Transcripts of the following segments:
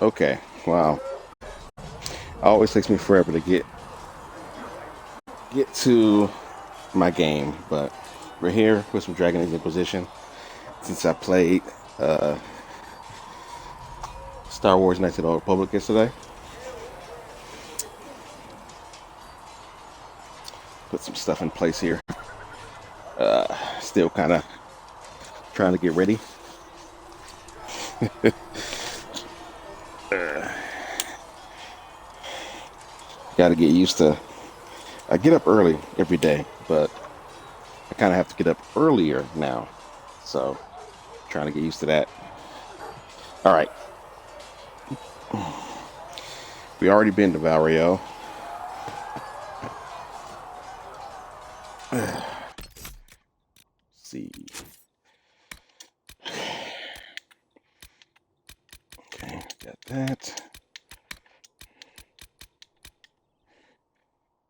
Okay, wow. Always takes me forever to get to my game, but we're here with some Dragon Age Inquisition. Since I played uh, Star Wars Knights of the Old Republic yesterday, put some stuff in place here. Still kind of trying to get ready. Got to get used to. I get up early every day, but I kind of have to get up earlier now. So, trying to get used to that. All right, we already been to Valrio. Let's see. Okay, got that.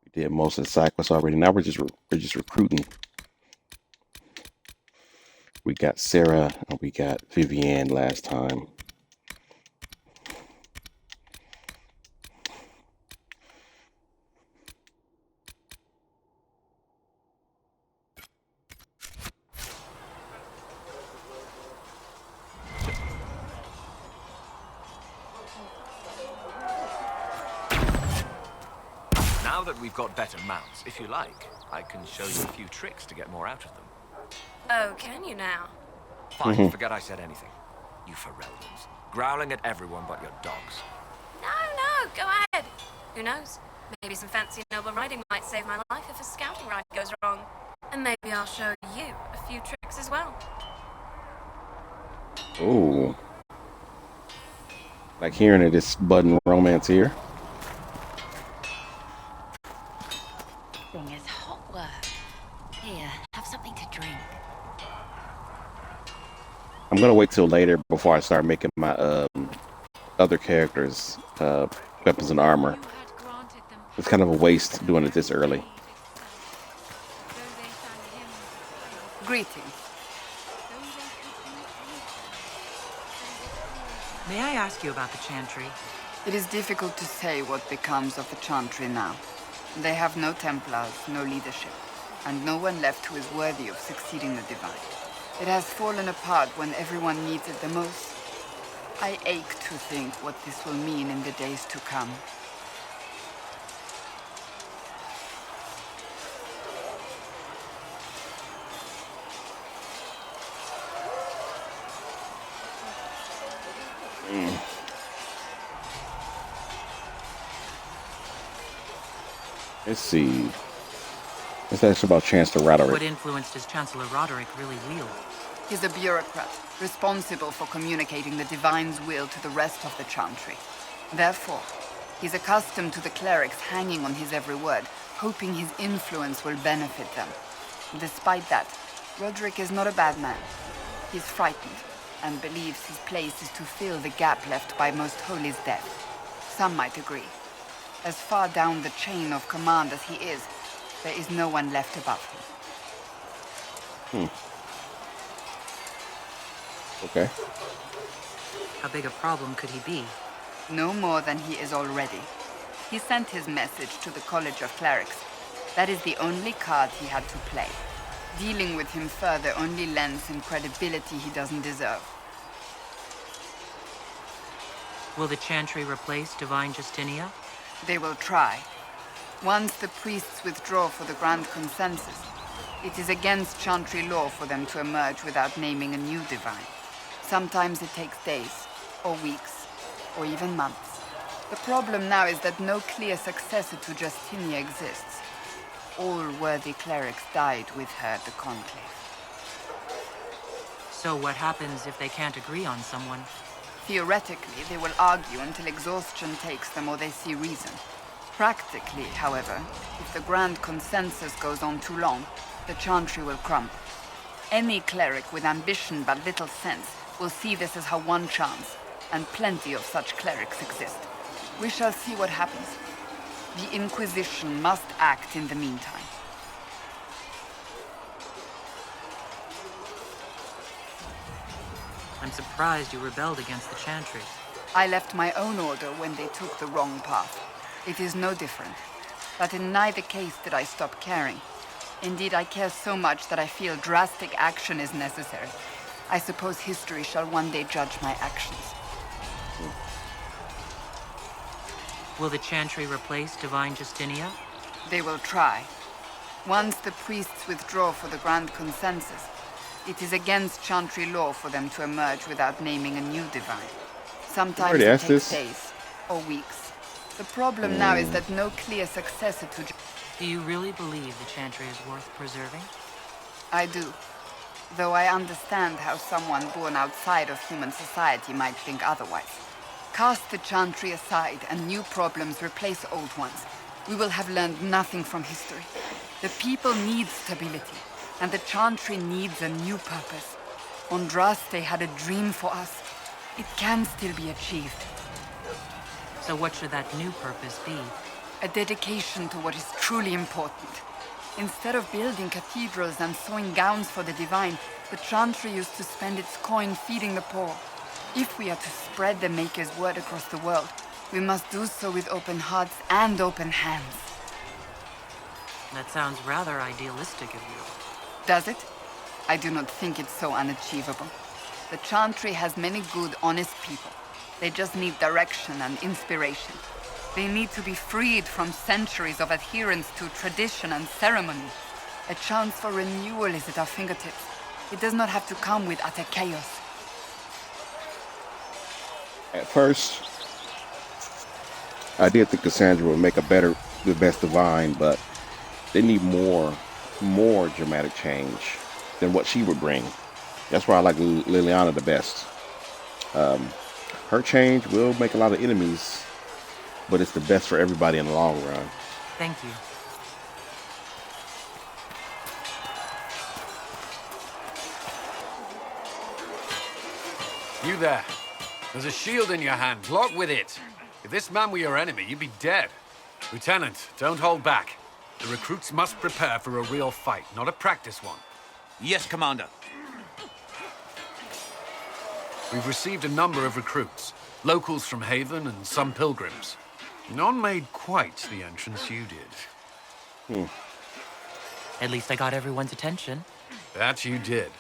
We did most of the side quests already. Now we're just recruiting. We got Sarah and we got Vivienne last time. Now that we've got better mounts, if you like, I can show you a few tricks to get more out of them. Oh, can you now? Fine, forget I said anything. You Ferelden's, growling at everyone but your dogs. No, go ahead. Who knows? Maybe some fancy noble riding might save my life if a scouting ride goes wrong. And maybe I'll show you a few tricks as well. Oh, like hearing of this budding romance here. Thing is hot work. Here, have something to drink. I'm gonna wait till later before I start making my other characters weapons and armor. It's kind of a waste doing it this early. Greetings. May I ask you about the Chantry? It is difficult to say what becomes of the Chantry now. They have no Templars, no leadership, and no one left who is worthy of succeeding the Divine. It has fallen apart when everyone needs it the most. I ache to think what this will mean in the days to come. Let's see. Let's ask about Chancellor Roderick. What influence does Chancellor Roderick really wield? He's a bureaucrat, responsible for communicating the Divine's will to the rest of the Chantry. Therefore, he's accustomed to the clerics hanging on his every word, hoping his influence will benefit them. Despite that, Roderick is not a bad man. He's frightened, and believes his place is to fill the gap left by Most Holy's death. Some might agree. As far down the chain of command as he is, there is no one left above him. Okay. How big a problem could he be? No more than he is already. He sent his message to the College of Clerics. That is the only card he had to play. Dealing with him further only lends him credibility he doesn't deserve. Will the Chantry replace Divine Justinia? They will try. Once the priests withdraw for the Grand Consensus, it is against Chantry law for them to emerge without naming a new Divine. Sometimes it takes days, or weeks, or even months. The problem now is that no clear successor to Justinia exists. All worthy clerics died with her at the Conclave. So what happens if they can't agree on someone? Theoretically, they will argue until exhaustion takes them or they see reason. Practically, however, if the Grand Consensus goes on too long, the Chantry will crumble. Any cleric with ambition but little sense will see this as her one chance, and plenty of such clerics exist. We shall see what happens. The Inquisition must act in the meantime. I'm surprised you rebelled against the Chantry. I left my own order when they took the wrong path. It is no different. But in neither case did I stop caring. Indeed, I care so much that I feel drastic action is necessary. I suppose history shall one day judge my actions. Will the Chantry replace Divine Justinia? They will try. Once the priests withdraw for the Grand Consensus, it is against Chantry law for them to emerge without naming a new divine. Sometimes already it asked takes this. days or weeks. The problem now is that no clear successor to... Do you really believe the Chantry is worth preserving? I do. Though I understand how someone born outside of human society might think otherwise. Cast the Chantry aside and new problems replace old ones. We will have learned nothing from history. The people need stability, and the Chantry needs a new purpose. Andraste had a dream for us. It can still be achieved. So what should that new purpose be? A dedication to what is truly important. Instead of building cathedrals and sewing gowns for the divine, the Chantry used to spend its coin feeding the poor. If we are to spread the Maker's word across the world, we must do so with open hearts and open hands. That sounds rather idealistic of you. Does it? I do not think it's so unachievable. The Chantry has many good, honest people. They just need direction and inspiration. They need to be freed from centuries of adherence to tradition and ceremony. A chance for renewal is at our fingertips. It does not have to come with utter chaos. At first, I did think Cassandra would make the best divine, but they need more dramatic change than what she would bring. That's why I like Liliana the best. Her change will make a lot of enemies, but it's the best for everybody in the long run. Thank you. You there. There's a shield in your hand. Lock with it. If this man were your enemy, you'd be dead. Lieutenant, don't hold back. The recruits must prepare for a real fight, not a practice one. Yes, Commander. We've received a number of recruits. Locals from Haven and some pilgrims. None made quite the entrance you did. At least I got everyone's attention. That you did.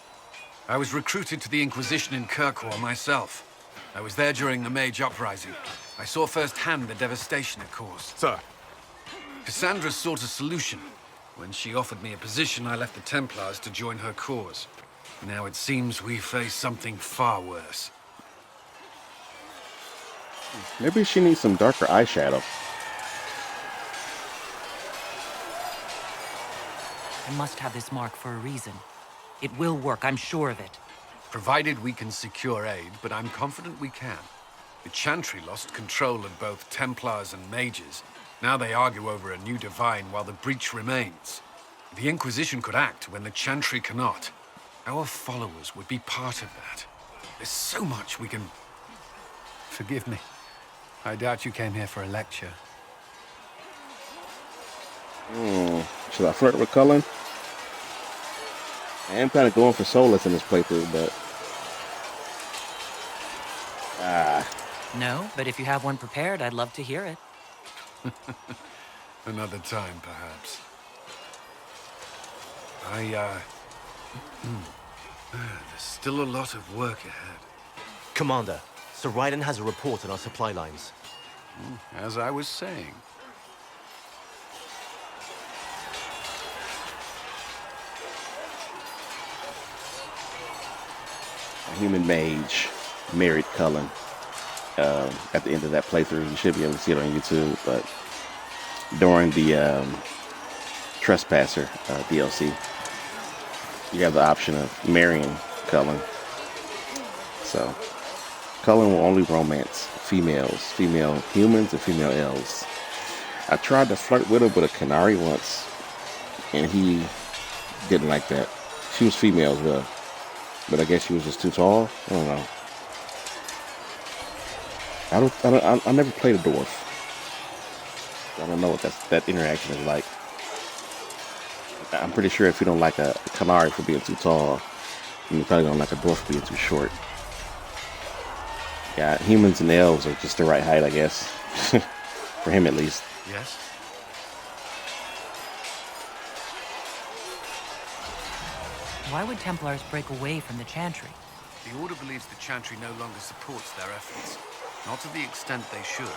I was recruited to the Inquisition in Kirkwall myself. I was there during the Mage Uprising. I saw firsthand the devastation it caused. Sir. Cassandra sought a solution. When she offered me a position, I left the Templars to join her cause. Now it seems we face something far worse. Maybe she needs some darker eyeshadow. I must have this mark for a reason. It will work, I'm sure of it. Provided we can secure aid, but I'm confident we can. The Chantry lost control of both Templars and Mages. Now they argue over a new divine while the breach remains. The Inquisition could act when the Chantry cannot. Our followers would be part of that. There's so much we can... Forgive me. I doubt you came here for a lecture. Should I flirt with Cullen? I am kind of going for soulless in this playthrough, but... No, but if you have one prepared, I'd love to hear it. Another time, perhaps. There's still a lot of work ahead. Commander, Sir Ryden has a report on our supply lines. As I was saying. A human mage married Cullen. At the end of that playthrough, you should be able to see it on YouTube, but during the Trespasser DLC, you have the option of marrying Cullen. So, Cullen will only romance females, female humans and female elves. I tried to flirt with her with a Canary once, and he didn't like that. She was female as well, but I guess she was just too tall. I don't know. I never played a dwarf. I don't know what that interaction is like. I'm pretty sure if you don't like a Canary for being too tall, you probably don't like a dwarf for being too short. Yeah, humans and elves are just the right height, I guess. For him at least. Yes? Why would Templars break away from the Chantry? The Order believes the Chantry no longer supports their efforts. Not to the extent they should.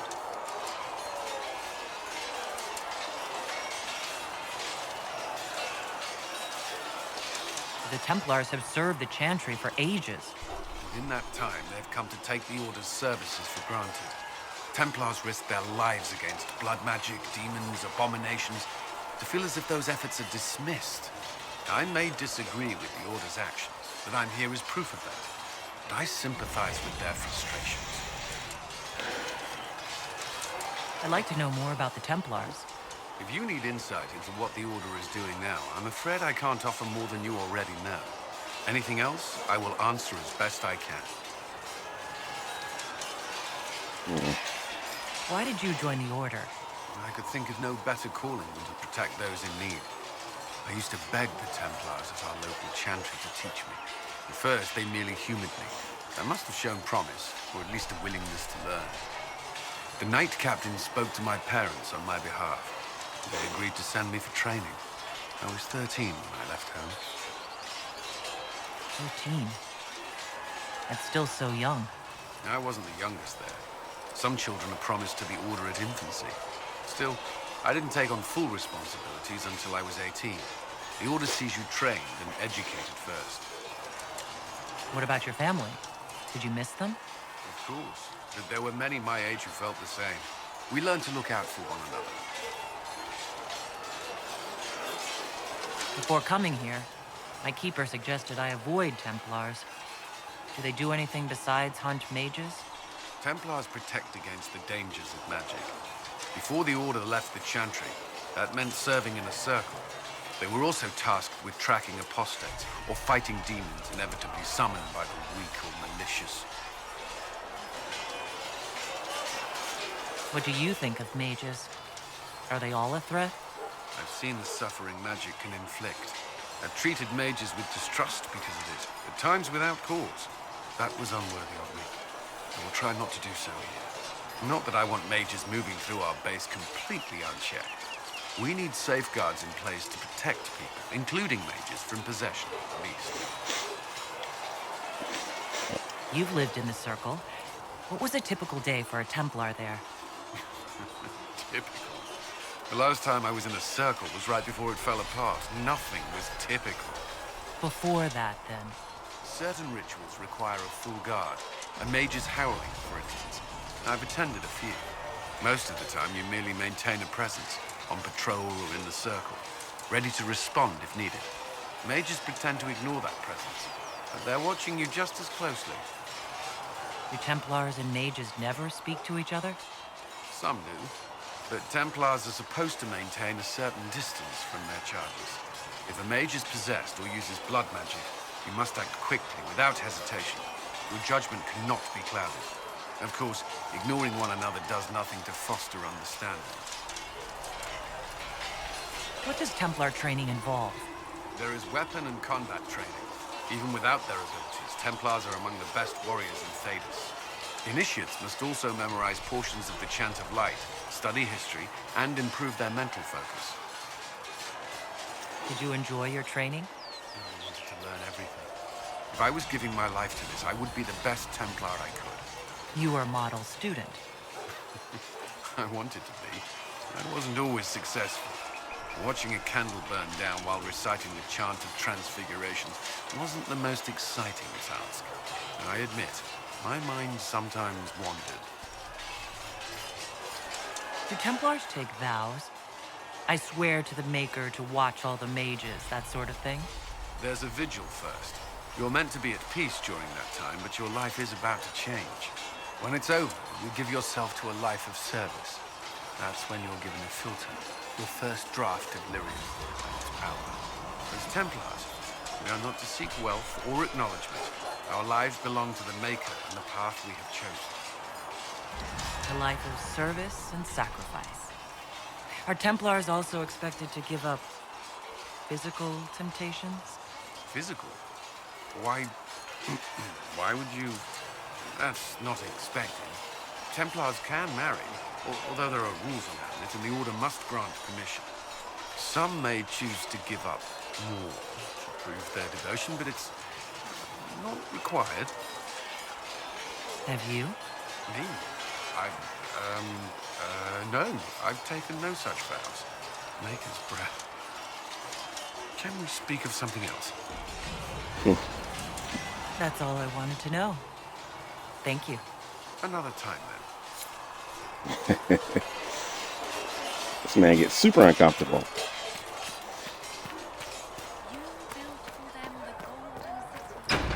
The Templars have served the Chantry for ages. And in that time, they've come to take the Order's services for granted. Templars risk their lives against blood magic, demons, abominations, to feel as if those efforts are dismissed. I may disagree with the Order's actions, but I'm here as proof of that. And I sympathize with their frustrations. I'd like to know more about the Templars. If you need insight into what the Order is doing now, I'm afraid I can't offer more than you already know. Anything else, I will answer as best I can. Why did you join the Order? I could think of no better calling than to protect those in need. I used to beg the Templars at our local Chantry to teach me. At first, they merely humored me. I must have shown promise, or at least a willingness to learn. The Knight Captain spoke to my parents on my behalf. They agreed to send me for training. I was 13 when I left home. 13. That's still so young. I wasn't the youngest there. Some children are promised to the Order at infancy. Still, I didn't take on full responsibilities until I was 18. The Order sees you trained and educated first. What about your family? Did you miss them? Of course. But there were many my age who felt the same. We learned to look out for one another. Before coming here, my keeper suggested I avoid Templars. Do they do anything besides hunt mages? Templars protect against the dangers of magic. Before the Order left the Chantry, that meant serving in a circle. They were also tasked with tracking apostates or fighting demons inevitably summoned by the weak or malicious. What do you think of mages? Are they all a threat? I've seen the suffering magic can inflict. I've treated mages with distrust because of it, at times without cause. That was unworthy of me. I will try not to do so here. Not that I want mages moving through our base completely unchecked. We need safeguards in place to protect people, including mages, from possession of the beast. You've lived in the Circle. What was a typical day for a Templar there? Typical. The last time I was in a circle was right before it fell apart. Nothing was typical. Before that, then? Certain rituals require a full guard. A mage's howling, for instance. I've attended a few. Most of the time, you merely maintain a presence, on patrol or in the circle, ready to respond if needed. Mages pretend to ignore that presence, but they're watching you just as closely. Do Templars and mages never speak to each other? Some do, but Templars are supposed to maintain a certain distance from their charges. If a mage is possessed or uses blood magic, you must act quickly, without hesitation. Your judgment cannot be clouded. Of course, ignoring one another does nothing to foster understanding. What does Templar training involve? There is weapon and combat training. Even without their abilities, Templars are among the best warriors in Thedas. Initiates must also memorize portions of the Chant of Light, study history, and improve their mental focus. Did you enjoy your training? I wanted to learn everything. If I was giving my life to this, I would be the best Templar I could. You were a model student. I wanted to be. I wasn't always successful. Watching a candle burn down while reciting the chant of transfiguration wasn't the most exciting task. And I admit, my mind sometimes wandered. Do Templars take vows? I swear to the Maker to watch all the mages, that sort of thing? There's a vigil first. You're meant to be at peace during that time, but your life is about to change. When it's over, you give yourself to a life of service. That's when you're given a filter, your first draft of lyrium and its power. As Templars, we are not to seek wealth or acknowledgement. Our lives belong to the Maker and the path we have chosen. A life of service and sacrifice. Are Templars also expected to give up physical temptations? Physical? Why... why would you... That's not expected. Templars can marry, although there are rules around it, and the Order must grant permission. Some may choose to give up more to prove their devotion, but it's not required. Have you? Me? No. I've taken no such vows. Maker's breath. Can we speak of something else? That's all I wanted to know. Thank you. Another time, then. This man gets super uncomfortable. You built for them the golden city.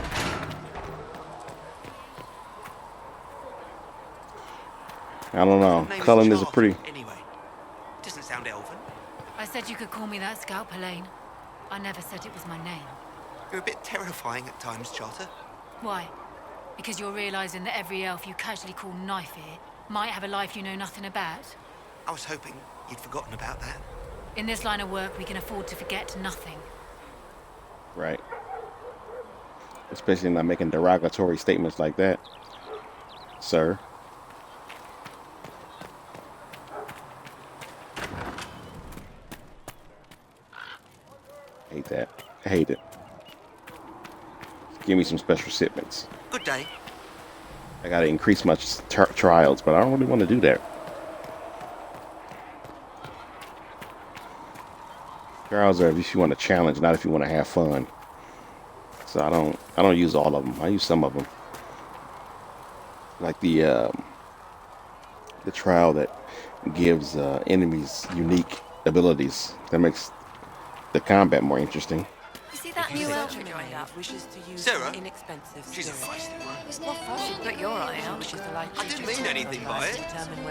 I don't know. Name Cullen is a Charter, pretty... Anyway, doesn't sound elven. I said you could call me that, Scout Pelaine. I never said it was my name. You're a bit terrifying at times, Charter. Why? Because you're realizing that every elf you casually call Knife Ear might have a life you know nothing about? I was hoping you'd forgotten about that. In this line of work, we can afford to forget nothing. Right. Especially not making derogatory statements like that, sir. Hate that. I hate it. Give me some special shipments. Good day. I gotta increase my trials, but I don't really want to do that. Trials are if you want to challenge, not if you want to have fun. So I don't use all of them. I use some of them. Like the trial that gives enemies unique abilities. That makes the combat more interesting. You see that new elf? Sarah? Inexpensive She's a feisty one. She's got your eye out. I didn't mean anything by it.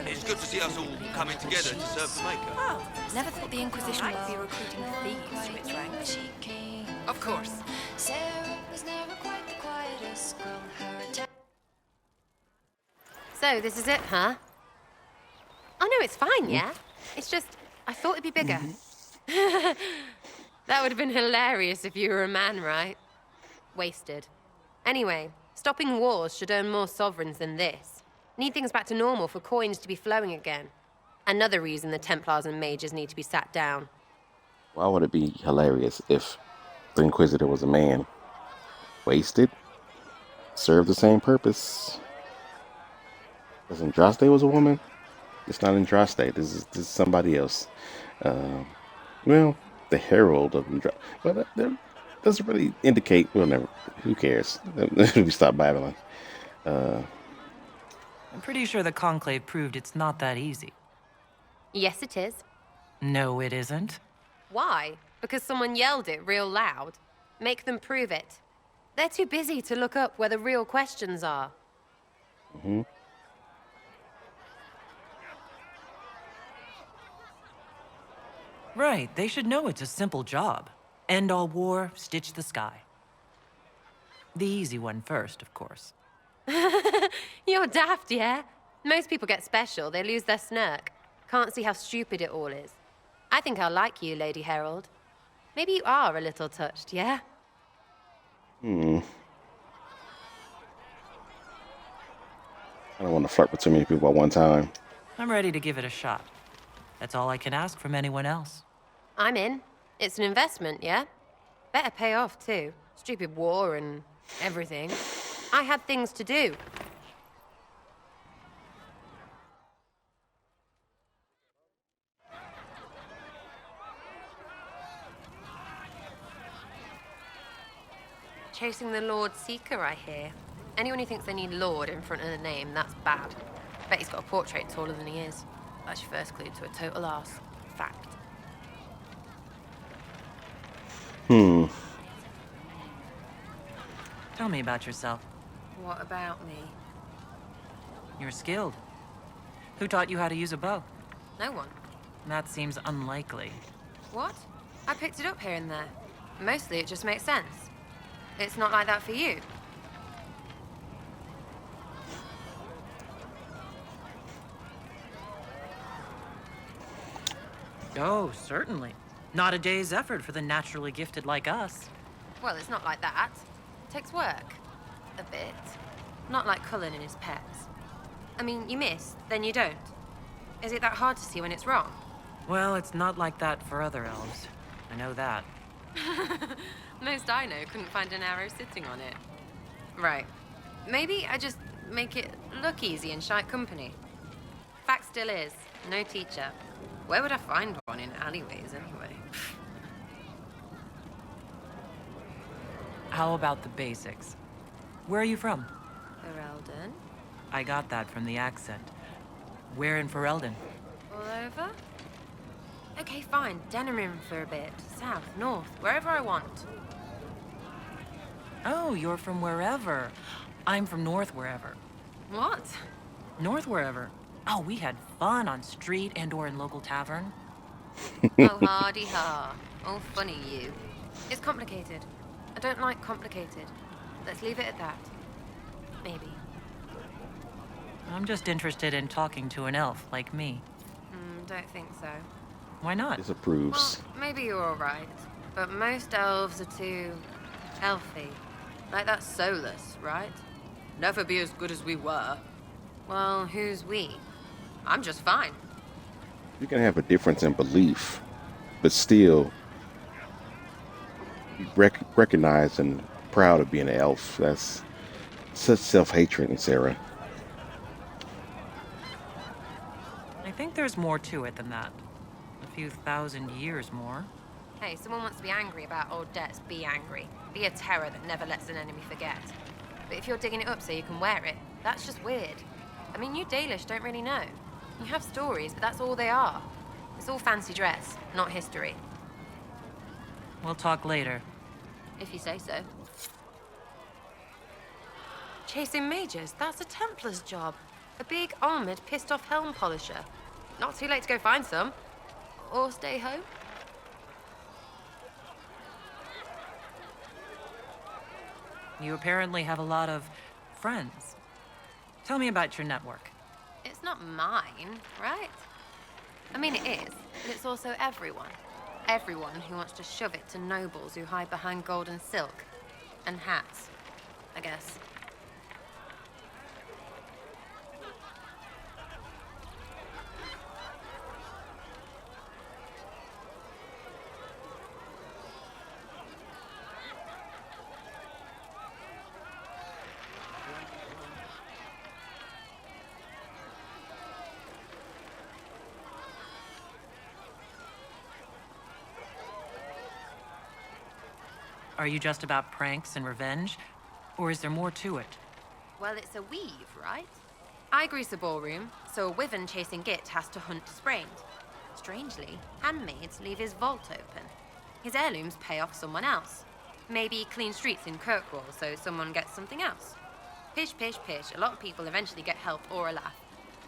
It's good to see us all coming together to serve the Maker. Never thought the Inquisition would be recruiting thieves to its ranks. Of course. So, this is it, huh? Oh, no, it's fine, yeah? It's just, I thought it'd be bigger. That would have been hilarious if you were a man, right? Wasted. Anyway, stopping wars should earn more sovereigns than this. Need things back to normal for coins to be flowing again. Another reason the Templars and mages need to be sat down. Why would it be hilarious if the Inquisitor was a man? Wasted? Served the same purpose. Because Andraste was a woman? It's not Andraste. This is somebody else. Well, the Herald of Andraste. Well, that doesn't really indicate. Well, never. Who cares? We stop Babylon. I'm pretty sure the Conclave proved it's not that easy. Yes, it is. No, it isn't. Why? Because someone yelled it real loud. Make them prove it. They're too busy to look up where the real questions are. Mm-hmm. Right, they should know it's a simple job. End all war, stitch the sky. The easy one first, of course. You're daft, yeah? Most people get special, they lose their snark. Can't see how stupid it all is. I think I'll like you, Lady Herald. Maybe you are a little touched, yeah? I don't want to flirt with too many people at one time. I'm ready to give it a shot. That's all I can ask from anyone else. I'm in. It's an investment, yeah? Better pay off, too. Stupid war and everything. I had things to do. Chasing the Lord Seeker, I hear. Anyone who thinks they need Lord in front of the name, that's bad. Bet he's got a portrait taller than he is. That's your first clue to a total arse. Fact. Tell me about yourself. What about me? You're skilled. Who taught you how to use a bow? No one. That seems unlikely. What? I picked it up here and there. Mostly it just makes sense. It's not like that for you. Oh, certainly. Not a day's effort for the naturally gifted like us. Well, it's not like that. It takes work. A bit. Not like Cullen and his pets. I mean, you miss, then you don't. Is it that hard to see when it's wrong? Well, it's not like that for other elves. I know that. Most I know couldn't find an arrow sitting on it. Right. Maybe I just make it look easy in shite company. Fact still is, no teacher. Where would I find one in alleyways anyway? How about the basics? Where are you from? Ferelden? I got that from the accent. Where in Ferelden? All over? Okay, fine. Denerim for a bit. South, north, wherever I want. Oh, you're from wherever. I'm from north wherever. What? North wherever. Oh, we had fun on street and or in local tavern. Oh, hardy ha. Oh, funny you. It's complicated. I don't like complicated. Let's leave it at that. Maybe. I'm just interested in talking to an elf like me. Don't think so. Why not? Disapproves. Well, maybe you're all right. But most elves are too elfy. Like that soulless, right? Never be as good as we were. Well, who's we? I'm just fine. You can have a difference in belief, but still recognize and proud of being an elf. That's such self-hatred in Sarah. I think there's more to it than that. A few thousand years more. Hey, someone wants to be angry about old debts, be angry. Be a terror that never lets an enemy forget. But if you're digging it up so you can wear it, that's just weird. I mean, you Dalish don't really know. You have stories, but that's all they are. It's all fancy dress, not history. We'll talk later. If you say so. Chasing mages, that's a Templar's job. A big, armored, pissed-off helm polisher. Not too late to go find some. Or stay home. You apparently have a lot of friends. Tell me about your network. It's not mine, right? I mean, it is, but it's also everyone. Everyone who wants to shove it to nobles who hide behind gold and silk. And hats, I guess. Are you just about pranks and revenge? Or is there more to it? Well, it's a weave, right? I grease a ballroom, so a wyvern chasing Git has to hunt sprained. Strangely, handmaids leave his vault open. His heirlooms pay off someone else. Maybe clean streets in Kirkwall so someone gets something else. Pish, pish, pish. A lot of people eventually get help or a laugh.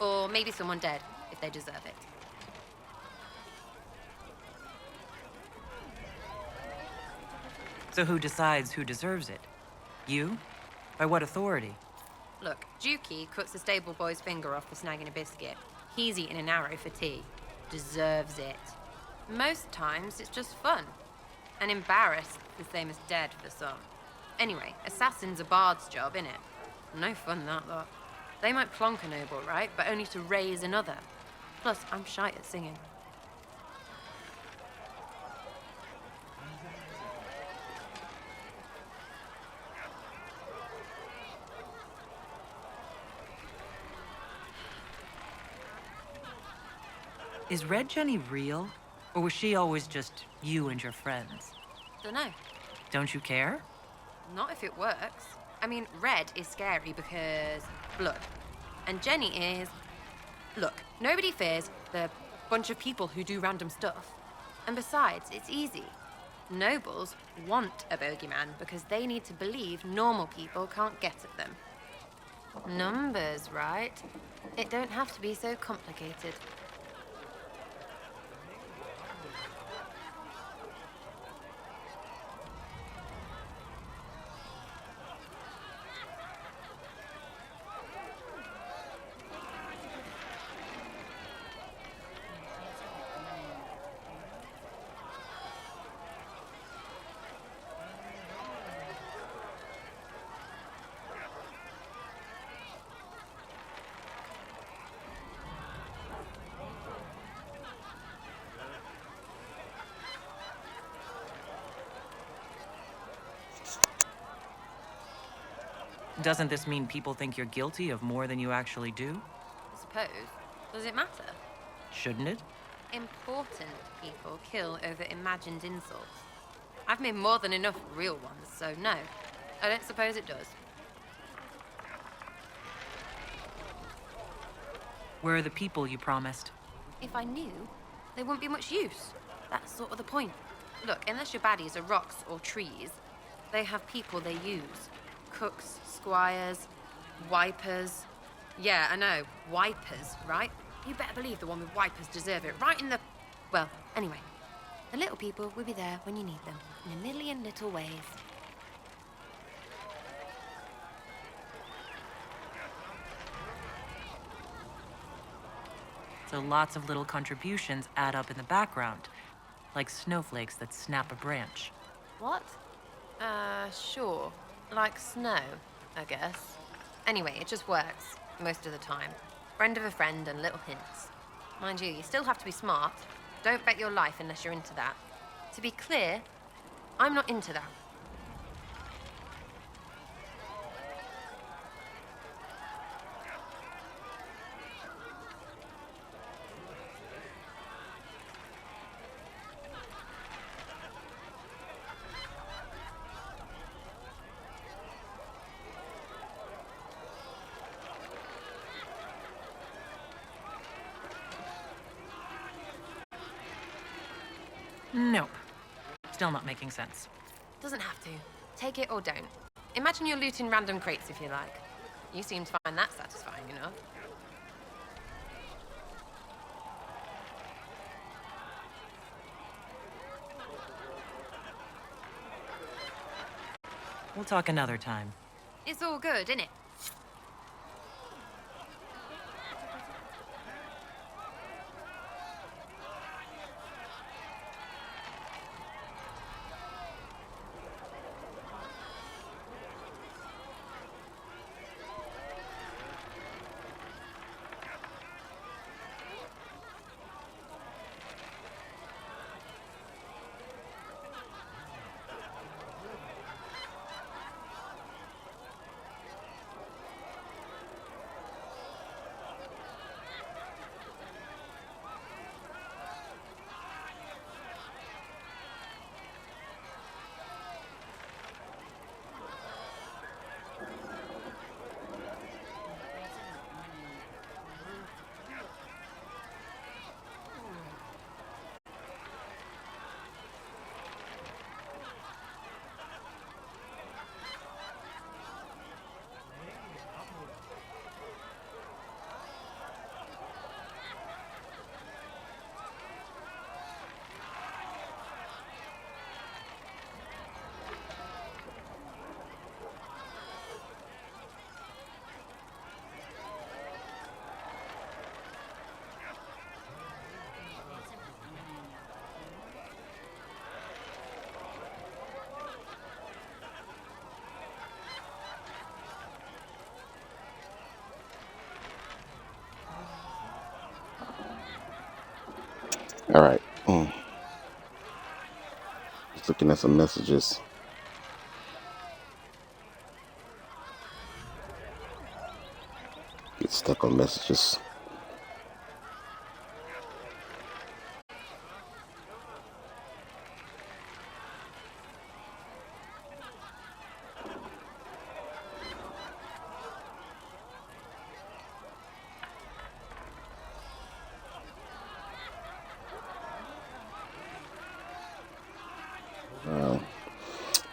Or maybe someone dead, if they deserve it. So who decides who deserves it? You? By what authority? Look, Dukey cuts the stable boy's finger off for snagging a biscuit. He's eating an arrow for tea. Deserves it. Most times, it's just fun. And embarrassed, the same as dead for some. Anyway, assassin's a bard's job, innit? No fun, that lot. They might plonk a noble, right? But only to raise another. Plus, I'm shite at singing. Is Red Jenny real? Or was she always just you and your friends? Dunno. Don't you care? Not if it works. I mean, Red is scary because blood. And Jenny is... Look, nobody fears the bunch of people who do random stuff. And besides, it's easy. Nobles want a bogeyman because they need to believe normal people can't get at them. Numbers, right? It don't have to be so complicated. Doesn't this mean people think you're guilty of more than you actually do? I suppose. Does it matter? Shouldn't it? Important people kill over imagined insults. I've made more than enough real ones, so no. I don't suppose it does. Where are the people you promised? If I knew, they wouldn't be much use. That's sort of the point. Look, unless your baddies are rocks or trees, they have people they use. Cooks, squires, wipers. Yeah, I know, wipers, right? You better believe the one with wipers deserve it, right in the... Well, anyway. The little people will be there when you need them, in a million little ways. So lots of little contributions add up in the background, like snowflakes that snap a branch. What? Sure. Like snow, I guess. Anyway, it just works, most of the time. Friend of a friend and little hints. Mind you, you still have to be smart. Don't bet your life unless you're into that. To be clear, I'm not into that. Nope. Still not making sense. Doesn't have to. Take it or don't. Imagine you're looting random crates if you like. You seem to find that satisfying enough. We'll talk another time. It's all good, isn't it? All right. Just looking at some messages. Get stuck on messages.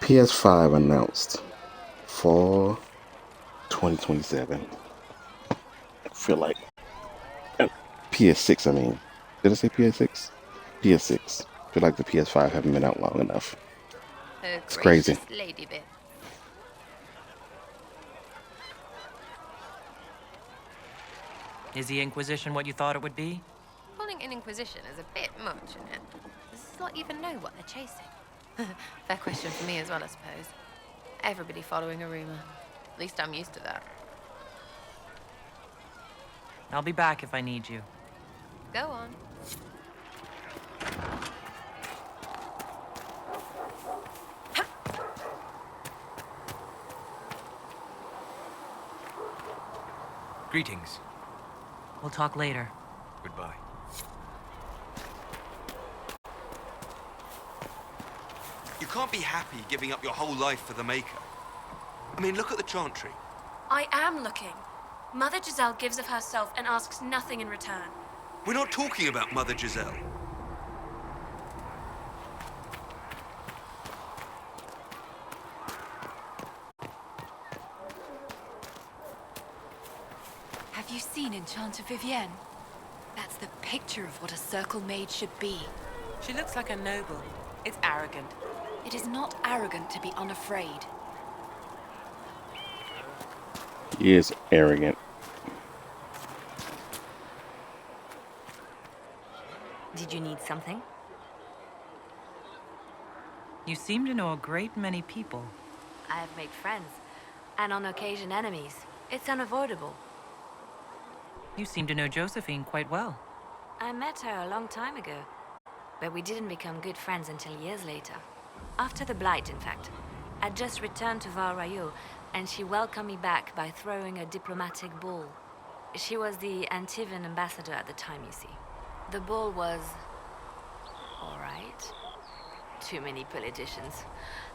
PS5 announced fall 2027. I feel like PS6. I mean, did I say PS6? PS6. I feel like the PS5 haven't been out long enough. Oh, It's crazy. gracious lady bit. Is the Inquisition what you thought it would be? Calling an inquisition is a bit much, isn't it? Does this lot even know what they're chasing? Fair question for me as well, I suppose. Everybody following a rumor. At least I'm used to that. I'll be back if I need you. Go on. Greetings. We'll talk later. Goodbye. You can't be happy giving up your whole life for the Maker. I mean, look at the Chantry. I am looking. Mother Giselle gives of herself and asks nothing in return. We're not talking about Mother Giselle. Have you seen Enchanter Vivienne? That's the picture of what a circle mage should be. She looks like a noble. It's arrogant. It is not arrogant to be unafraid. He is arrogant. Did you need something? You seem to know a great many people. I have made friends, and on occasion enemies. It's unavoidable. You seem to know Josephine quite well. I met her a long time ago, but we didn't become good friends until years later. After the Blight, in fact. I'd just returned to Val Rayo, and she welcomed me back by throwing a diplomatic ball. She was the Antivan ambassador at the time, you see. The ball was... all right. Too many politicians.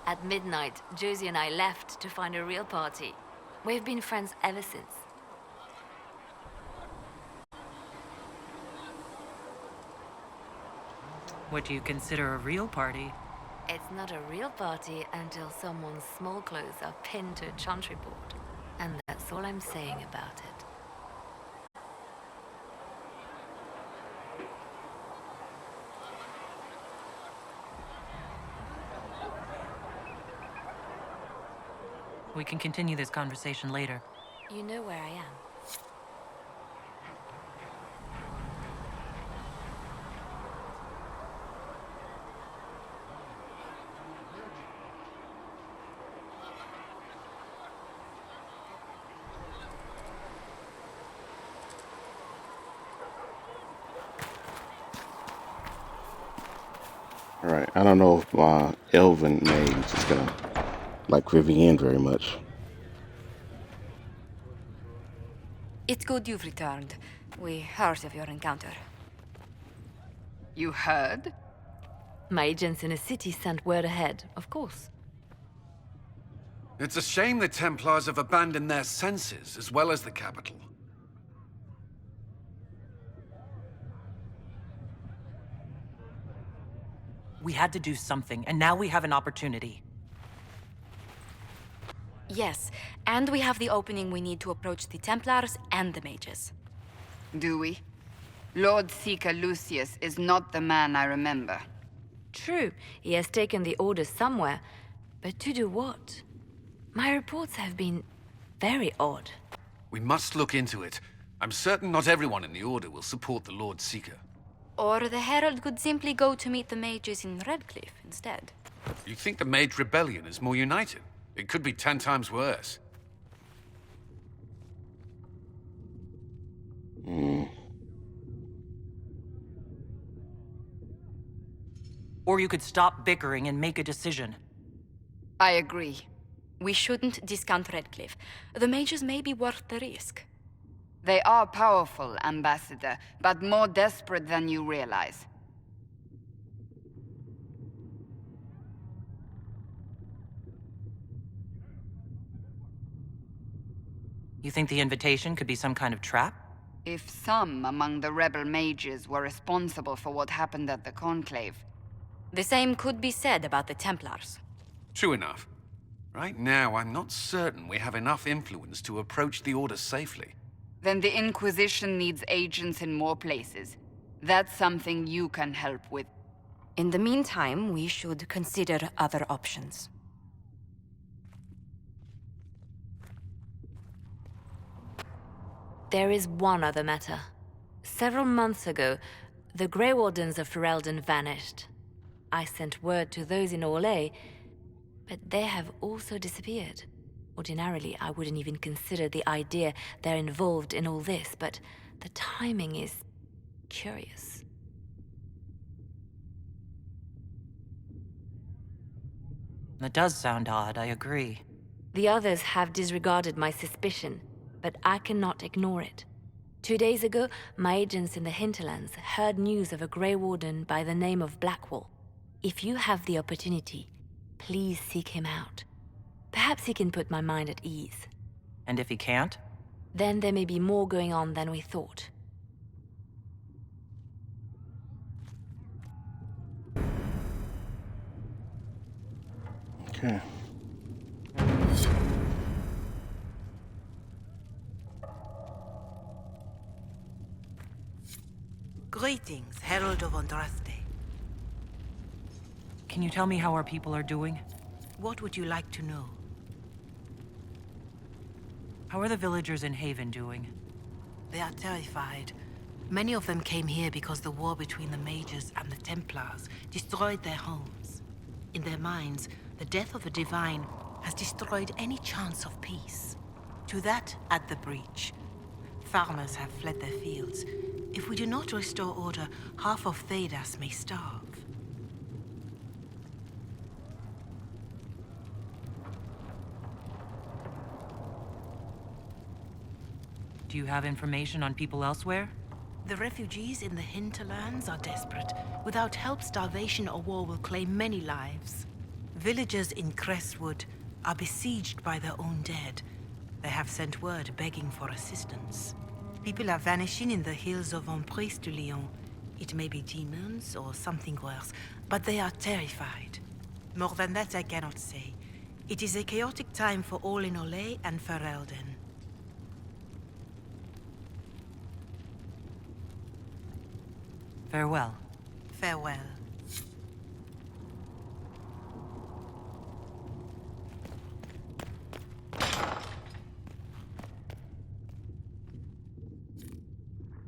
At midnight, Josie and I left to find a real party. We've been friends ever since. What do you consider a real party? It's not a real party until someone's small clothes are pinned to a chantry board. And that's all I'm saying about it. We can continue this conversation later. You know where I am. All right. I don't know if my elven mage is gonna like Vivienne very much. It's good you've returned. We heard of your encounter. You heard? My agents in the city sent word ahead, of course. It's a shame the Templars have abandoned their senses, as well as the capital. We had to do something, and now we have an opportunity. Yes, and we have the opening we need to approach the Templars and the mages. Do we? Lord Seeker Lucius is not the man I remember. True, he has taken the orders somewhere, but to do what? My reports have been very odd. We must look into it. I'm certain not everyone in the Order will support the Lord Seeker. Or the Herald could simply go to meet the mages in Redcliffe instead. You think the Mage Rebellion is more united? It could be 10 times worse. Or you could stop bickering and make a decision. I agree. We shouldn't discount Redcliffe. The mages may be worth the risk. They are powerful, Ambassador, but more desperate than you realize. You think the invitation could be some kind of trap? If some among the rebel mages were responsible for what happened at the Conclave... The same could be said about the Templars. True enough. Right now, I'm not certain we have enough influence to approach the Order safely. Then the Inquisition needs agents in more places. That's something you can help with. In the meantime, we should consider other options. There is one other matter. Several months ago, the Grey Wardens of Ferelden vanished. I sent word to those in Orlais, but they have also disappeared. Ordinarily, I wouldn't even consider the idea they're involved in all this, but the timing is curious. That does sound odd, I agree. The others have disregarded my suspicion. but I cannot ignore it. 2 days ago, my agents in the hinterlands heard news of a Grey Warden by the name of Blackwall. If you have the opportunity, please seek him out. Perhaps he can put my mind at ease. And if he can't? Then there may be more going on than we thought. Okay. Greetings, Herald of Andraste. Can you tell me how our people are doing? What would you like to know? How are the villagers in Haven doing? They are terrified. Many of them came here because the war between the Mages and the Templars destroyed their homes. In their minds, the death of the Divine has destroyed any chance of peace. To that, add the breach. Farmers have fled their fields. If we do not restore order, half of Thedas may starve. Do you have information on people elsewhere? The refugees in the hinterlands are desperate. Without help, starvation or war will claim many lives. Villagers in Crestwood are besieged by their own dead. They have sent word begging for assistance. People are vanishing in the hills of Emprise de Lyon. It may be demons or something worse, but they are terrified. More than that I cannot say. It is a chaotic time for all in Olay and Ferelden. Farewell. Farewell.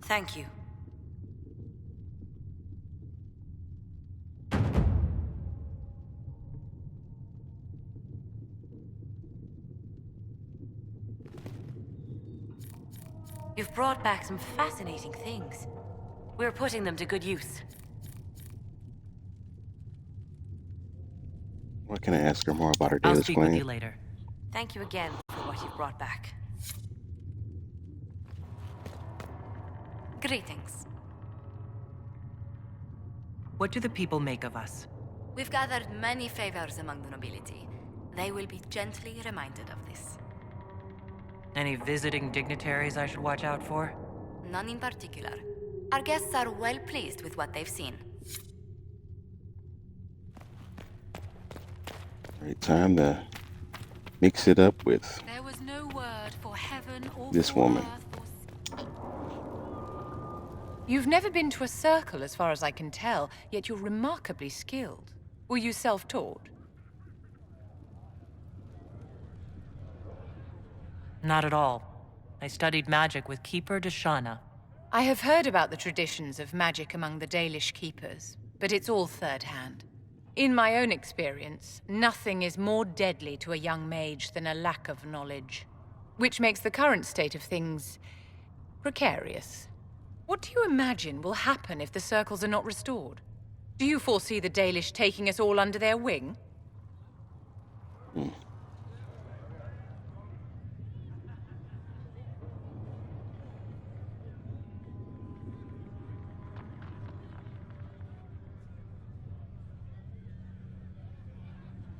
Thank you. You've brought back some fascinating things. We're putting them to good use. What can I ask her more about her I'll daily speak with claim? you later. Thank you again for what you've brought back. Greetings. What do the people make of us? We've gathered many favors among the nobility. They will be gently reminded of this. Any visiting dignitaries I should watch out for? None in particular. Our guests are well pleased with what they've seen. Right, time to mix it up with There was no word for heaven or this for woman. earth or You've never been to a circle, as far as I can tell, yet you're remarkably skilled. Were you self-taught? Not at all. I studied magic with Keeper Deshana. I have heard about the traditions of magic among the Dalish keepers, but it's all third-hand. In my own experience, nothing is more deadly to a young mage than a lack of knowledge, which makes the current state of things precarious. What do you imagine will happen if the circles are not restored? Do you foresee the Dalish taking us all under their wing?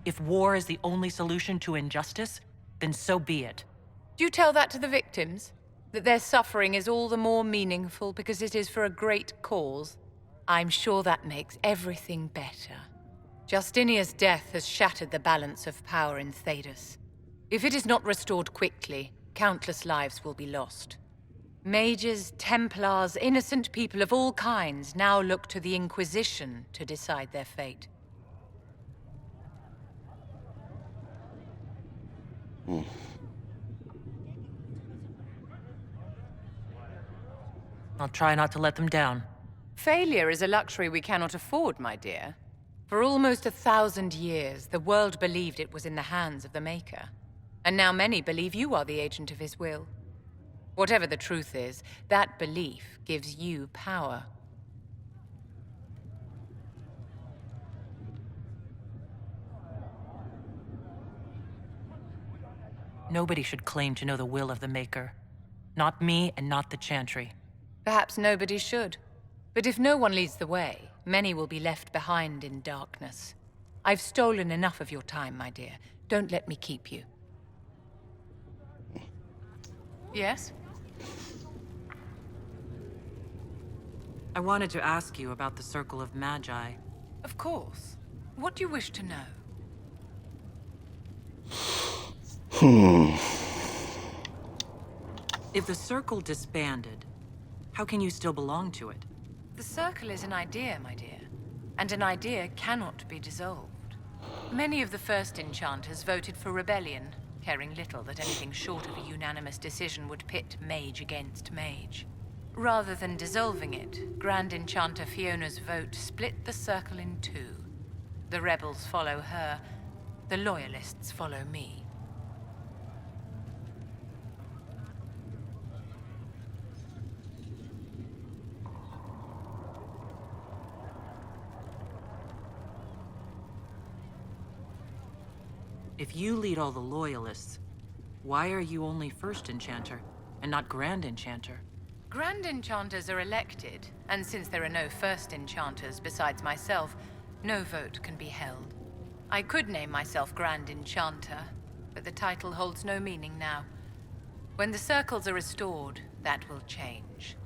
If war is the only solution to injustice, then so be it. Do you tell that to the victims? That their suffering is all the more meaningful because it is for a great cause? I'm sure that makes everything better. Justinia's death has shattered the balance of power in Thedas. If it is not restored quickly, countless lives will be lost. Mages, Templars, innocent people of all kinds now look to the Inquisition to decide their fate. I'll try not to let them down. Failure is a luxury we cannot afford, my dear. For almost 1,000 years, the world believed it was in the hands of the Maker. And now many believe you are the agent of his will. Whatever the truth is, that belief gives you power. Nobody should claim to know the will of the Maker. Not me and not the Chantry. Perhaps nobody should. But if no one leads the way, many will be left behind in darkness. I've stolen enough of your time, my dear. Don't let me keep you. Yes? I wanted to ask you about the Circle of Magi. Of course. What do you wish to know? If the Circle disbanded, how can you still belong to it? The Circle is an idea, my dear. And an idea cannot be dissolved. Many of the first enchanters voted for rebellion, caring little that anything short of a unanimous decision would pit mage against mage. Rather than dissolving it, Grand Enchanter Fiona's vote split the Circle in two. The rebels follow her, the loyalists follow me. If you lead all the Loyalists, why are you only First Enchanter and not Grand Enchanter? Grand Enchanters are elected, and since there are no First Enchanters besides myself, no vote can be held. I could name myself Grand Enchanter, but the title holds no meaning now. When the circles are restored, that will change.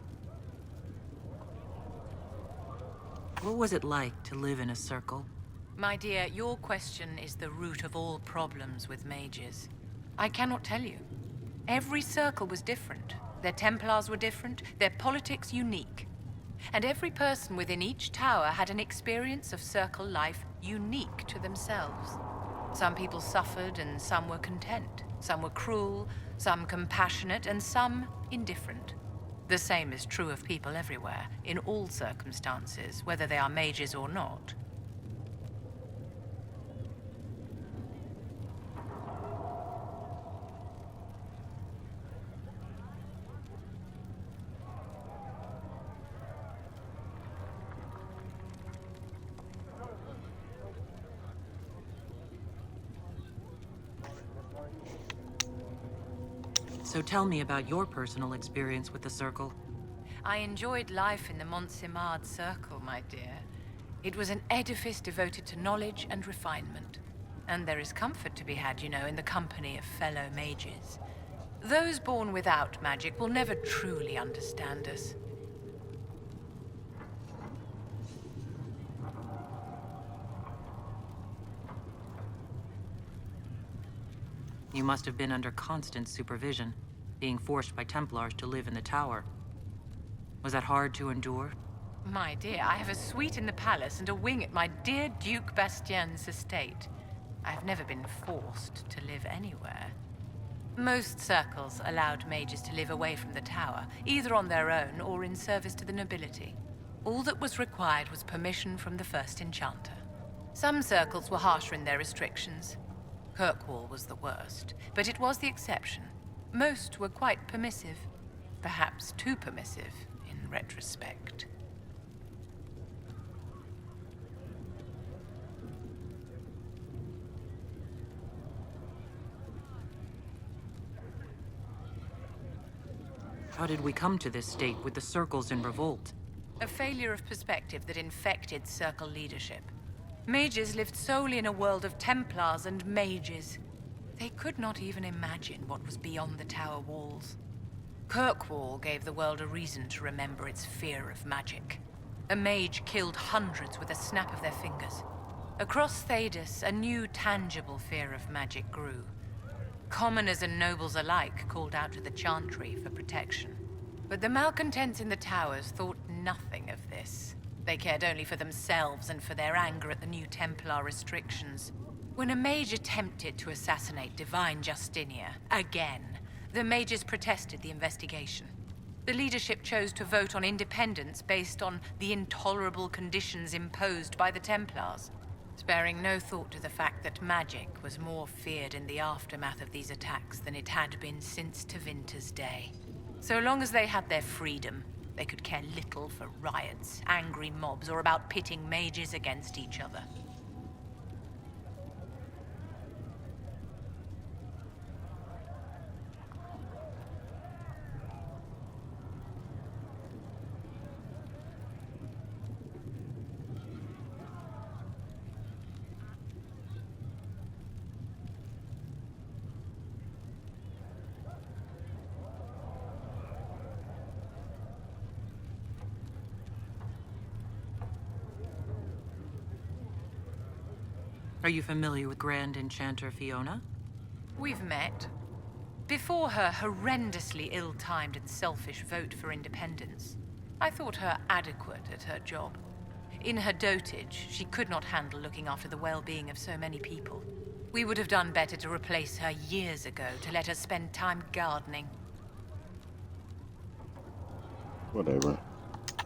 What was it like to live in a circle? My dear, your question is the root of all problems with mages. I cannot tell you. Every circle was different. Their Templars were different, their politics unique. And every person within each tower had an experience of circle life unique to themselves. Some people suffered and some were content. Some were cruel, some compassionate, and some indifferent. The same is true of people everywhere, in all circumstances, whether they are mages or not. So tell me about your personal experience with the Circle. I enjoyed life in the Montsimard Circle, my dear. It was an edifice devoted to knowledge and refinement. And there is comfort to be had, you know, in the company of fellow mages. Those born without magic will never truly understand us. You must have been under constant supervision, being forced by Templars to live in the tower. Was that hard to endure? My dear, I have a suite in the palace and a wing at my dear Duke Bastien's estate. I have never been forced to live anywhere. Most circles allowed mages to live away from the tower, either on their own or in service to the nobility. All that was required was permission from the first enchanter. Some circles were harsher in their restrictions. Kirkwall was the worst, but it was the exception. Most were quite permissive. Perhaps too permissive, in retrospect. How did we come to this state with the circles in revolt? A failure of perspective that infected circle leadership. Mages lived solely in a world of Templars and mages. They could not even imagine what was beyond the tower walls. Kirkwall gave the world a reason to remember its fear of magic. A mage killed hundreds with a snap of their fingers. Across Thedas, a new tangible fear of magic grew. Commoners and nobles alike called out to the Chantry for protection. But the malcontents in the towers thought nothing of this. They cared only for themselves and for their anger at the new Templar restrictions. When a mage attempted to assassinate Divine Justinia, again, the mages protested the investigation. The leadership chose to vote on independence based on the intolerable conditions imposed by the Templars, sparing no thought to the fact that magic was more feared in the aftermath of these attacks than it had been since Tevinter's day. So long as they had their freedom, they could care little for riots, angry mobs, or about pitting mages against each other. Are you familiar with Grand Enchanter Fiona? We've met. Before her horrendously ill-timed and selfish vote for independence, I thought her adequate at her job. In her dotage, she could not handle looking after the well-being of so many people. We would have done better to replace her years ago, to let her spend time gardening. Whatever.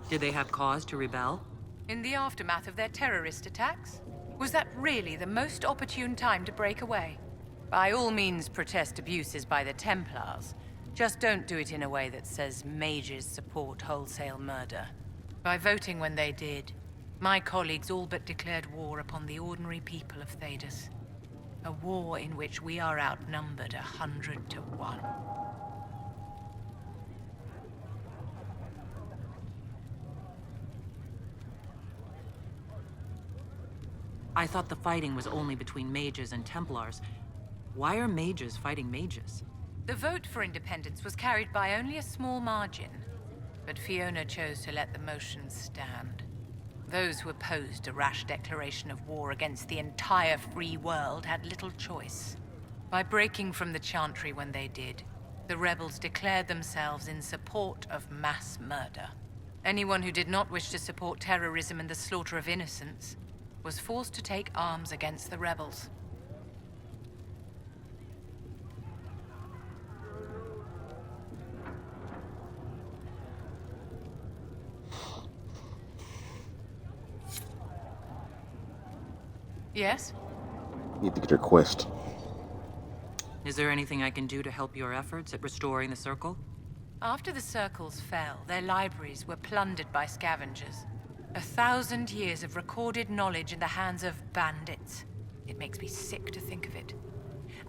Did they have cause to rebel? In the aftermath of their terrorist attacks? Was that really the most opportune time to break away? By all means, protest abuses by the Templars. Just don't do it in a way that says mages support wholesale murder. By voting when they did, my colleagues all but declared war upon the ordinary people of Thedas. A war in which we are outnumbered 100 to 1. I thought the fighting was only between mages and Templars. Why are mages fighting mages? The vote for independence was carried by only a small margin, but Fiona chose to let the motion stand. Those who opposed a rash declaration of war against the entire free world had little choice. By breaking from the Chantry when they did, the rebels declared themselves in support of mass murder. Anyone who did not wish to support terrorism and the slaughter of innocents was forced to take arms against the rebels. Yes? Need to get your quest. Is there anything I can do to help your efforts at restoring the Circle? After the Circles fell, their libraries were plundered by scavengers. 1,000 years of recorded knowledge in the hands of bandits. It makes me sick to think of it.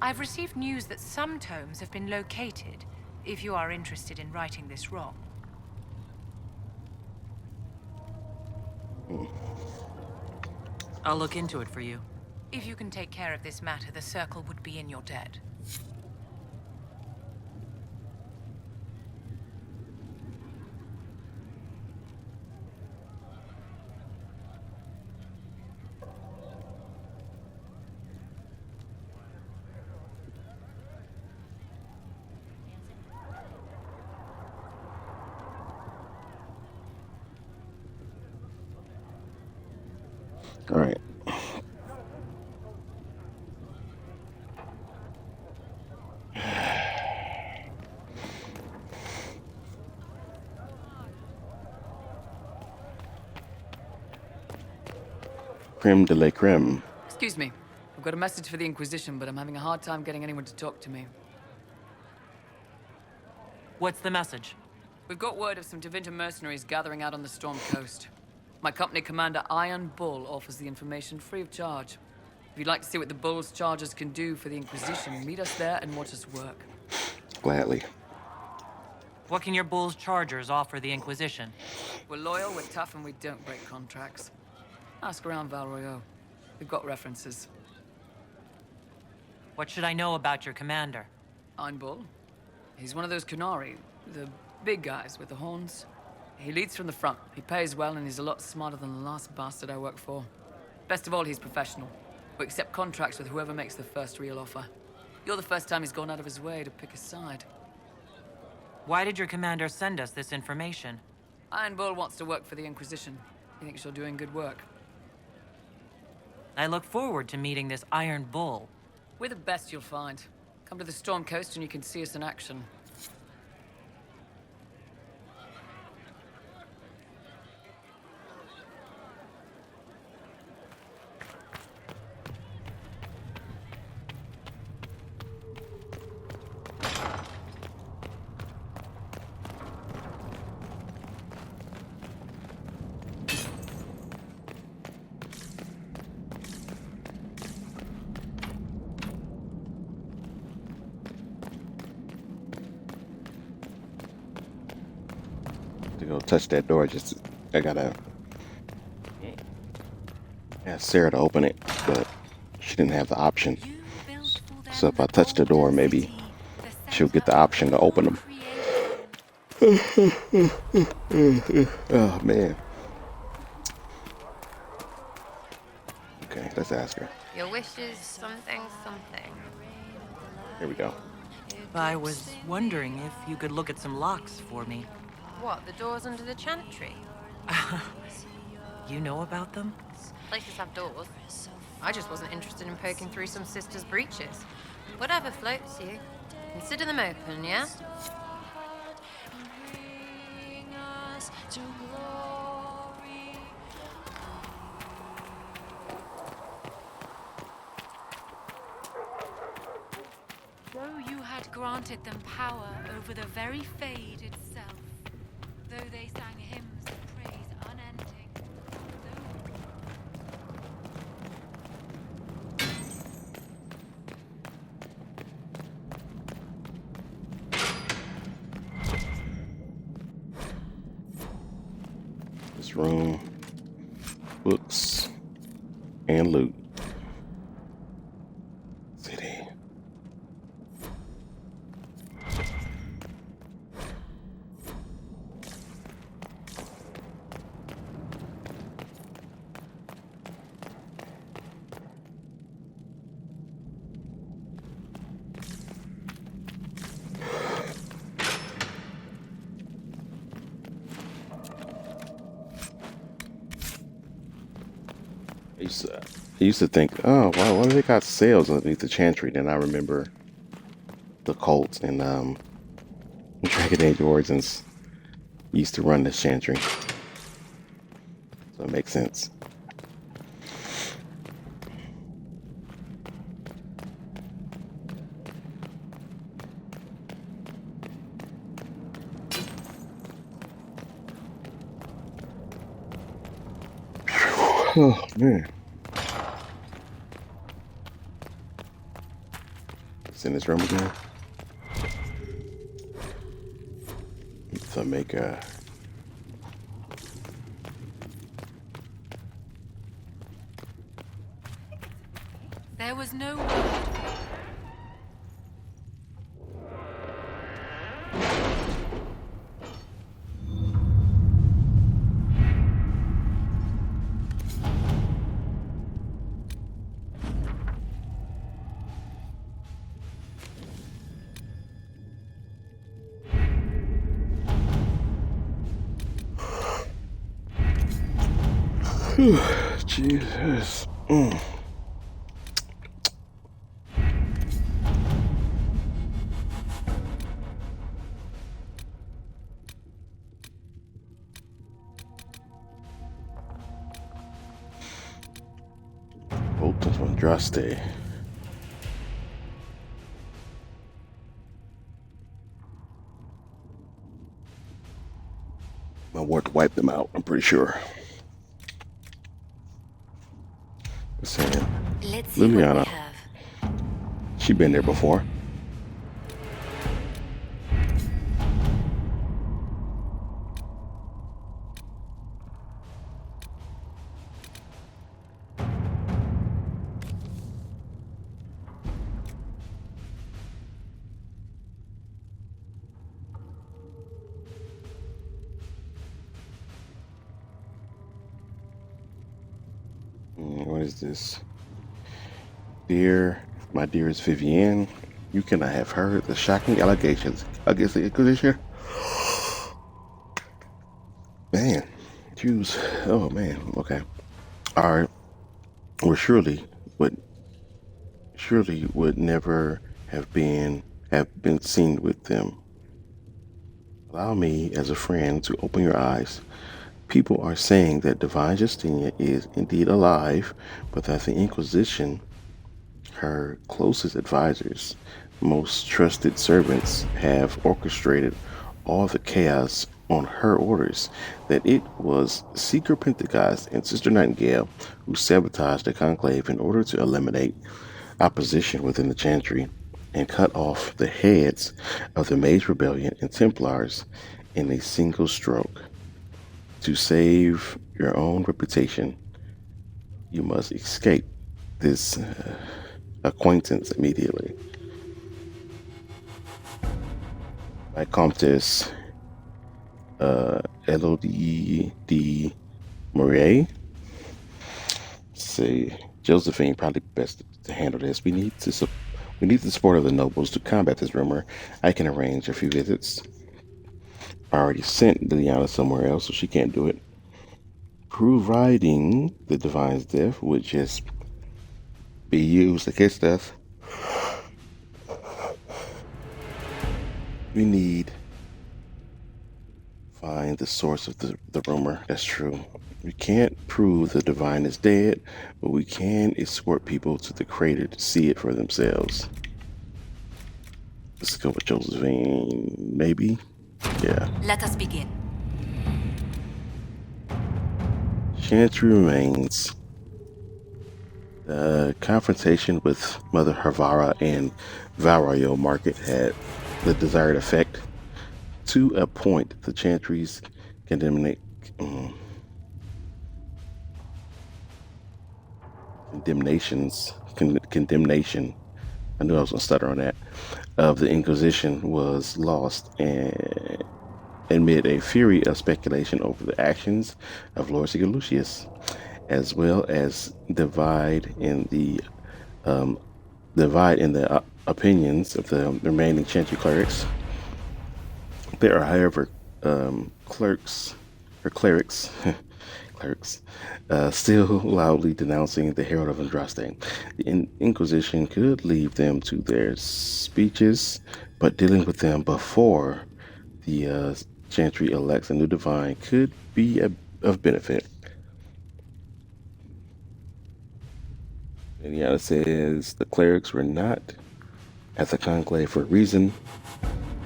I've received news that some tomes have been located, if you are interested in righting this wrong. I'll look into it for you. If you can take care of this matter, the Circle would be in your debt. All right. Creme de la creme. Excuse me. I've got a message for the Inquisition, but I'm having a hard time getting anyone to talk to me. What's the message? We've got word of some Tevinter mercenaries gathering out on the Storm Coast. My company commander, Iron Bull, offers the information free of charge. If you'd like to see what the Bull's chargers can do for the Inquisition, meet us there and watch us work. Gladly. What can your Bull's Chargers offer the Inquisition? We're loyal, we're tough, and we don't break contracts. Ask around Val Royeaux. We've got references. What should I know about your commander? Iron Bull. He's one of those Kunari, the big guys with the horns. He leads from the front. He pays well, and he's a lot smarter than the last bastard I worked for. Best of all, he's professional. We accept contracts with whoever makes the first real offer. You're the first time he's gone out of his way to pick a side. Why did your commander send us this information? Iron Bull wants to work for the Inquisition. He thinks you're doing good work. I look forward to meeting this Iron Bull. We're the best you'll find. Come to the Storm Coast and you can see us in action. To go touch that door, I gotta ask Sarah to open it, but she didn't have the option. So if I touch the door, maybe she'll get the option to open them. Oh man. Okay, let's ask her. Your wish is something, something. Here we go. I was wondering if you could look at some locks for me. What, the doors under the chantry? You know about them? Places have doors. I just wasn't interested in poking through some sister's breeches. Whatever floats you. Consider them open, yeah? Though you had granted them power over the very Fade itself, though they sang hymns of praise unending, This room, books, and loot. City. I used to think, oh, wow, why do they got sales underneath the chantry? Then I remember the cult and Dragon Age Origins used to run this chantry. So it makes sense. Oh, man. It's in this room again. The maker. there was no word. Jesus. Voltas Andraste. I want to wipe them out, I'm pretty sure. Saying Let's see what we Liliana, have. she been there before. What is this? Dear, my dearest Vivienne, you cannot have heard the shocking allegations against the Inquisition. Man, Jews. Oh man. Okay. All right. Or surely would never have been seen with them. Allow me, as a friend, to open your eyes. People are saying that Divine Justinia is indeed alive, but that the Inquisition, her closest advisors, most trusted servants, have orchestrated all the chaos on her orders, that it was Seeker Pentecost and Sister Nightingale who sabotaged the conclave in order to eliminate opposition within the Chantry and cut off the heads of the Mage Rebellion and Templars in a single stroke. To save your own reputation, you must escape this acquaintance immediately. By Comtesse Elodie de Mouret. Let's see. Josephine probably best to handle this. We need the support of the nobles to combat this rumor. I can arrange a few visits. I already sent Liliana somewhere else, so she can't do it. Providing the Divine's death would just be used against us. We need find the source of the rumor. That's true. We can't prove the Divine is dead, but we can escort people to the crater to see it for themselves. Let's go with Josephine, maybe? Yeah. Let us begin. Chantry remains. The confrontation with Mother Harvara and Valrayo Market had the desired effect. To a point, the Chantry's condemnation, I knew I was going to stutter on that, of the Inquisition was lost and amid a fury of speculation over the actions of Lord Sigalucius, as well as divide in the opinions of the remaining Chantry clerics. There are, however, clerics, still loudly denouncing the Herald of Andraste. The Inquisition could leave them to their speeches, but dealing with them before the Chantry elects a new divine could be of benefit. Indiana says the clerics were not at the conclave for a reason.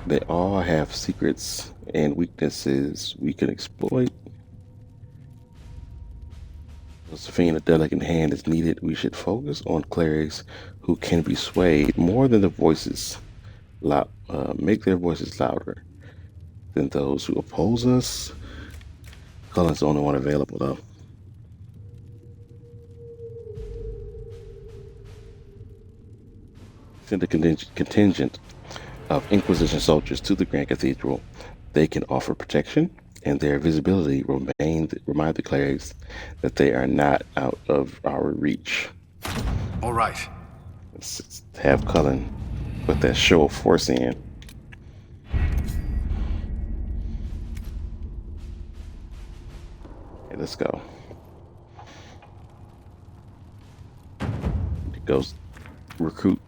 They all have secrets and weaknesses we can exploit. Josephine, a delicate hand is needed. We should focus on clerics who can be swayed more than the voices. Make their voices louder than those who oppose us. Cullen's the only one available, though. Send a contingent of Inquisition soldiers to the Grand Cathedral. They can offer protection, and their visibility remind the clerics that they are not out of our reach. All right. Let's have Cullen put that show of force in. Okay, let's go. It goes recruit.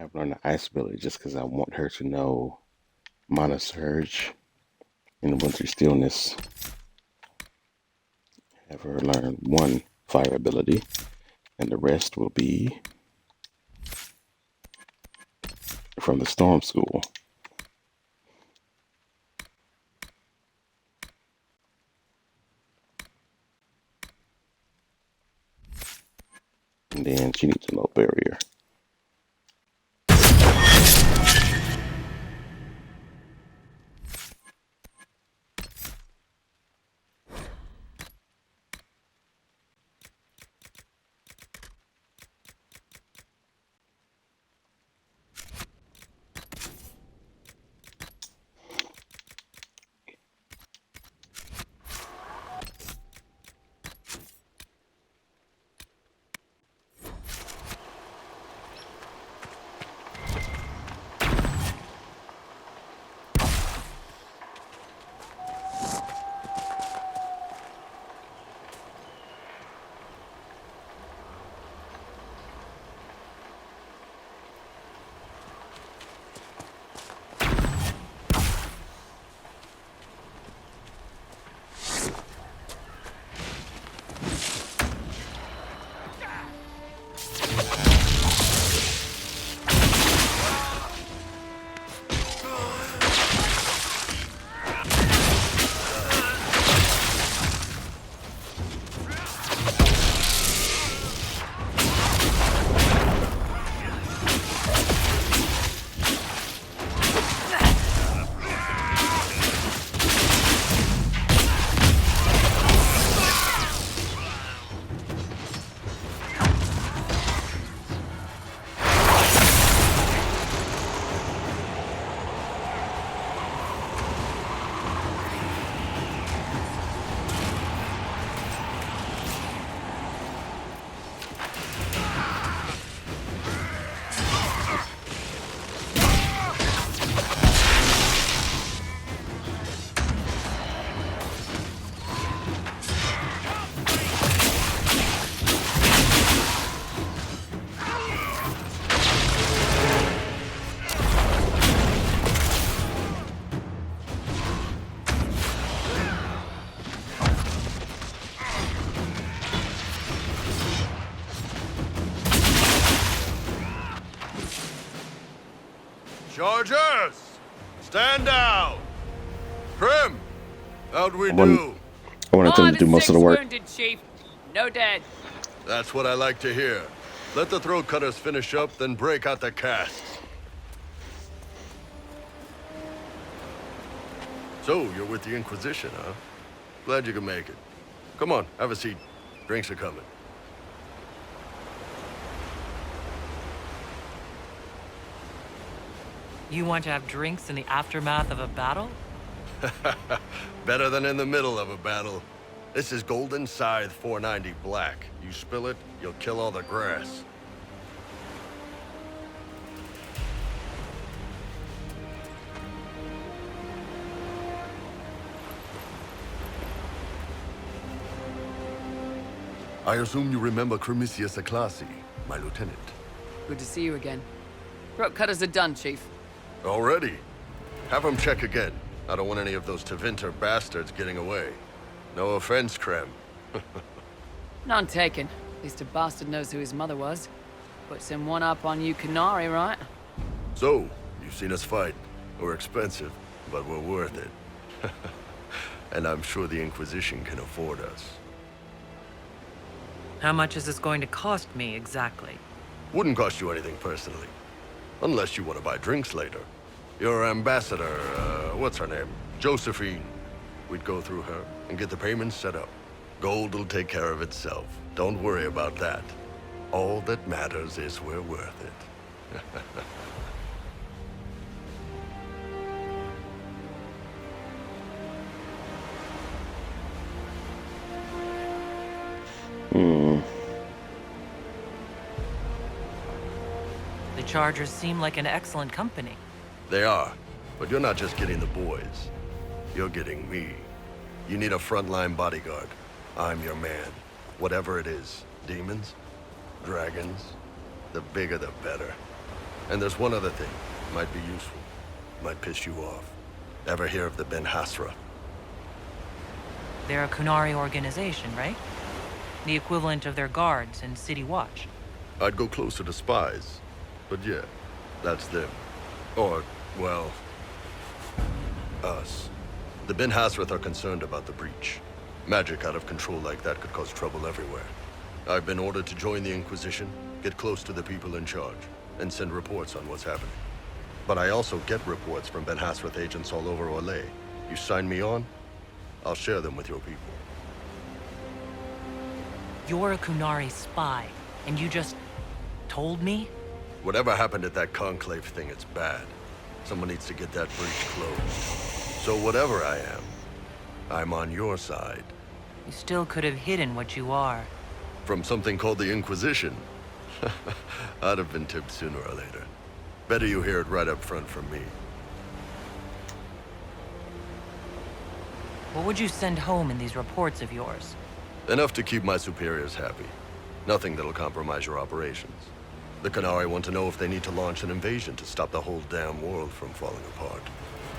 I've learned the ice ability just because I want her to know Mana Surge in Winter Stillness. Have her learn one fire ability, and the rest will be from the Storm School. And then she needs a low barrier. Chargers! Stand down! Prim! How'd we I do? wanted them to do most of the work. Wounded, Chief. No dead. That's what I like to hear. Let the throat cutters finish up, then break out the casts. So, you're with the Inquisition, huh? Glad you could make it. Come on, have a seat. Drinks are coming. You want to have drinks in the aftermath of a battle? Better than in the middle of a battle. This is Golden Scythe 490 Black. You spill it, you'll kill all the grass. I assume you remember Cremisius Aclassi, my lieutenant. Good to see you again. Throat cutters are done, Chief. Already? Have him check again. I don't want any of those Tevinter bastards getting away. No offense, Krem. None taken. At least a bastard knows who his mother was. Puts him one up on you Canary, right? So, you've seen us fight. We're expensive, but we're worth it. And I'm sure the Inquisition can afford us. How much is this going to cost me exactly? Wouldn't cost you anything personally. Unless you want to buy drinks later. Your ambassador, what's her name? Josephine. We'd go through her and get the payments set up. Gold will take care of itself. Don't worry about that. All that matters is we're worth it. The Chargers seem like an excellent company. They are, but you're not just getting the boys. You're getting me. You need a frontline bodyguard. I'm your man. Whatever it is. Demons? Dragons? The bigger the better. And there's one other thing. Might be useful. Might piss you off. Ever hear of the Ben Hasra? They're a Kunari organization, right? The equivalent of their guards and City Watch. I'd go closer to spies. But yeah, that's them. Or, well, us. The Ben Hasrath are concerned about the breach. Magic out of control like that could cause trouble everywhere. I've been ordered to join the Inquisition, get close to the people in charge, and send reports on what's happening. But I also get reports from Ben Hasrath agents all over Orlais. You sign me on, I'll share them with your people. You're a Kunari spy, and you just told me? Whatever happened at that conclave thing, it's bad. Someone needs to get that breach closed. So whatever I am, I'm on your side. You still could have hidden what you are. From something called the Inquisition. I'd have been tipped sooner or later. Better you hear it right up front from me. What would you send home in these reports of yours? Enough to keep my superiors happy. Nothing that'll compromise your operations. The Kunari want to know if they need to launch an invasion to stop the whole damn world from falling apart.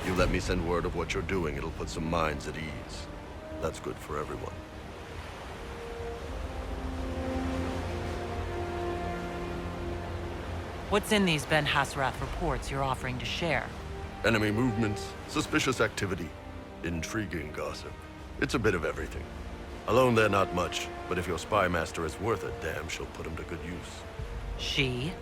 You let me send word of what you're doing, it'll put some minds at ease. That's good for everyone. What's in these Ben Hasrath reports you're offering to share? Enemy movements, suspicious activity, intriguing gossip. It's a bit of everything. Alone they're not much, but if your spy master is worth a damn, she'll put him to good use. She?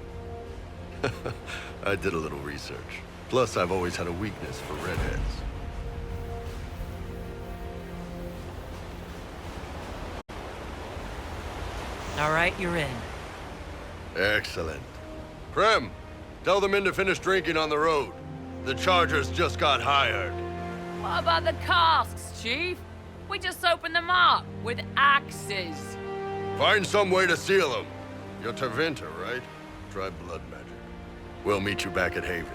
I did a little research. Plus, I've always had a weakness for redheads. All right, you're in. Excellent. Prem, tell the men to finish drinking on the road. The Chargers just got hired. What about the casks, Chief? We just opened them up with axes. Find some way to seal them. You're Tervinter, right? Try blood magic. We'll meet you back at Haven.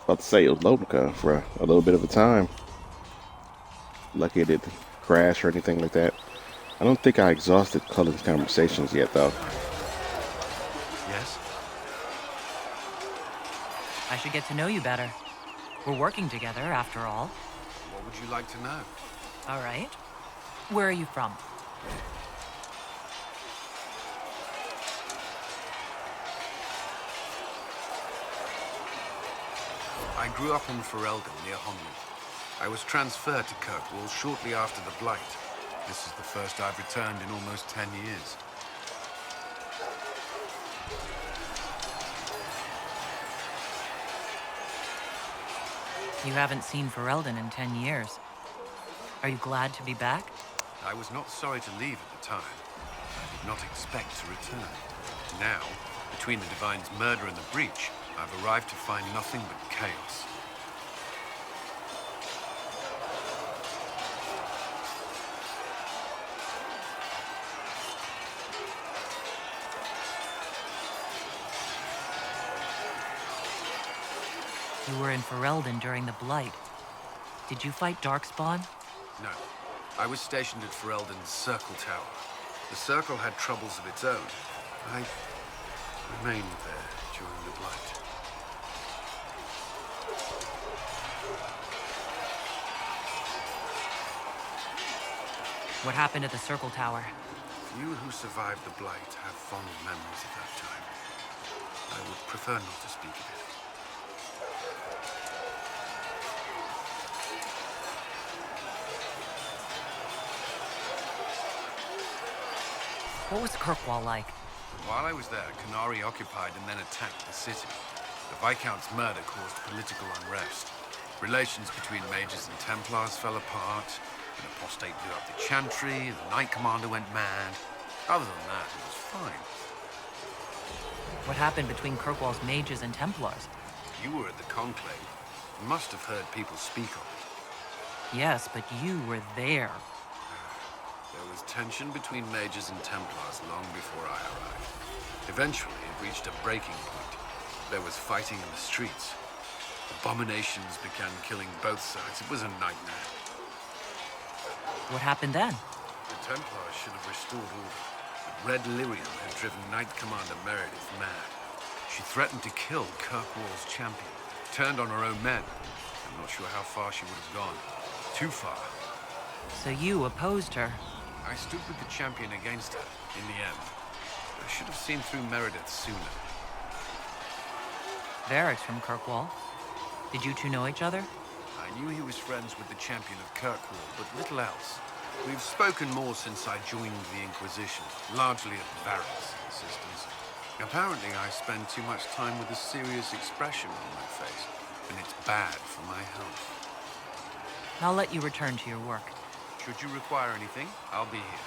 About to say it was Lobica for a little bit of a time. Lucky it didn't crash or anything like that. I don't think I exhausted Cullen's conversations yet, though. Yes? I should get to know you better. We're working together, after all. What would you like to know? All right. Where are you from? I grew up in Ferelden, near Honwood. I was transferred to Kirkwall shortly after the Blight. This is the first I've returned in almost 10 years. You haven't seen Ferelden in 10 years. Are you glad to be back? I was not sorry to leave at the time. I did not expect to return. Now, between the Divine's murder and the breach, I've arrived to find nothing but chaos. You were in Ferelden during the Blight. Did you fight Darkspawn? No. I was stationed at Ferelden's Circle Tower. The Circle had troubles of its own. I remained there during the Blight. What happened at the Circle Tower? Few who survived the Blight have fond memories of that time. I would prefer not to speak of it. What was Kirkwall like? While I was there, Canary occupied and then attacked the city. The Viscount's murder caused political unrest. Relations between mages and Templars fell apart. An apostate blew up the Chantry, the Knight Commander went mad. Other than that, it was fine. What happened between Kirkwall's mages and Templars? You were at the Conclave. You must have heard people speak of it. Yes, but you were there. There was tension between mages and Templars long before I arrived. Eventually, it reached a breaking point. There was fighting in the streets. Abominations began killing both sides. It was a nightmare. What happened then? The Templars should have restored order, but Red Lyrium had driven Knight Commander Meredith mad. She threatened to kill Kirkwall's champion, turned on her own men. I'm not sure how far she would have gone. Too far. So you opposed her? I stood with the champion against her, in the end. I should have seen through Meredith sooner. Varric's from Kirkwall. Did you two know each other? I knew he was friends with the champion of Kirkwall, but little else. We've spoken more since I joined the Inquisition, largely at Varric's insistence. Apparently, I spend too much time with a serious expression on my face, and it's bad for my health. I'll let you return to your work. Should you require anything, I'll be here.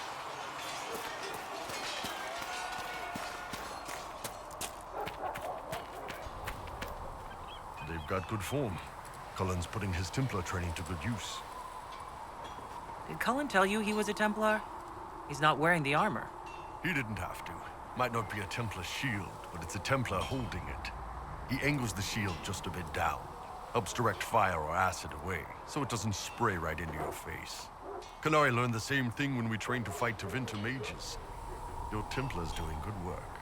They've got good form. Cullen's putting his Templar training to good use. Did Cullen tell you he was a Templar? He's not wearing the armor. He didn't have to. Might not be a Templar shield, but it's a Templar holding it. He angles the shield just a bit down. Helps direct fire or acid away, so it doesn't spray right into your face. Canary learned the same thing when we trained to fight Tevinter mages. Your Templar's doing good work.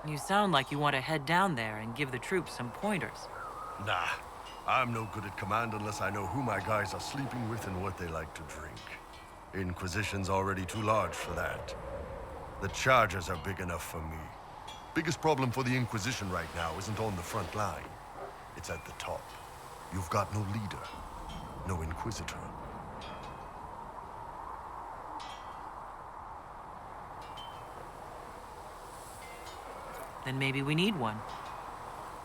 You sound like you want to head down there and give the troops some pointers. Nah, I'm no good at command unless I know who my guys are sleeping with and what they like to drink. Inquisition's already too large for that. The charges are big enough for me. Biggest problem for the Inquisition right now isn't on the front line. It's at the top. You've got no leader, no Inquisitor. Then maybe we need one.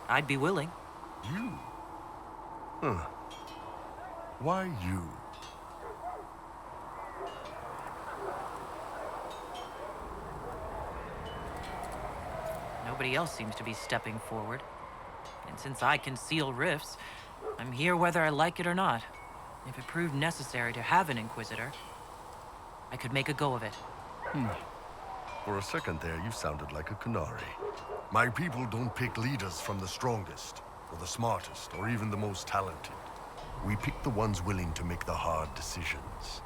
I'd be willing. You? Huh. Why you? Nobody else seems to be stepping forward. And since I can seal rifts, I'm here whether I like it or not. If it proved necessary to have an Inquisitor, I could make a go of it. For a second there, you sounded like a Canary. My people don't pick leaders from the strongest, or the smartest, or even the most talented. We pick the ones willing to make the hard decisions,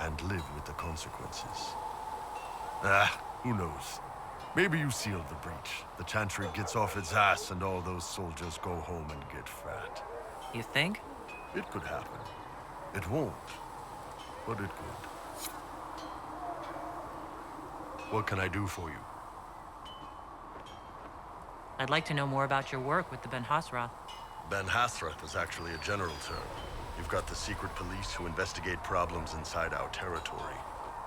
and live with the consequences. Who knows? Maybe you sealed the breach. The Chantry gets off its ass and all those soldiers go home and get fat. You think? It could happen. It won't, but it could. What can I do for you? I'd like to know more about your work with the Ben Hasrath. Ben Hasrath is actually a general term. You've got the secret police who investigate problems inside our territory.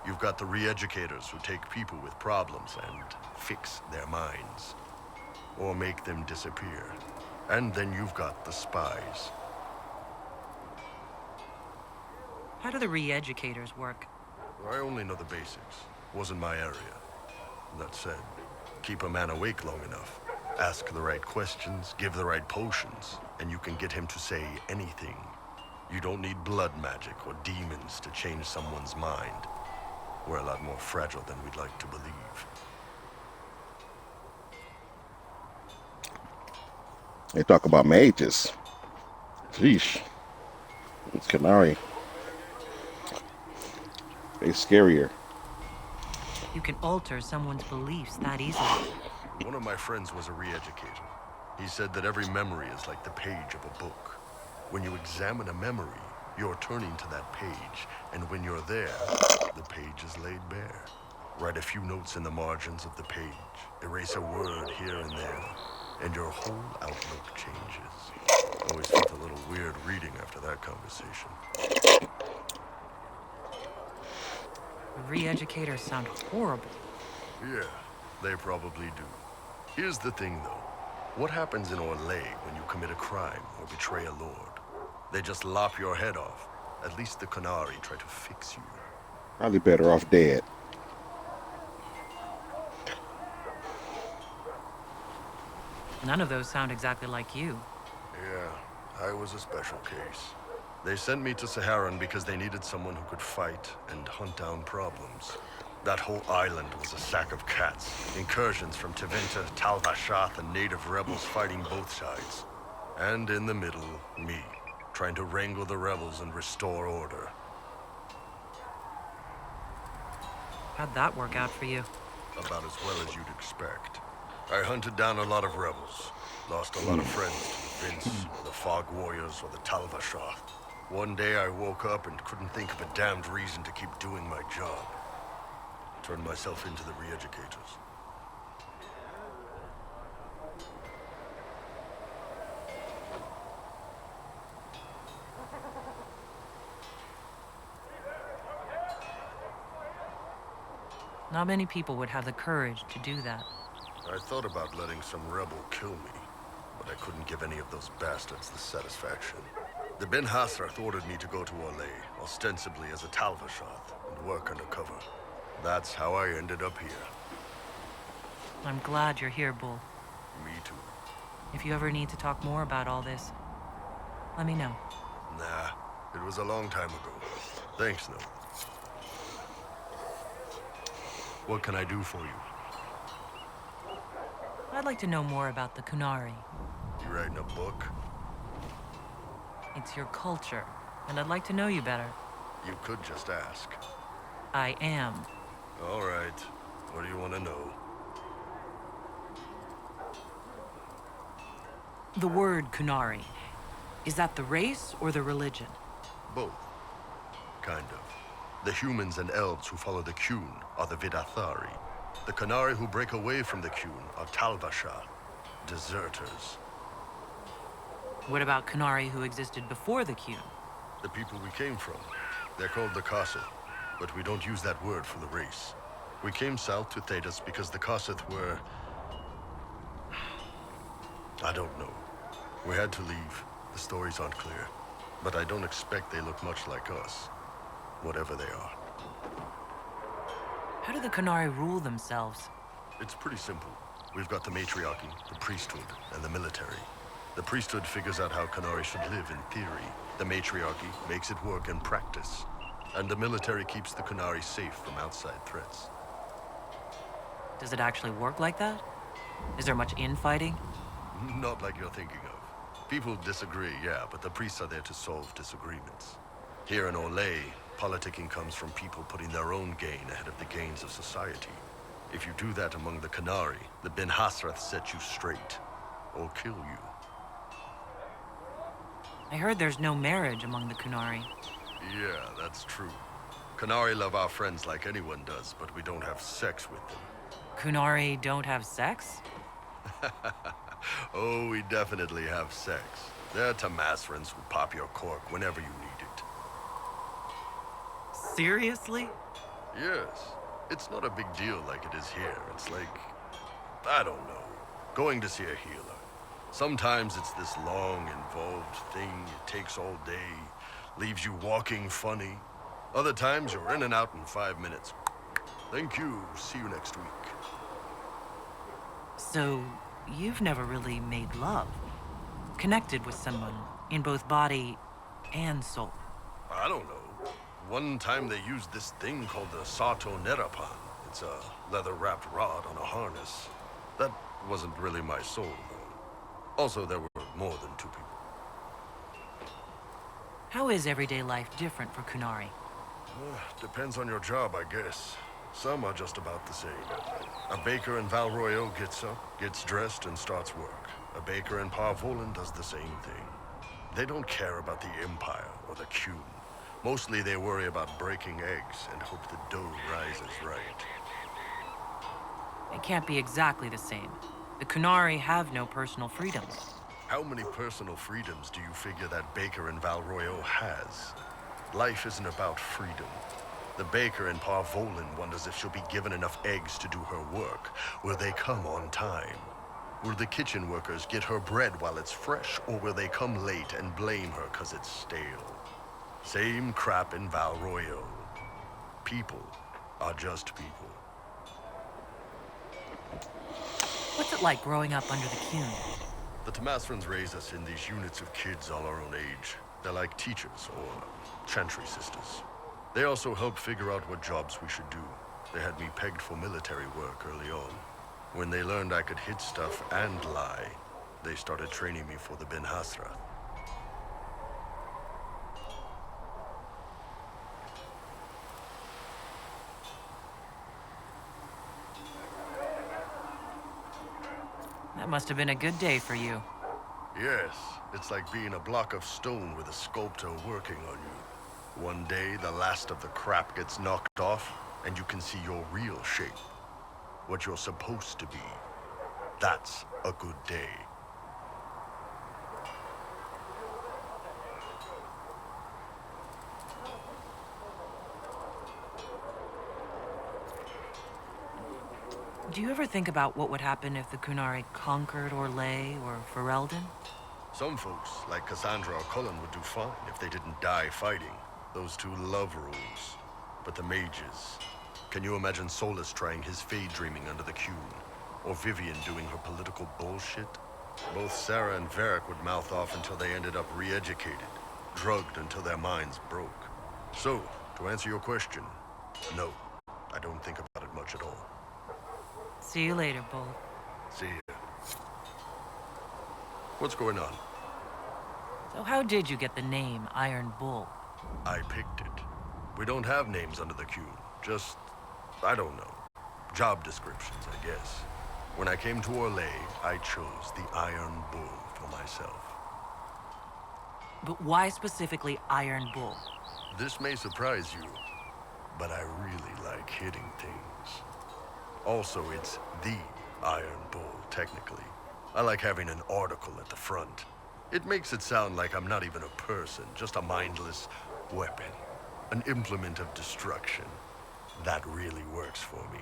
You've got the re-educators who take people with problems and fix their minds. Or make them disappear. And then you've got the spies. How do the re-educators work? I only know the basics. Wasn't my area. That said, keep a man awake long enough. Ask the right questions, give the right potions, and you can get him to say anything. You don't need blood magic or demons to change someone's mind. We're a lot more fragile than we'd like to believe. They talk about mages. Sheesh. It's Canary. They scarier. You can alter someone's beliefs that easily. One of my friends was a re-educator. He said that every memory is like the page of a book. When you examine a memory, you're turning to that page, and when you're there, the page is laid bare. Write a few notes in the margins of the page, erase a word here and there, and your whole outlook changes. Always felt a little weird reading after that conversation. The re-educators sound horrible. Yeah, they probably do. Here's the thing, though. What happens in Orlais when you commit a crime or betray a lord? They just lop your head off. At least the Canary try to fix you. Probably better off dead. None of those sound exactly like you. Yeah, I was a special case. They sent me to Saharan because they needed someone who could fight and hunt down problems. That whole island was a sack of cats. Incursions from Tevinter, Tal Vashath, and native rebels fighting both sides. And in the middle, me, trying to wrangle the rebels and restore order. How'd that work out for you? About as well as you'd expect. I hunted down a lot of rebels. Lost a lot of friends to Vince, the Fog Warriors, or the Tal Vashath. One day I woke up and couldn't think of a damned reason to keep doing my job. Turned myself into the re-educators. Not many people would have the courage to do that. I thought about letting some rebel kill me, but I couldn't give any of those bastards the satisfaction. The Ben Hasrath ordered me to go to Orlais, ostensibly as a Tal Vashath, and work undercover. That's how I ended up here. I'm glad you're here, Bull. Me too. If you ever need to talk more about all this, let me know. Nah, it was a long time ago. Thanks, though. What can I do for you? I'd like to know more about the Kunari. You writing a book? It's your culture, and I'd like to know you better. You could just ask. I am. All right. What do you want to know? The word Kunari. Is that the race or the religion? Both. Kind of. The humans and elves who follow the Qun are the Vidathari. The Kunari who break away from the Qun are Tal Vashath, deserters. What about Kunari who existed before the Qun? The people we came from. They're called the Kossith, but we don't use that word for the race. We came south to Thedas because the Kossith were... I don't know. We had to leave. The stories aren't clear. But I don't expect they look much like us. Whatever they are. How do the Kunari rule themselves? It's pretty simple. We've got the matriarchy, the priesthood, and the military. The priesthood figures out how Kunari should live in theory. The matriarchy makes it work in practice. And the military keeps the Kunari safe from outside threats. Does it actually work like that? Is there much infighting? Not like you're thinking of. People disagree, yeah, but the priests are there to solve disagreements. Here in Olay, politicking comes from people putting their own gain ahead of the gains of society. If you do that among the Qunari, the Ben Hasrath set you straight, or kill you. I heard there's no marriage among the Qunari. Yeah, that's true. Qunari love our friends like anyone does, but we don't have sex with them. Qunari don't have sex? Oh, we definitely have sex. They're Tamasrans who pop your cork whenever you need it. Seriously? Yes. It's not a big deal like it is here. It's like, I don't know, going to see a healer. Sometimes it's this long, involved thing. It takes all day, leaves you walking funny. Other times you're in and out in 5 minutes. Thank you. See you next week. So, you've never really made love? Connected with someone in both body and soul? I don't know. One time they used this thing called the Sato Nerapan. It's a leather-wrapped rod on a harness. That wasn't really my soul, though. Also, there were more than 2 people. How is everyday life different for Qunari? Depends on your job, I guess. Some are just about the same. A baker in Val Royeaux gets up, gets dressed, and starts work. A baker in Parvolan does the same thing. They don't care about the Empire or the Qun. Mostly they worry about breaking eggs and hope the dough rises right. It can't be exactly the same. The Qunari have no personal freedoms. How many personal freedoms do you figure that baker in Val Royeaux has? Life isn't about freedom. The baker in Parvolan wonders if she'll be given enough eggs to do her work. Will they come on time? Will the kitchen workers get her bread while it's fresh, or will they come late and blame her 'cause it's stale? Same crap in Val Royeaux. People are just people. What's it like growing up under the Qun? The Tamasrans raise us in these units of kids all our own age. They're like teachers or chantry sisters. They also help figure out what jobs we should do. They had me pegged for military work early on. When they learned I could hit stuff and lie, they started training me for the Ben Hasrath. That must have been a good day for you. Yes, it's like being a block of stone with a sculptor working on you. One day, the last of the crap gets knocked off, and you can see your real shape. What you're supposed to be. That's a good day. Do you ever think about what would happen if the Qunari conquered Orlais or Ferelden? Some folks, like Cassandra or Cullen, would do fine if they didn't die fighting. Those 2 love rules. But the mages... Can you imagine Solus trying his fade dreaming under the Qun? Or Vivian doing her political bullshit? Both Sarah and Varric would mouth off until they ended up re-educated, drugged until their minds broke. So, to answer your question, no, I don't think about it much at all. See you later, Bull. See ya. What's going on? So how did you get the name Iron Bull? I picked it. We don't have names under the Qun. Just, I don't know. Job descriptions, I guess. When I came to Orlais, I chose the Iron Bull for myself. But why specifically Iron Bull? This may surprise you, but I really like hitting things. Also, it's the Iron Bull, technically. I like having an article at the front. It makes it sound like I'm not even a person, just a mindless weapon. An implement of destruction. That really works for me.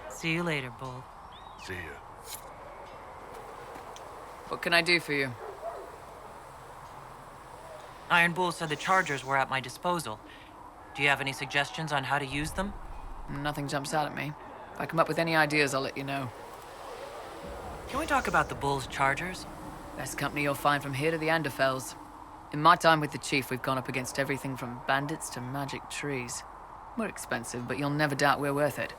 See you later, Bull. See ya. What can I do for you? Iron Bull said the chargers were at my disposal. Do you have any suggestions on how to use them? Nothing jumps out at me. If I come up with any ideas, I'll let you know. Can we talk about the Bull's chargers? Best company you'll find from here to the Anderfells. In my time with the Chief, we've gone up against everything from bandits to magic trees. We're expensive, but you'll never doubt we're worth it.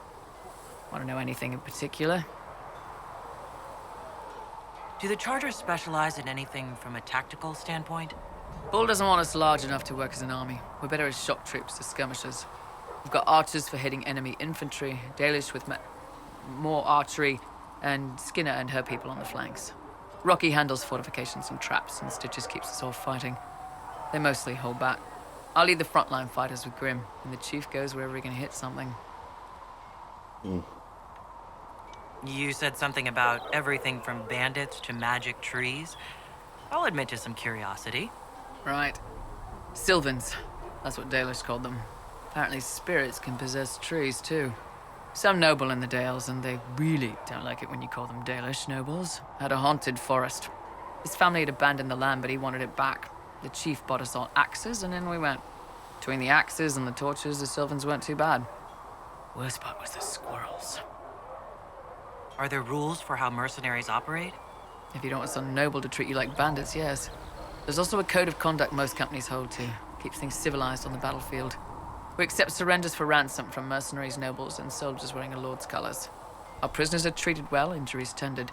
Want to know anything in particular? Do the Chargers specialize in anything from a tactical standpoint? Bull doesn't want us large enough to work as an army. We're better as shock troops, as skirmishers. We've got archers for hitting enemy infantry, Dalish with more archery, and Skinner and her people on the flanks. Rocky handles fortifications and traps, and Stitches keeps us all fighting. They mostly hold back. I'll lead the frontline fighters with Grim, and the Chief goes wherever he can hit something. You said something about everything from bandits to magic trees. I'll admit to some curiosity. Right. Sylvans. That's what Dalish called them. Apparently spirits can possess trees, too. Some noble in the Dales, and they really don't like it when you call them Dalish nobles, had a haunted forest. His family had abandoned the land, but he wanted it back. The chief bought us all axes, and in we went. Between the axes and the torches, the Sylvans weren't too bad. Worst part was the squirrels. Are there rules for how mercenaries operate? If you don't want some noble to treat you like bandits, yes. There's also a code of conduct most companies hold to. Keeps things civilized on the battlefield. We accept surrenders for ransom from mercenaries, nobles, and soldiers wearing a lord's colors. Our prisoners are treated well, injuries tended.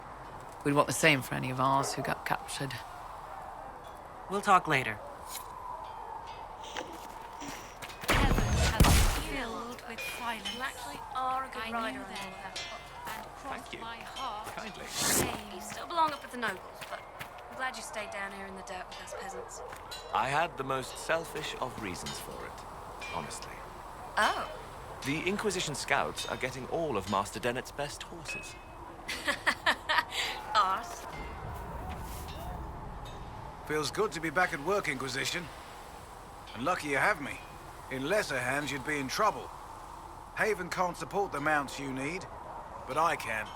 We'd want the same for any of ours who got captured. We'll talk later. Heaven has been filled with silence. You actually are a good I rider knew and all then, that. and crossed you. my heart. Kindly. You still belong up with the nobles, but I'm glad you stayed down here in the dirt with us peasants. I had the most selfish of reasons for it, honestly. Oh. The Inquisition scouts are getting all of Master Dennett's best horses. Arse. Feels good to be back at work, Inquisition. And lucky you have me. In lesser hands, you'd be in trouble. Haven can't support the mounts you need, but I can.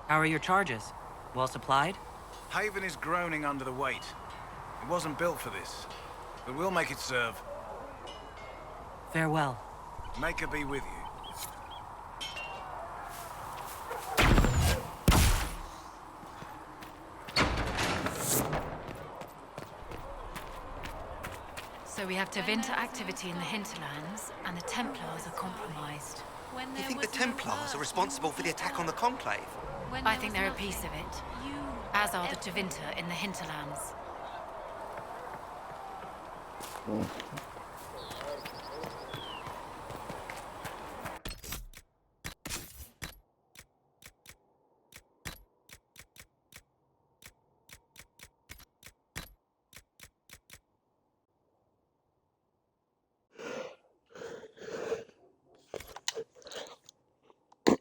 How are your charges? Well supplied? Haven is groaning under the weight. It wasn't built for this, but we'll make it serve. Farewell. Make her be with you. So we have Tevinter activity in the hinterlands, and the Templars are compromised. You think the Templars are responsible for the attack on the Conclave? I think they're a piece of it, as are the Tevinter in the hinterlands.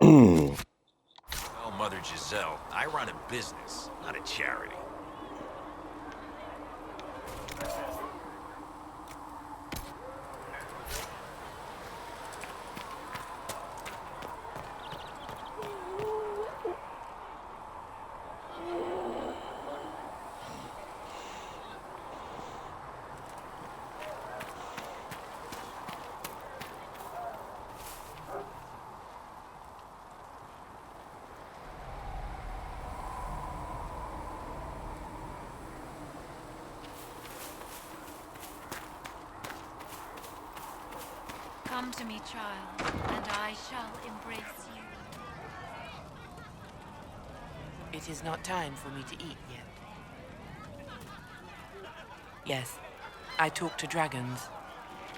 Well, Mother Giselle, I run a business, not a charity. Come to me, child, and I shall embrace you. It is not time for me to eat yet. Yes, I talk to dragons.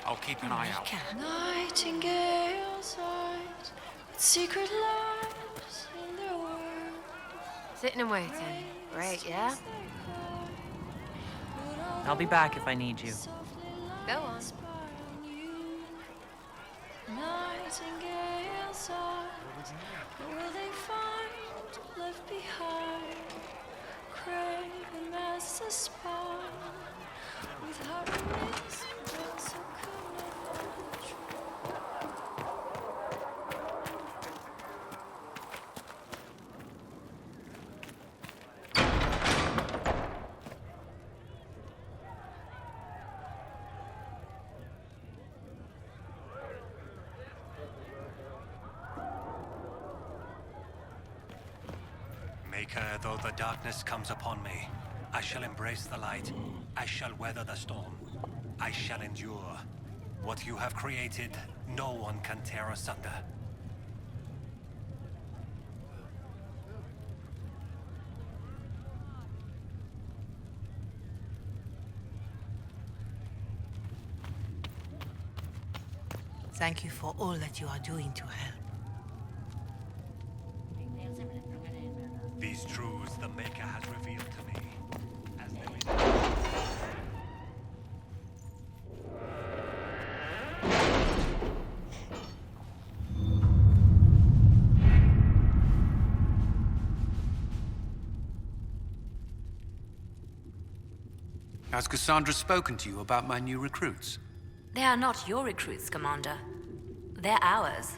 I'll keep an eye out. Nightingales eyes with secret lives in their world. Sitting and waiting. Great, yeah? I'll be back if I need you. Go on. Nightingales eyes, what will they find left behind? Craving as the spine, with heart remains built so could Maker, though the darkness comes upon me, I shall embrace the light. I shall weather the storm. I shall endure. What you have created, no one can tear asunder. Thank you for all that you are doing to help. These truths the Maker has revealed to me. As there is Has Cassandra spoken to you about my new recruits? They are not your recruits, Commander. They're ours.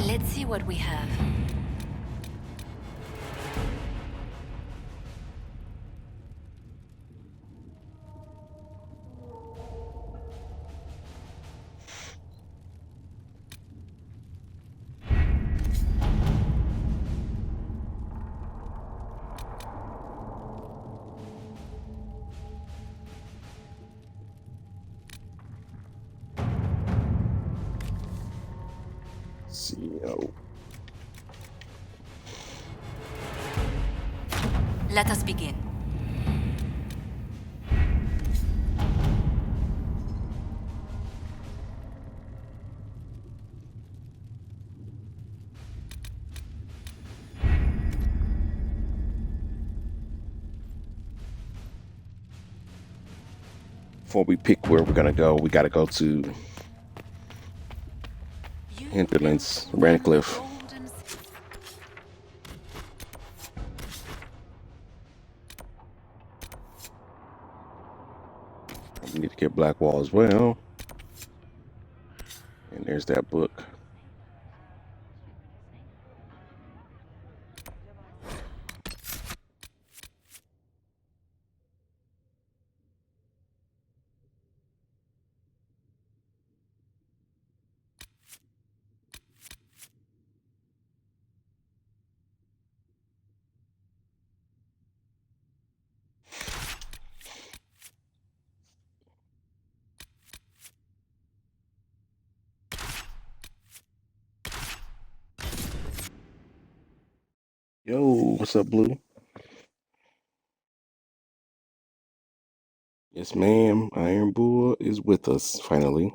Let's see what we have. CEO. Let us begin. Before we pick where we're gonna go, we gotta go to Hinterlands, Rancliffe. We need to get Blackwall as well. And there's that book. Yo, what's up, Blue? Yes, ma'am. Iron Bull is with us finally.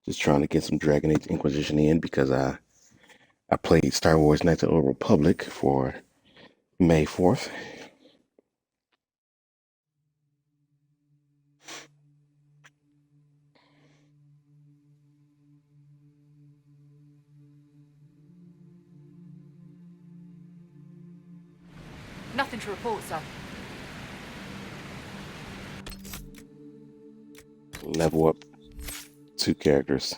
Just trying to get some Dragon Age Inquisition in because I played Star Wars Knights of the Old Republic for May 4th. Nothing to report, sir. Level up 2 characters.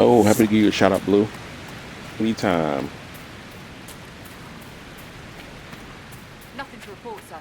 Oh, happy to give you a shout out, Blue. Anytime. Nothing to report, sir.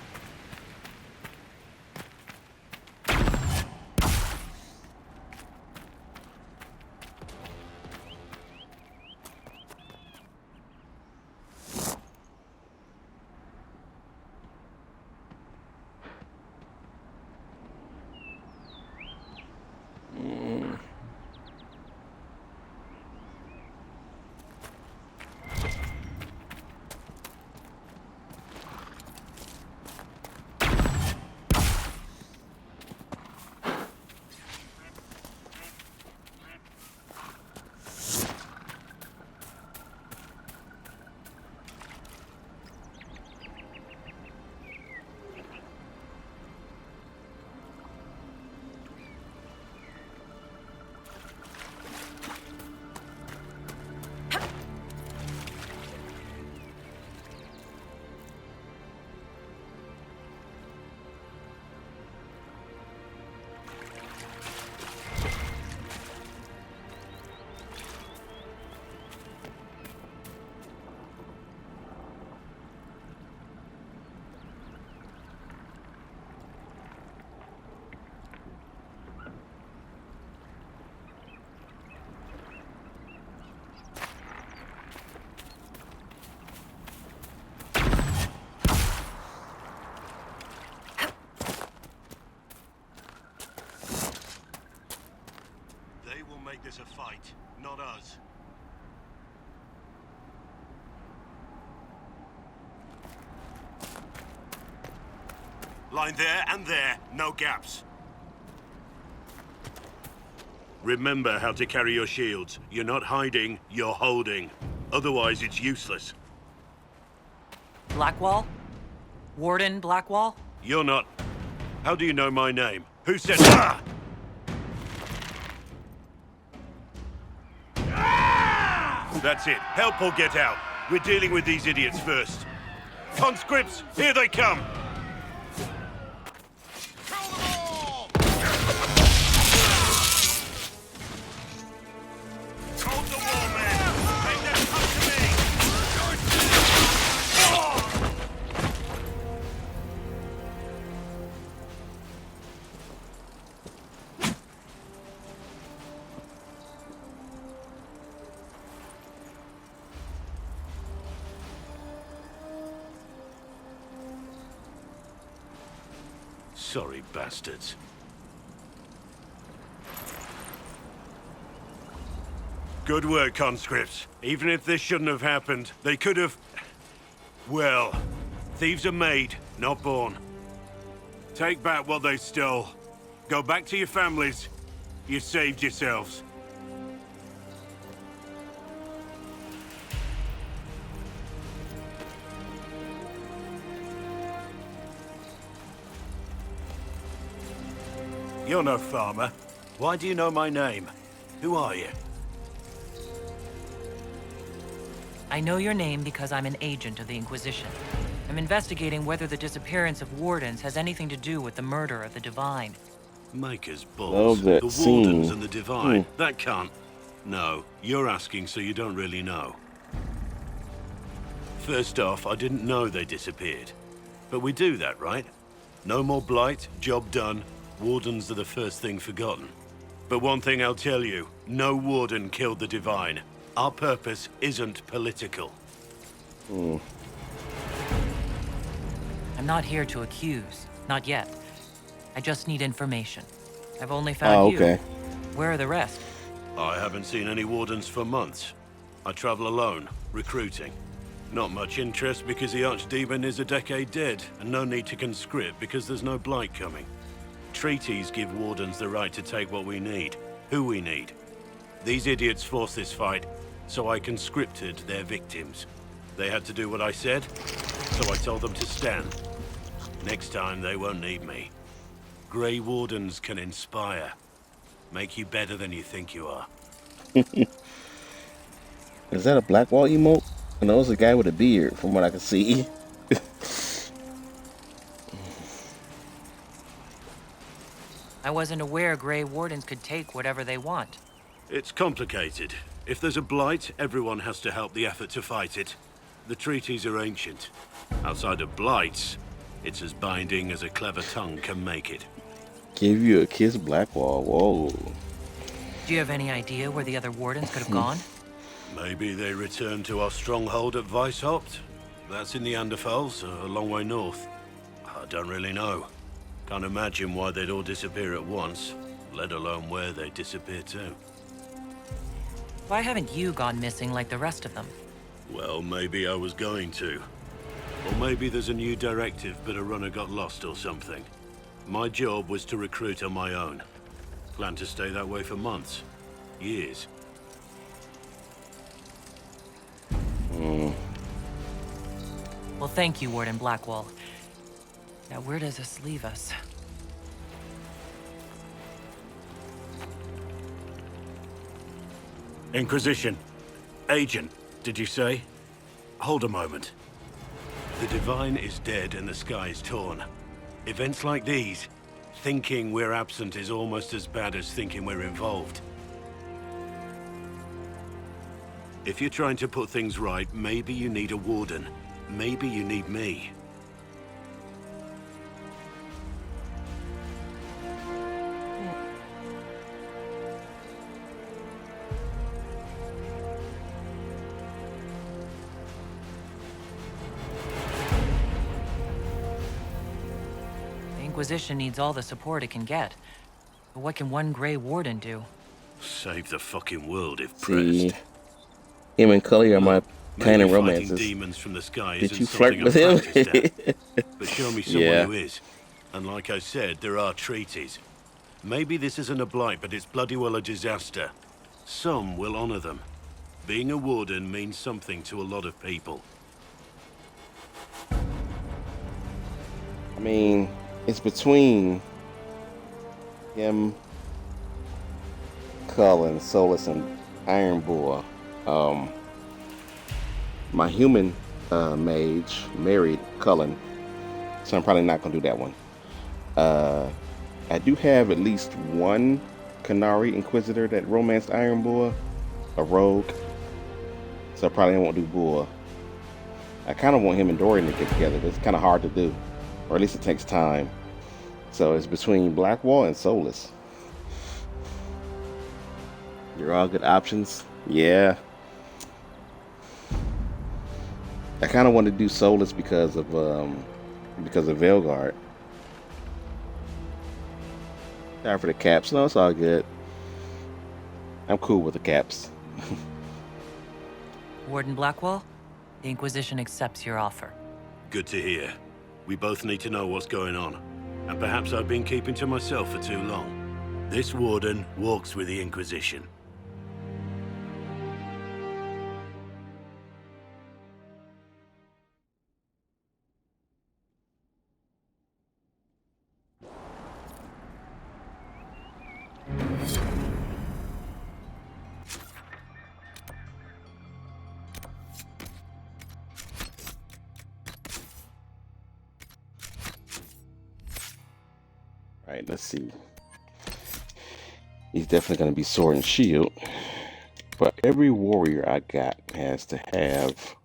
They will make this a fight, not us. Line there and there, no gaps. Remember how to carry your shields. You're not hiding, you're holding. Otherwise, it's useless. Blackwall? Warden Blackwall? You're not... How do you know my name? Who said... Ah! That's it. Help or get out. We're dealing with these idiots first. Conscripts, here they come! Hold the wall, men! Make them come to me! Sorry, bastards. Good work, conscripts. Even if this shouldn't have happened, they could have... Well, thieves are made, not born. Take back what they stole. Go back to your families. You saved yourselves. You're no farmer. Why do you know my name? Who are you? I know your name because I'm an agent of the Inquisition. I'm investigating whether the disappearance of wardens has anything to do with the murder of the Divine. Maker's balls. Love that The scene. Wardens and the Divine. That can't... No, you're asking so you don't really know. First off, I didn't know they disappeared. But we do that, right? No more blight, job done. Wardens are the first thing forgotten. But one thing I'll tell you, no warden killed the Divine. Our purpose isn't political. I'm not here to accuse. Not yet. I just need information. I've only found you. Where are the rest? I haven't seen any wardens for months. I travel alone, recruiting. Not much interest because the Archdemon is a decade dead, and no need to conscript because there's no blight coming. Treaties give wardens the right to take what we need, who we need. These idiots forced this fight, so I conscripted their victims. They had to do what I said, so I told them to stand. Next time, they won't need me. Grey Wardens can inspire. Make you better than you think you are. Is that a Blackwall emote? No, it's a guy with a beard, from what I can see. I wasn't aware Grey Wardens could take whatever they want. It's complicated. If there's a blight, everyone has to help the effort to fight it. The treaties are ancient. Outside of blights, it's as binding as a clever tongue can make it. Give you a kiss, Blackwall. Whoa. Do you have any idea where the other wardens could have gone? Maybe they returned to our stronghold at Weishaupt? That's in the Anderfels, a long way north. I don't really know. Can't imagine why they'd all disappear at once, let alone where they disappear to. Why haven't you gone missing like the rest of them? Well, maybe I was going to. Or maybe there's a new directive, but a runner got lost or something. My job was to recruit on my own. Plan to stay that way for months. Years. Well, thank you, Warden Blackwall. Now, where does this leave us? Inquisition. Agent, did you say? Hold a moment. The Divine is dead and the sky is torn. Events like these, thinking we're absent is almost as bad as thinking we're involved. If you're trying to put things right, maybe you need a warden. Maybe you need me. The Inquisition needs all the support it can get. But what can one Grey Warden do? Save the fucking world if See, pressed. him and Cully are my kind of Maybe fighting romances. demons from the sky Did isn't you flirt something with I'm him? practiced at. But show me someone Yeah. who is. And like I said, there are treaties. Maybe this isn't a blight, but it's bloody well a disaster. Some will honor them. Being a warden means something to a lot of people. I mean, it's between him, Cullen, Solus, and Iron Bull. My human mage married Cullen, so I'm probably not gonna do that one. I do have at least one Canary Inquisitor that romanced Iron Bull, a rogue, so I probably won't do Bull. I kind of want him and Dorian to get together, but it's kind of hard to do, or at least it takes time. So it's between Blackwall and Solus. You're all good options. Yeah. I kind of want to do Solus because of Veilguard. Time for the caps. No, it's all good. I'm cool with the caps. Warden Blackwall, the Inquisition accepts your offer. Good to hear. We both need to know what's going on. And perhaps I've been keeping to myself for too long. This warden walks with the Inquisition. All right, let's see. He's definitely going to be sword and shield. But every warrior I got has to have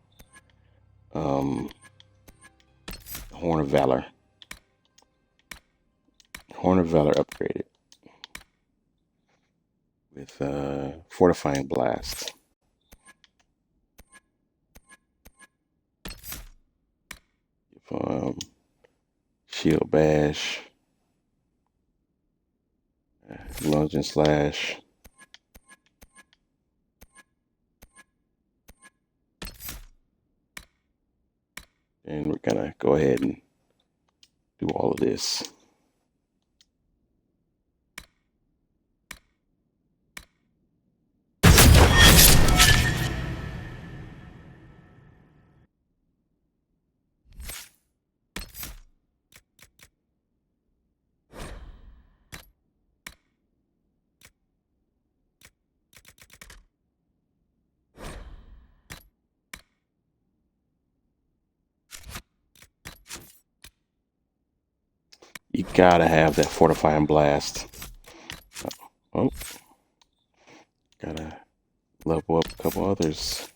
Horn of Valor. Horn of Valor upgraded with Fortifying Blast. Shield Bash. Lunge and Slash. And we're gonna go ahead and do all of this. You gotta have that Fortifying Blast. Oh, a couple others.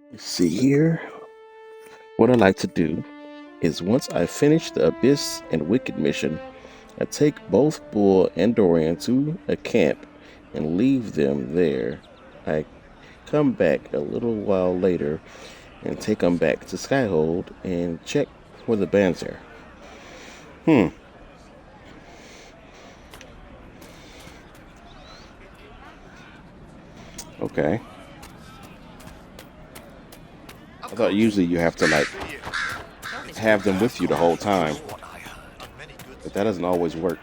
Let's see here. What I like to do is once I finish the Abyss and Wicked mission, I take both Bull and Dorian to a camp and leave them there. I come back a little while later and take them back to Skyhold and check for the Banzer. Okay. I thought usually you have to like have them with you the whole time, but that doesn't always work.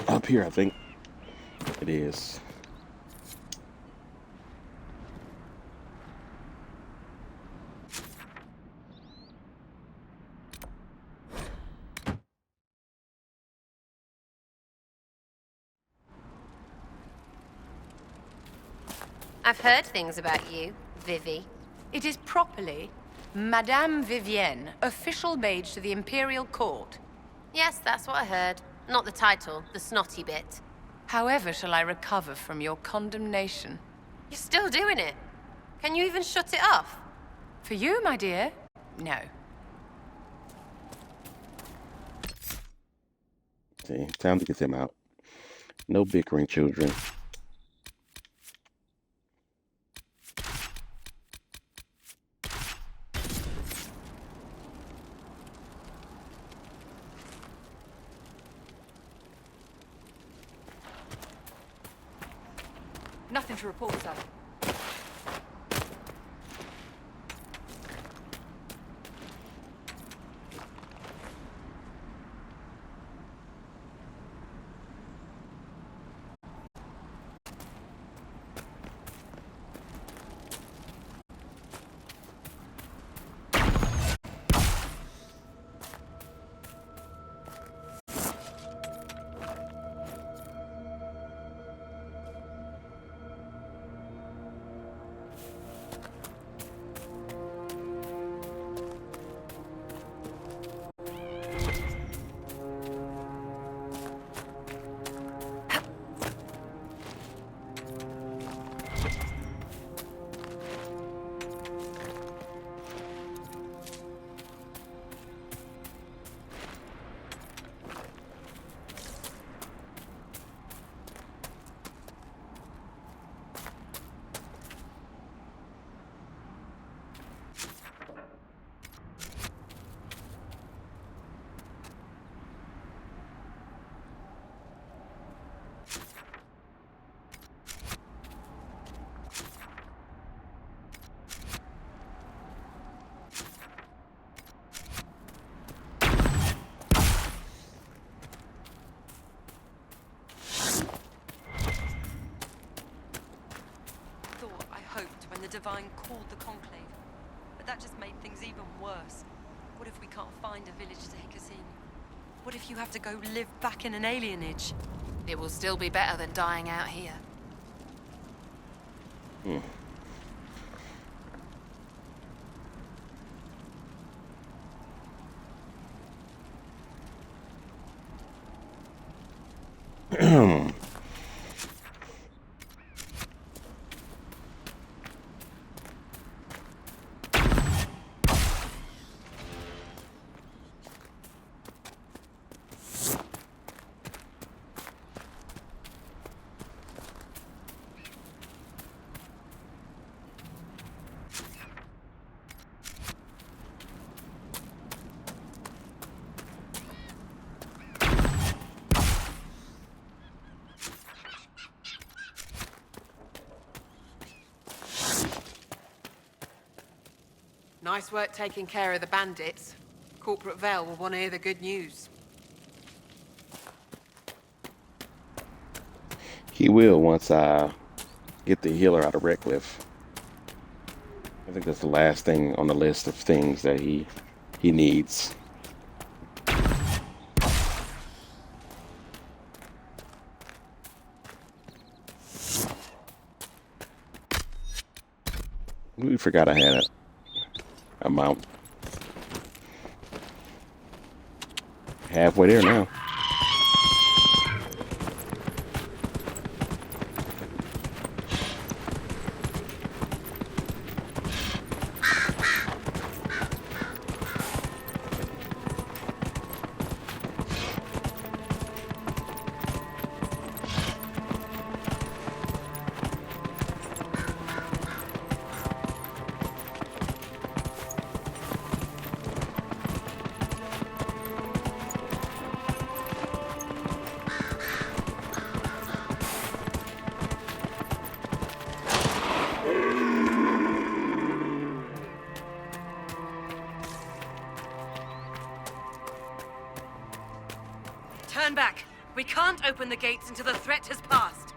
Up here, I think it is. I've heard things about you, Vivi. It is properly Madame Vivienne, official mage to the Imperial Court. Yes, that's what I heard. Not the title, the snotty bit. However shall I recover from your condemnation? You're still doing it. Can you even shut it off? For you, my dear, no. See, time to get them out. No bickering, children. Nothing to report, sir. Divine called the Conclave. But that just made things even worse. What if we can't find a village to take us in? What if you have to go live back in an alienage? It will still be better than dying out here. Nice work taking care of the bandits. Corporate Vale will want to hear the good news. He will once I get the healer out of Redcliffe. I think that's the last thing on the list of things that he needs. We forgot I had a mount. Halfway there now. Turn back. We can't open the gates until the threat has passed.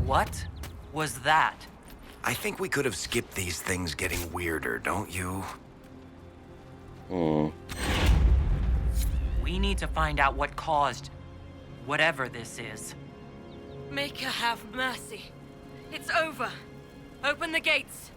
What was that? I think we could have skipped these things getting weirder, don't you? We need to find out what caused whatever this is. Maker have mercy. It's over. Open the gates.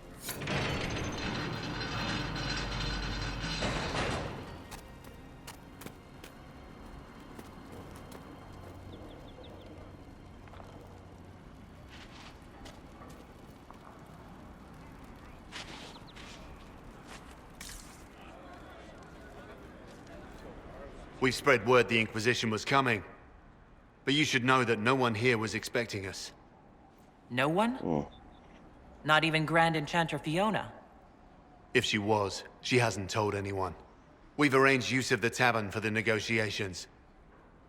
We spread word the Inquisition was coming. But you should know that no one here was expecting us. No one? Not even Grand Enchanter Fiona? If she was, she hasn't told anyone. We've arranged use of the tavern for the negotiations.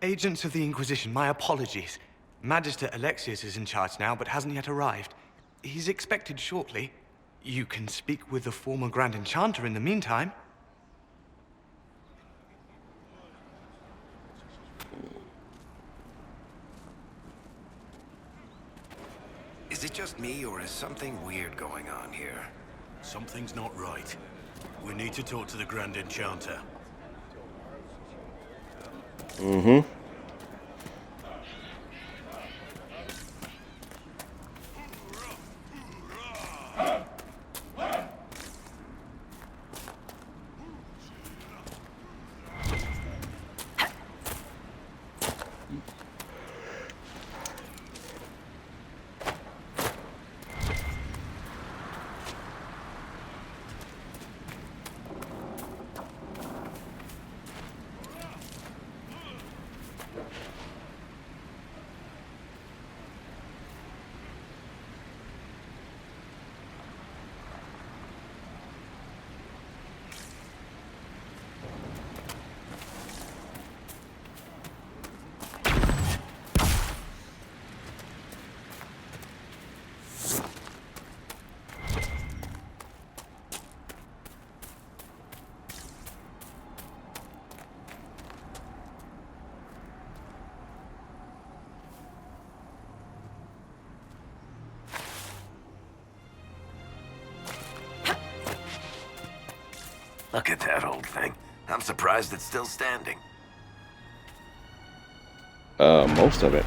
Agents of the Inquisition, my apologies. Magister Alexius is in charge now, but hasn't yet arrived. He's expected shortly. You can speak with the former Grand Enchanter in the meantime. Is it just me, or is something weird going on here? Something's not right. We need to talk to the Grand Enchanter. Mm-hmm. Look at that old thing. I'm surprised it's still standing. Most of it.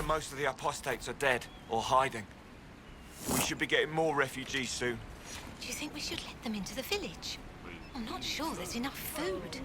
Most of the apostates are dead or hiding. We should be getting more refugees soon. Do you think we should let them into the village? I'm not sure there's enough food.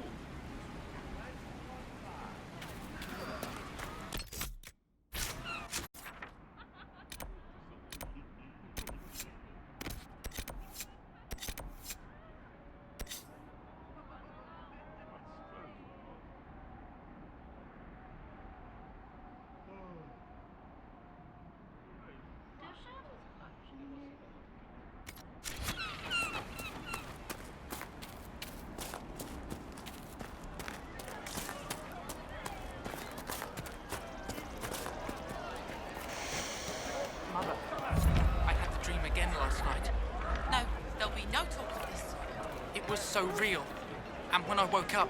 So real. And when I woke up,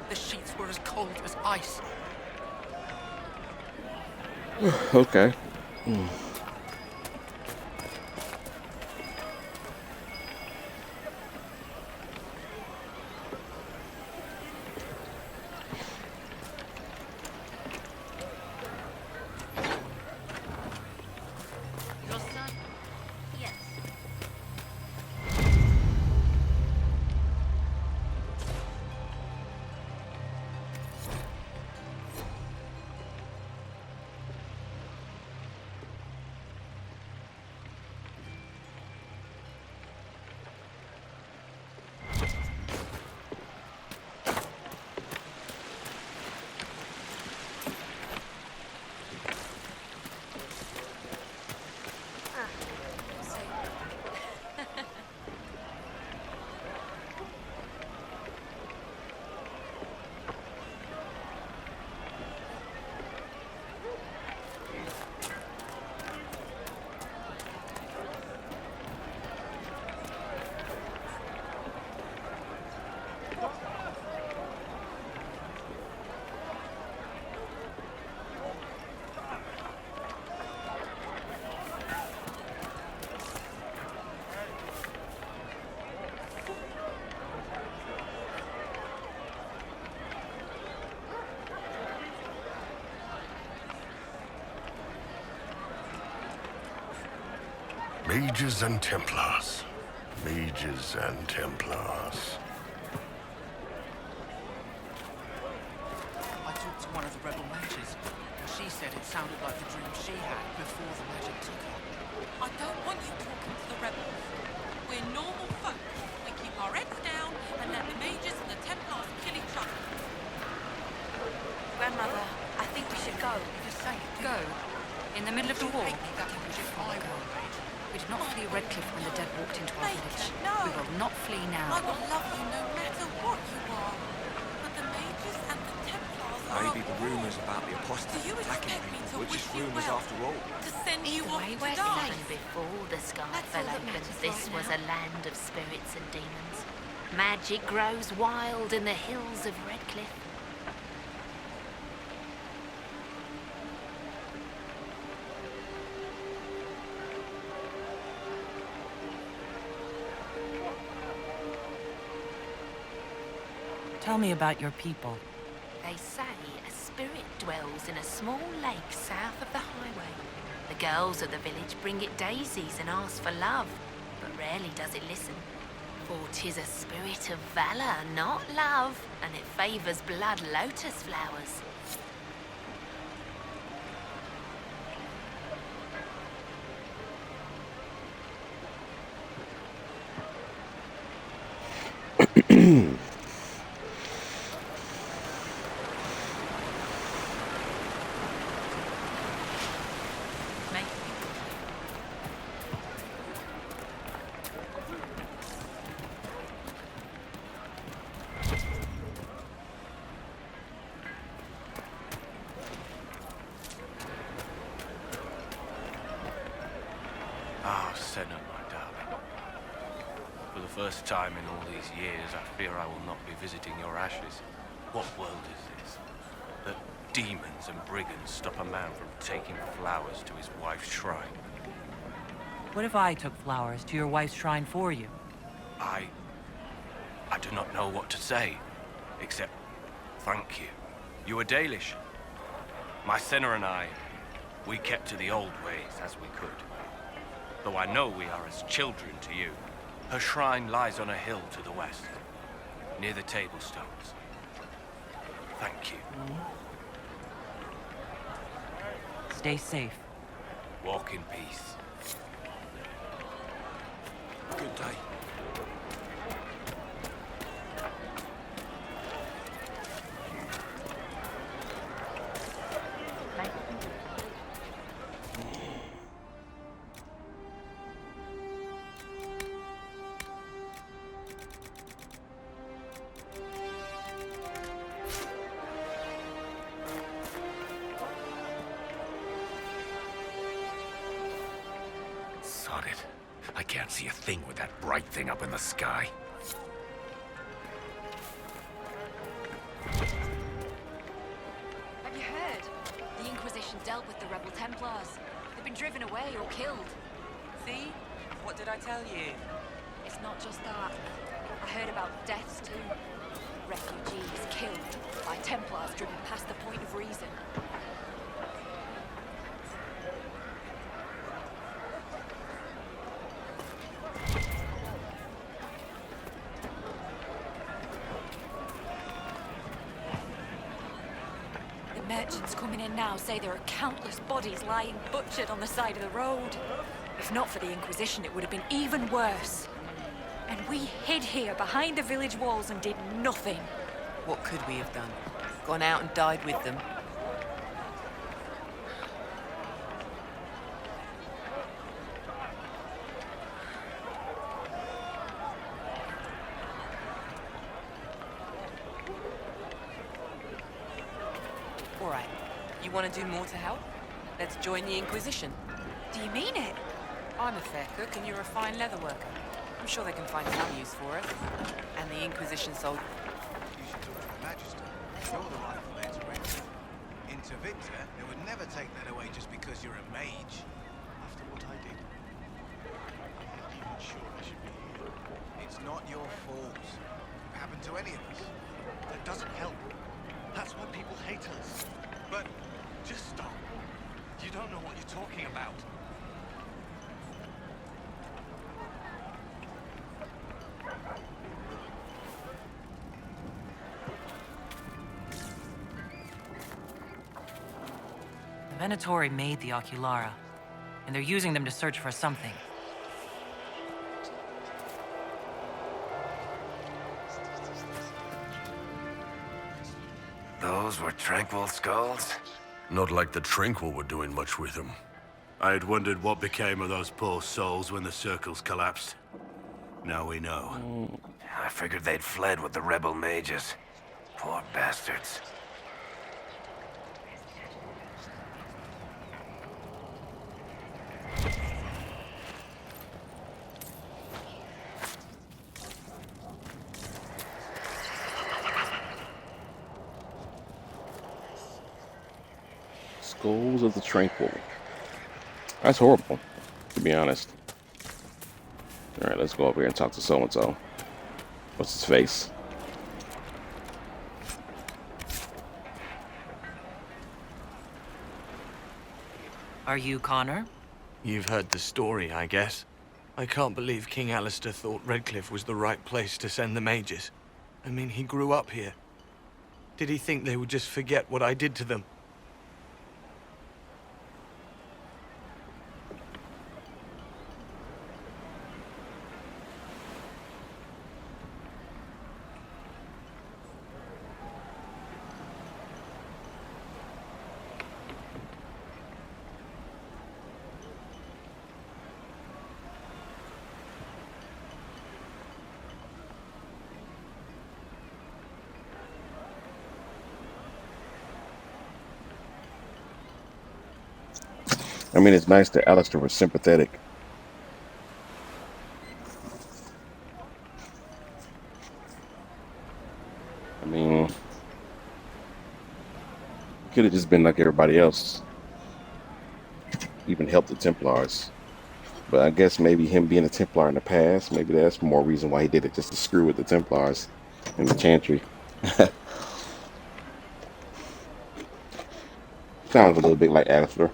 the sheets were as cold as ice. Okay. Mages and Templars. Mages and Templars. spoke to one of the rebel mages. She said it sounded like the dream she had before the magic took her. I don't want you talking to the rebels. We're normal folk. We keep our heads down and let the mages and the Templars kill each other. Grandmother, I think we should go. Go? In the middle of the war? We did not flee Redcliffe when the dead walked into our village. No. We will not flee now. I will love you no matter what you are. But the mages and the Templars are... Maybe the rumours about the apostles Do you attacking expect me people to were just wish you rumours well? after all. To send you Either off way, to we're die? safe. Before the sky That's fell all that open, matters this right was now. a land of spirits and demons. Magic grows wild in the hills of Redcliffe. Tell me about your people. They say a spirit dwells in a small lake south of the highway. The girls of the village bring it daisies and ask for love, but rarely does it listen. For 'tis a spirit of valor, not love, and it favors blood lotus flowers. Ah, Senna, my darling. For the first time in all these years, I fear I will not be visiting your ashes. What world is this? That demons and brigands stop a man from taking flowers to his wife's shrine. What if I took flowers to your wife's shrine for you? I do not know what to say, except thank you. You are Dalish. My Senna and I, we kept to the old ways as we could. Though I know we are as children to you. Her shrine lies on a hill to the west, near the tablstones. Thank you. Stay safe. Walk in peace. Good day. Sod it. I can't see a thing with that bright thing up in the sky. Have you heard? The Inquisition dealt with the rebel Templars. They've been driven away or killed. See? What did I tell you? It's not just that. I heard about deaths too. Refugees killed by Templars driven past the point of reason. The merchants coming in now say there are countless bodies lying butchered on the side of the road. If not for the Inquisition, it would have been even worse. And we hid here behind the village walls and did nothing. What could we have done? Gone out and died with them? All right. You want to do more to help? Let's join the Inquisition. Do you mean it? I'm a fair cook and you're a fine leather worker. I'm sure they can find some use for us. And the Inquisition sold... You should talk to the Magister. You're the rightful heir to Redcliffe. In Tavicta, they would never take that away just because you're a mage. After what I did. I'm not even sure I should be here. It's not your fault. It happened to any of us. That doesn't help. That's why people hate us. But Just stop. You don't know what you're talking about. Venatori made the Oculara, and they're using them to search for something. Those were tranquil skulls? Not like the Tranquil were doing much with them. I had wondered what became of those poor souls when the circles collapsed. Now we know. I figured they'd fled with the rebel mages. Poor bastards. Skulls of the Tranquil. That's horrible, to be honest. Alright, let's go over here and talk to so-and-so. What's his face? Are you Connor? You've heard the story, I guess. I can't believe King Alistair thought Redcliffe was the right place to send the mages. I mean, he grew up here. Did he think they would just forget what I did to them? I mean, it's nice that Alistair was sympathetic. I mean, could have just been like everybody else. Even helped the Templars. But I guess maybe him being a Templar in the past, maybe that's more reason why he did it, just to screw with the Templars and the Chantry. Sounds a little bit like Alistair.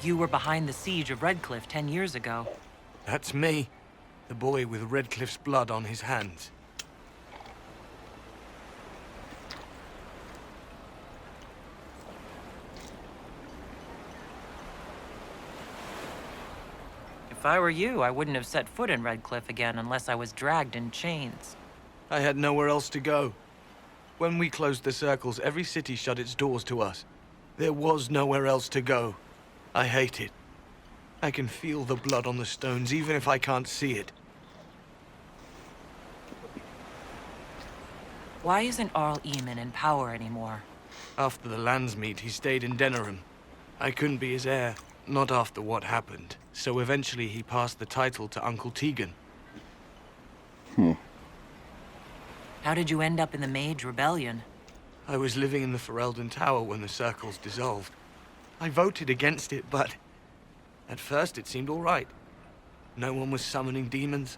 You were behind the siege of Redcliffe 10 years ago. That's me. The boy with Redcliffe's blood on his hands. If I were you, I wouldn't have set foot in Redcliffe again unless I was dragged in chains. I had nowhere else to go. When we closed the circles, every city shut its doors to us. There was nowhere else to go. I hate it. I can feel the blood on the stones, even if I can't see it. Why isn't Arl Eamon in power anymore? After the Landsmeet, he stayed in Denerim. I couldn't be his heir, not after what happened. So eventually he passed the title to Uncle Tegan. How did you end up in the Mage Rebellion? I was living in the Ferelden Tower when the circles dissolved. I voted against it, but at first it seemed all right. No one was summoning demons.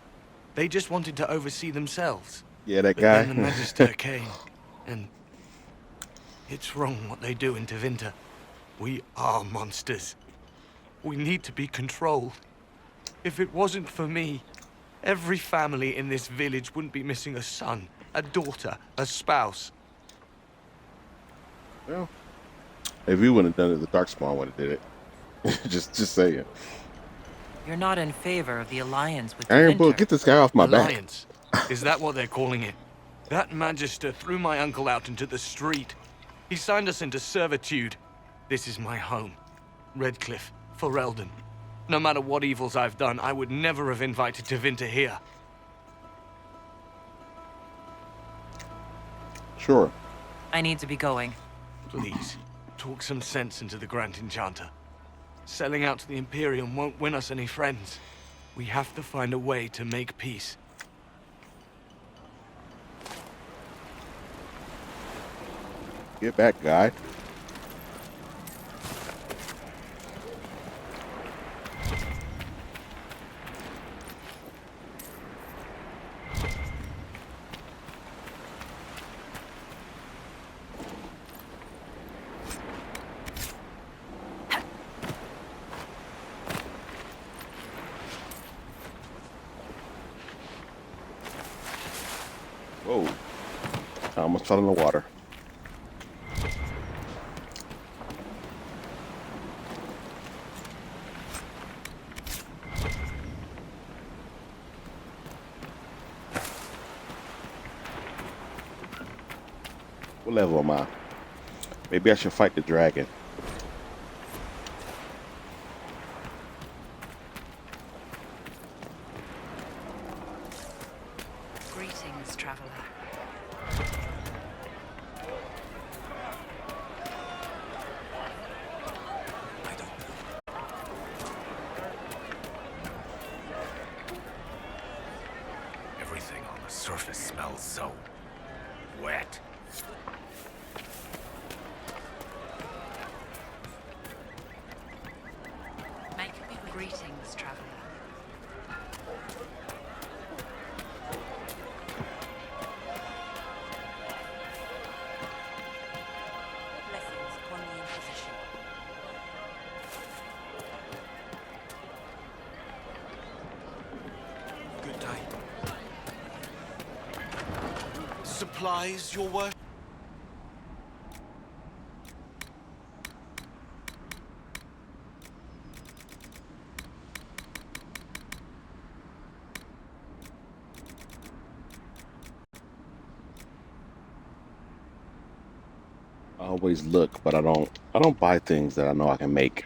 They just wanted to oversee themselves. Yeah, that But guy. then the Magister came, and it's wrong what they do in Tevinter. We are monsters. We need to be controlled. If it wasn't for me, every family in this village wouldn't be missing a son, a daughter, a spouse. Well, if we wouldn't have done it, the Darkspawn would have did it. just saying. You're not in favor of the alliance with Iron Bull, Winter. get this guy off my back. Alliance? Is that what they're calling it? That Magister threw my uncle out into the street. He signed us into servitude. This is my home. Redcliffe, Ferelden. No matter what evils I've done, I would never have invited Tevinter here. Sure. I need to be going. Please, talk some sense into the Grand Enchanter. Selling out to the Imperium won't win us any friends. We have to find a way to make peace. Get back, guy. Whoa. I almost fell in the water. What level am I? Maybe I should fight the dragon. Greetings, traveler. Everything on the surface smells so wet. Greetings, traveler. Blessings upon the inquisition. Good day. Supplies, your worship? I always look, but I don't buy things that I know I can make.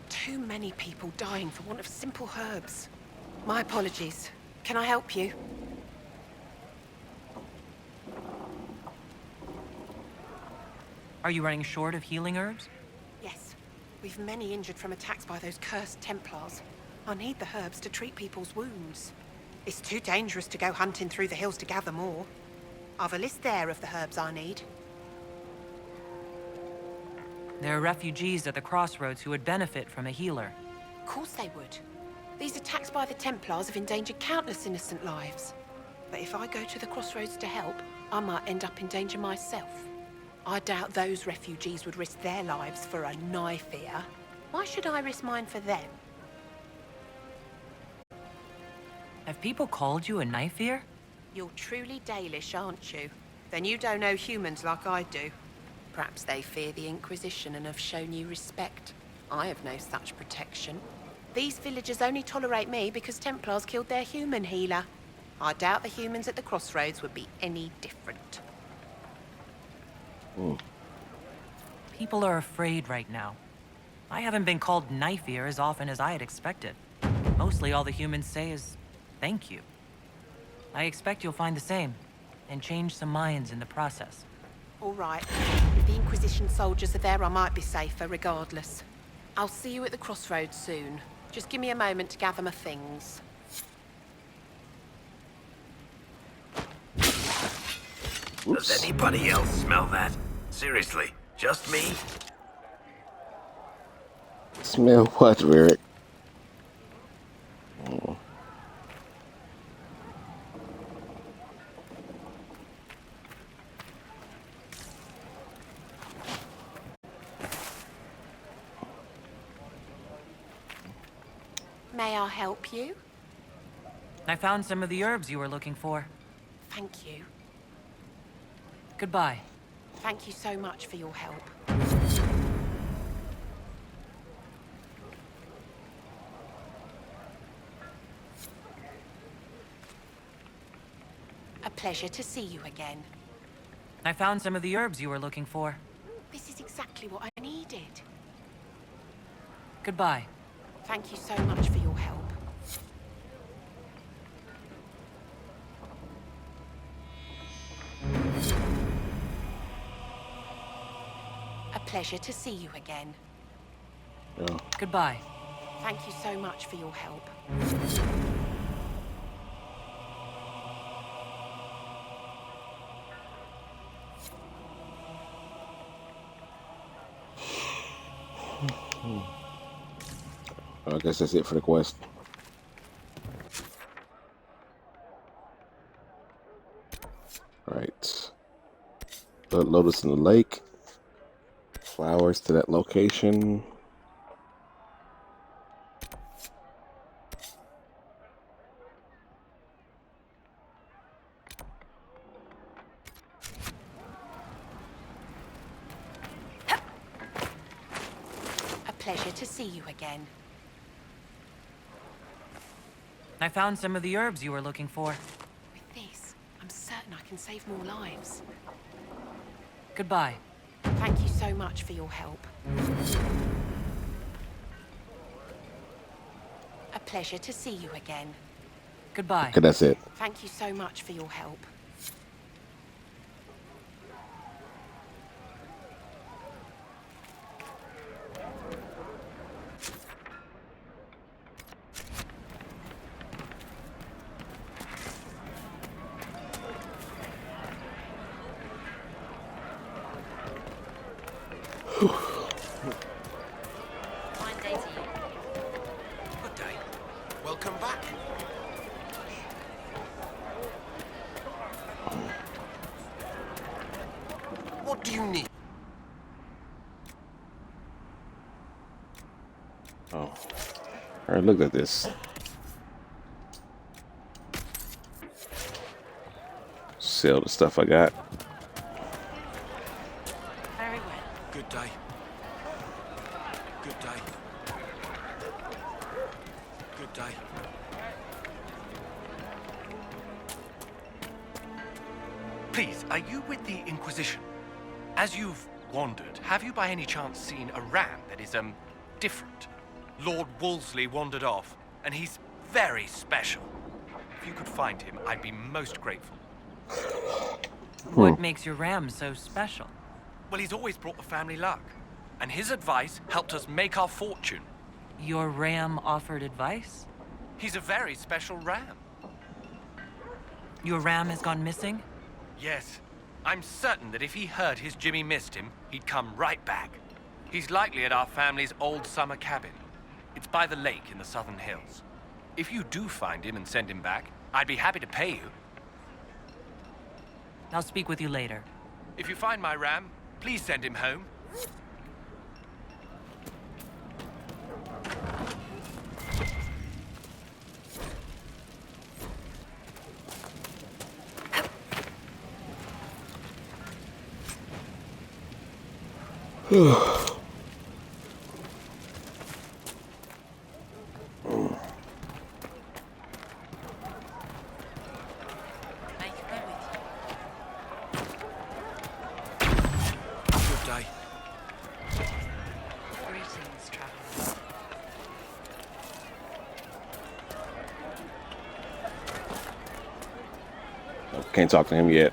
Too many people dying for want of simple herbs. My apologies. Can I help you? Are you running short of healing herbs? Yes. We've many injured from attacks by those cursed Templars. I need the herbs to treat people's wounds. It's too dangerous to go hunting through the hills to gather more. I've a list there of the herbs I need. There are refugees at the crossroads who would benefit from a healer. Of course they would. These attacks by the Templars have endangered countless innocent lives. But if I go to the crossroads to help, I might end up in danger myself. I doubt those refugees would risk their lives for a knife here. Why should I risk mine for them? Have people called you a knife ear? You're truly Dalish, aren't you? Then you don't know humans like I do. Perhaps they fear the Inquisition and have shown you respect. I have no such protection. These villagers only tolerate me because Templars killed their human healer. I doubt the humans at the crossroads would be any different. People are afraid right now. I haven't been called knife ear as often as I had expected. Mostly all the humans say is, thank you. I expect you'll find the same, and change some minds in the process. All right. If the Inquisition soldiers are there, I might be safer regardless. I'll see you at the crossroads soon. Just give me a moment to gather my things. Does anybody else smell that? Seriously, just me? Smell what, Rick? Oh. May I help you? I found some of the herbs you were looking for. Thank you. Goodbye. Thank you so much for your help. A pleasure to see you again. I found some of the herbs you were looking for. This is exactly what I needed. Goodbye. Thank you so much for your help. A pleasure to see you again. Oh. Goodbye. Thank you so much for your help. I guess that's it for the quest. Right. Blood lotus in the lake. Flowers to that location. A pleasure to see you again. I found some of the herbs you were looking for. With this, I'm certain I can save more lives. Goodbye. Thank you so much for your help. A pleasure to see you again. Goodbye. Okay, that's it. Thank you so much for your help. Fine day to you. Good day. Welcome back. What do you need? Oh. All right, look at this. Sell the stuff I got. Very well. Good day. Good day. Good day. Please, are you with the Inquisition? As you've wandered, have you by any chance seen a ram that is, different? Lord Wolseley wandered off, and he's very special. If you could find him, I'd be most grateful. What makes your ram so special? Well, he's always brought the family luck, and his advice helped us make our fortune. Your ram offered advice? He's a very special ram. Your ram has gone missing? Yes. I'm certain that if he heard his Jimmy missed him, he'd come right back. He's likely at our family's old summer cabin. It's by the lake in the southern hills. If you do find him and send him back, I'd be happy to pay you. I'll speak with you later. If you find my ram, please send him home. Good day. Greetings, traveler. Can't talk to him yet.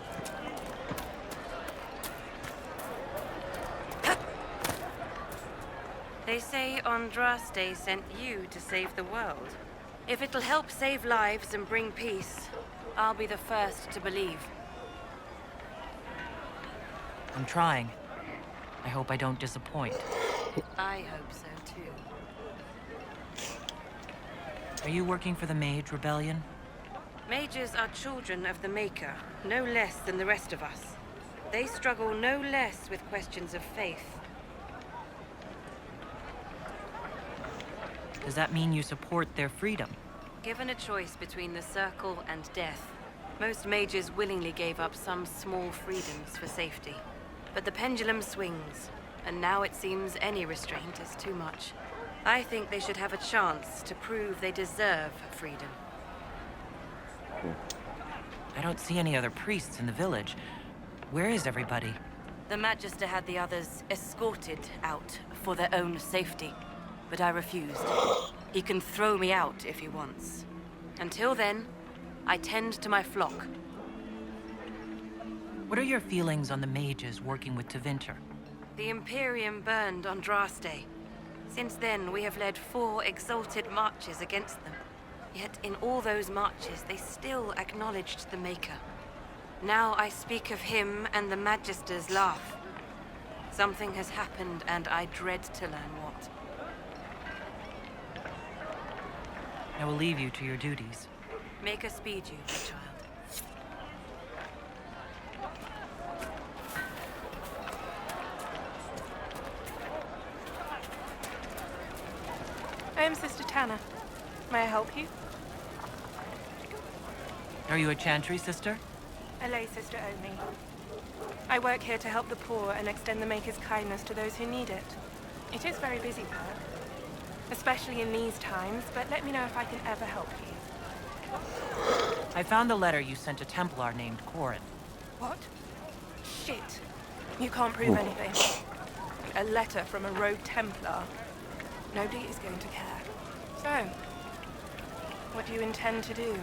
They say Andraste sent you to save the world. If it'll help save lives and bring peace, I'll be the first to believe. I'm trying. I hope I don't disappoint. I hope so too. Are you working for the Mage Rebellion? Mages are children of the Maker, no less than the rest of us. They struggle no less with questions of faith. Does that mean you support their freedom? Given a choice between the Circle and death, most mages willingly gave up some small freedoms for safety. But the pendulum swings, and now it seems any restraint is too much. I think they should have a chance to prove they deserve freedom. I don't see any other priests in the village. Where is everybody? The Magister had the others escorted out for their own safety, but I refused. He can throw me out if he wants. Until then, I tend to my flock. What are your feelings on the mages working with Tevinter? The Imperium burned on Draste. Since then, we have led 4 exalted marches against them. Yet in all those marches, they still acknowledged the Maker. Now I speak of him and the Magisters laugh. Something has happened, and I dread to learn what. I will leave you to your duties. Make us speed you, my child. I am Sister Tanner. May I help you? Are you a Chantry sister? A lay sister only. I work here to help the poor and extend the Maker's kindness to those who need it. It is very busy work, especially in these times, but let me know if I can ever help you. I found the letter you sent a Templar named Corin. What? Shit. You can't prove anything. A letter from a rogue Templar. Nobody is going to care. So, what do you intend to do?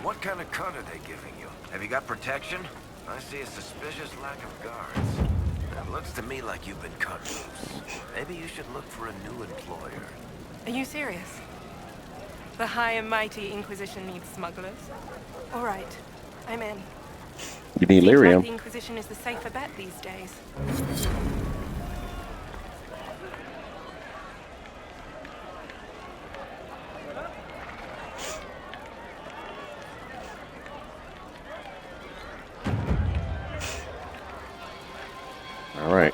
What kind of cut are they giving you? Have you got protection? I see a suspicious lack of guards. It looks to me like you've been cut loose. Maybe you should look for a new employer. Are you serious? The high and mighty Inquisition needs smugglers? All right, I'm in. You need Seems like lyrium. the Inquisition is the safer bet these days. All right.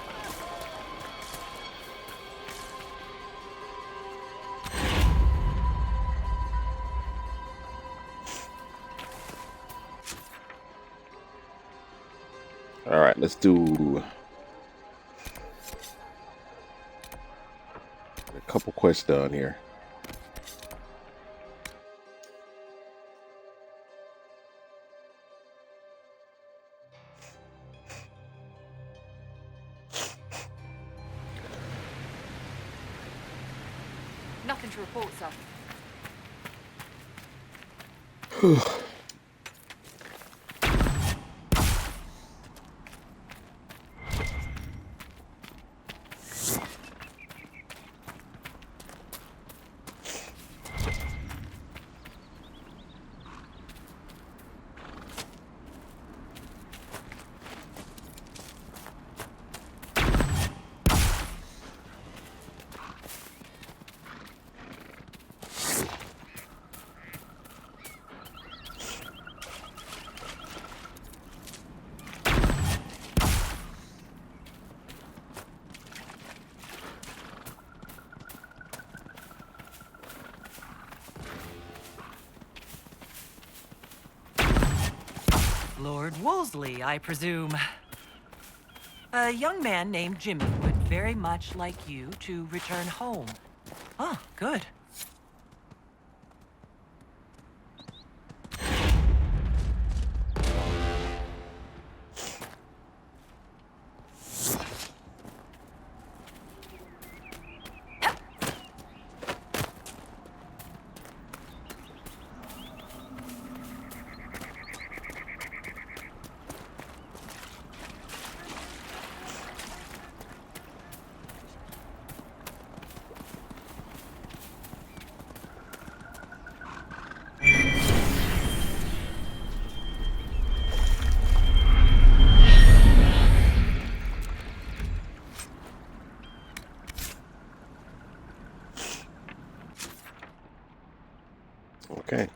All right, let's do a couple quests done here. Nothing to report, sir. Lord Wolseley, I presume. A young man named Jimmy would very much like you to return home. Oh, good. Okay.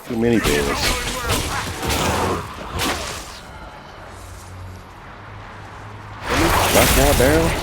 Too many bears. Knock y'all down.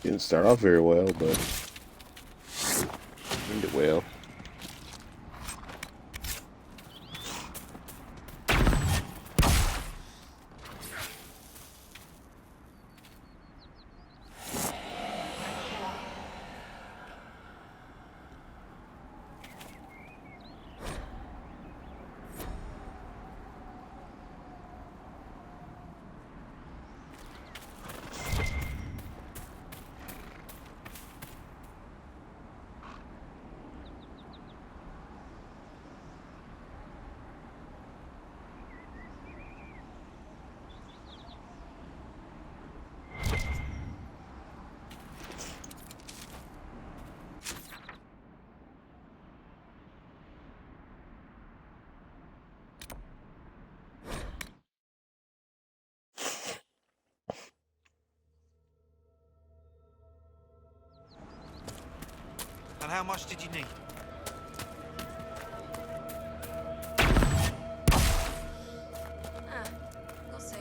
Didn't start off very well, but ended well. And how much did you need? We'll see.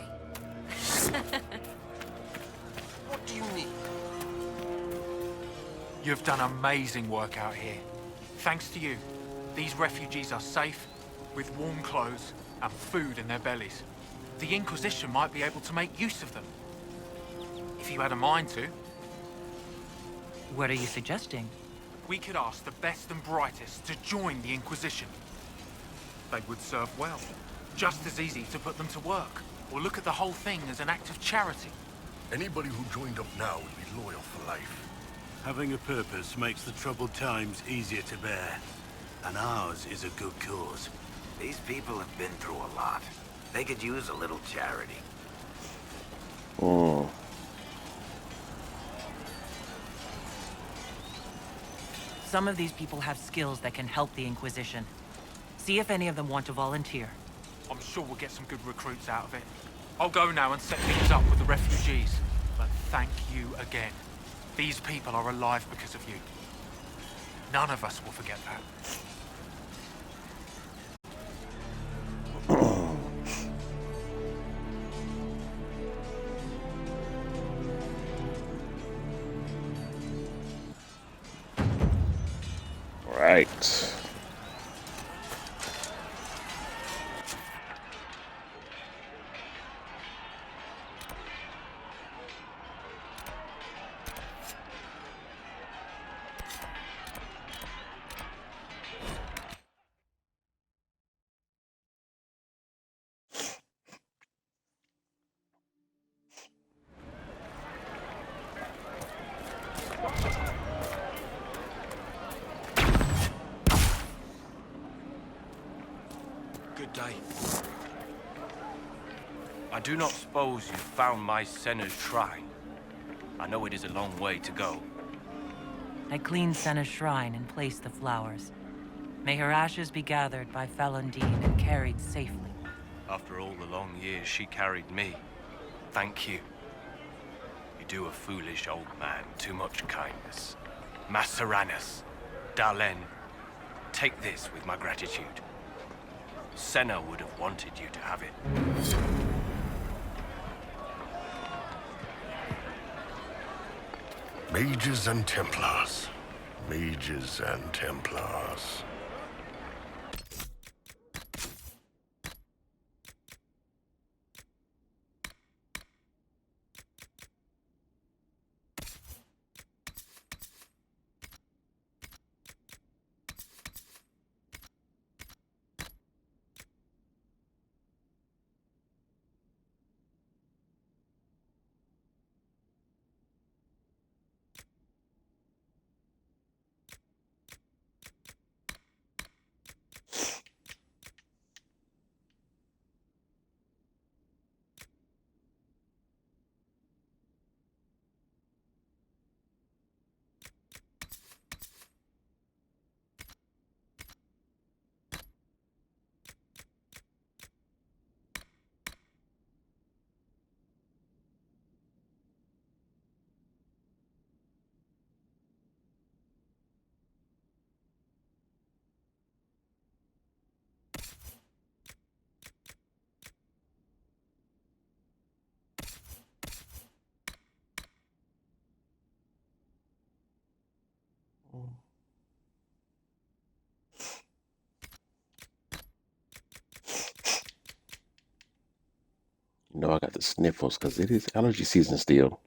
What do you need? You've done amazing work out here. Thanks to you, these refugees are safe, with warm clothes and food in their bellies. The Inquisition might be able to make use of them. If you had a mind to. What are you suggesting? We could ask the best and brightest to join the Inquisition. They would serve well. Just as easy to put them to work, or look at the whole thing as an act of charity. Anybody who joined up now would be loyal for life. Having a purpose makes the troubled times easier to bear. And ours is a good cause. These people have been through a lot. They could use a little charity. Oh. Some of these people have skills that can help the Inquisition. See if any of them want to volunteer. I'm sure we'll get some good recruits out of it. I'll go now and set things up with the refugees. But thank you again. These people are alive because of you. None of us will forget that. Right. Good day. I do not suppose you found my Senna's shrine. I know it is a long way to go. I cleaned Senna's shrine and placed the flowers. May her ashes be gathered by Falundine and carried safely. After all the long years she carried me, thank you. You do a foolish old man too much kindness. Masseranus, Dalen, take this with my gratitude. Senna would have wanted you to have it. Mages and Templars. Mages and Templars. You know, I got the sniffles because it is allergy season still.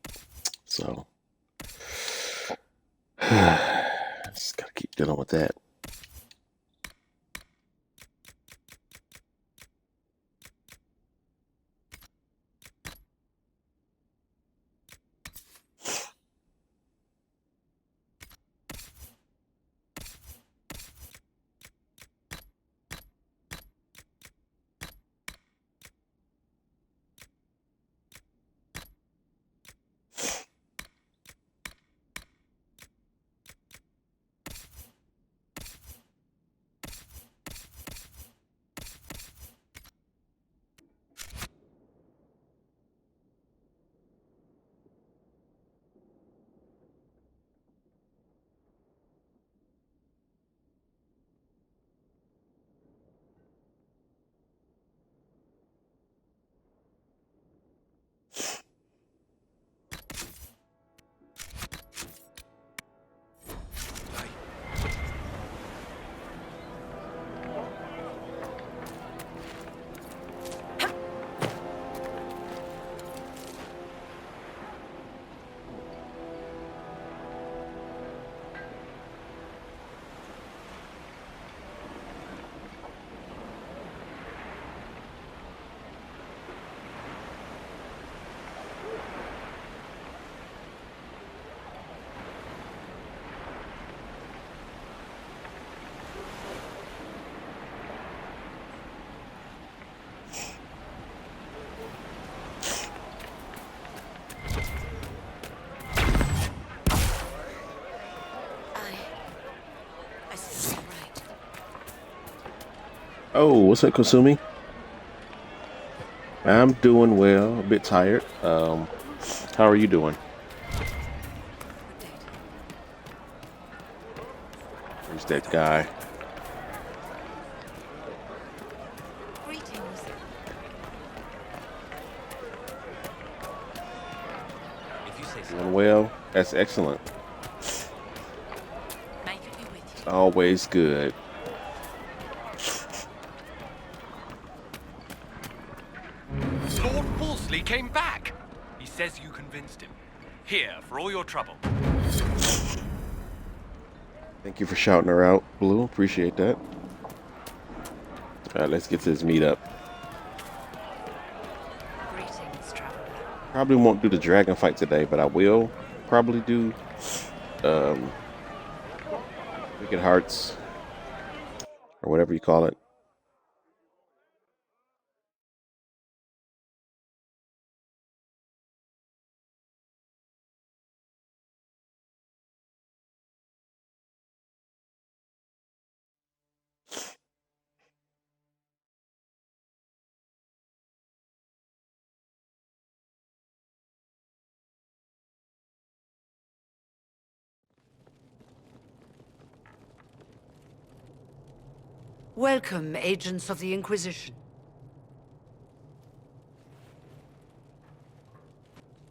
So, just gotta keep dealing with that. Oh, what's up, Kasumi? I'm doing well, a bit tired. How are you doing? Who's that guy? Greetings. Doing well. That's excellent. Always good. Lord Wolseley came back! He says you convinced him. Here, for all your trouble. Thank you for shouting her out, Blue. Appreciate that. Alright, let's get to this meetup. Probably won't do the dragon fight today, but I will probably do Wicked Hearts or whatever you call it. Welcome, agents of the Inquisition.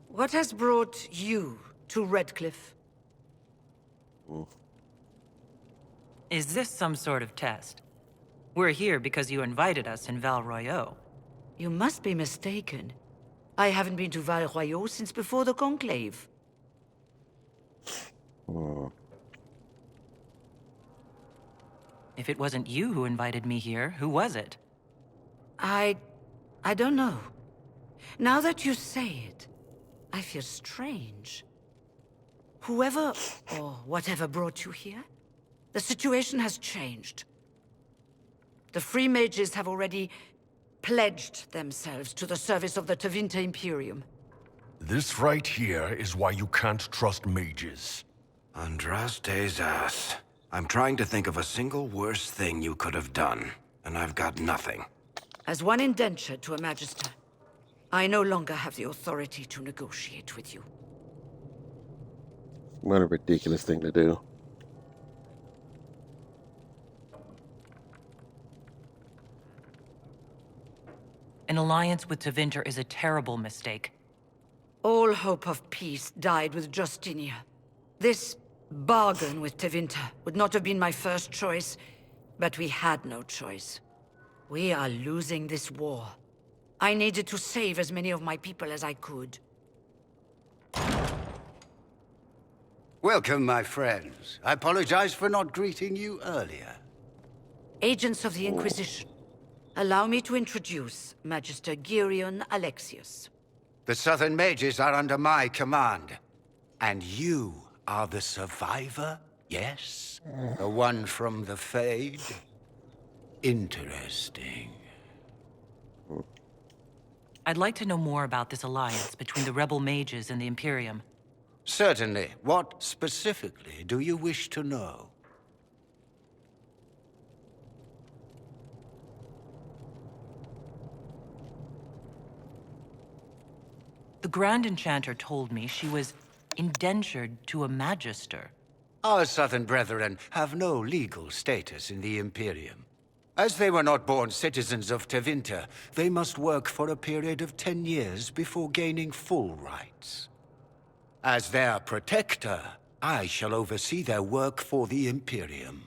What has brought you to Redcliffe? Is this some sort of test? We're here because you invited us in Val Royeaux. You must be mistaken. I haven't been to Val Royeaux since before the Conclave. If it wasn't you who invited me here, who was it? I don't know. Now that you say it, I feel strange. Whoever or whatever brought you here, the situation has changed. The Free Mages have already pledged themselves to the service of the Tevinter Imperium. This right here is why you can't trust mages. Andraste's ass. I'm trying to think of a single worse thing you could have done, and I've got nothing. As one indentured to a Magister, I no longer have the authority to negotiate with you. What a ridiculous thing to do. An alliance with Tevinter is a terrible mistake. All hope of peace died with Justinia. This Bargain with Tevinter would not have been my first choice, but we had no choice. We are losing this war. I needed to save as many of my people as I could. Welcome, my friends. I apologize for not greeting you earlier. Agents of the Inquisition, allow me to introduce Magister Girion Alexius. The Southern Mages are under my command. And you are the survivor, yes? The one from the Fade? Interesting. I'd like to know more about this alliance between the rebel mages and the Imperium. Certainly. What specifically do you wish to know? The Grand Enchanter told me she was indentured to a Magister. Our Southern brethren have no legal status in the Imperium. As they were not born citizens of Tevinter, they must work for a period of 10 years before gaining full rights. As their protector, I shall oversee their work for the Imperium.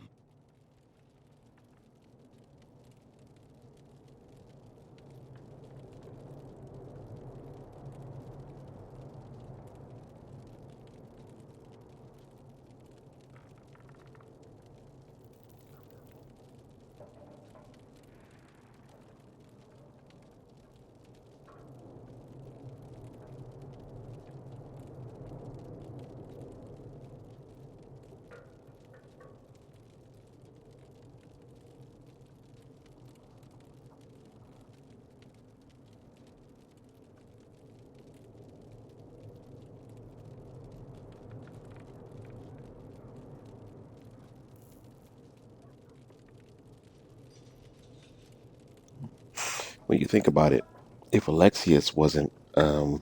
When you think about it, if Alexius wasn't a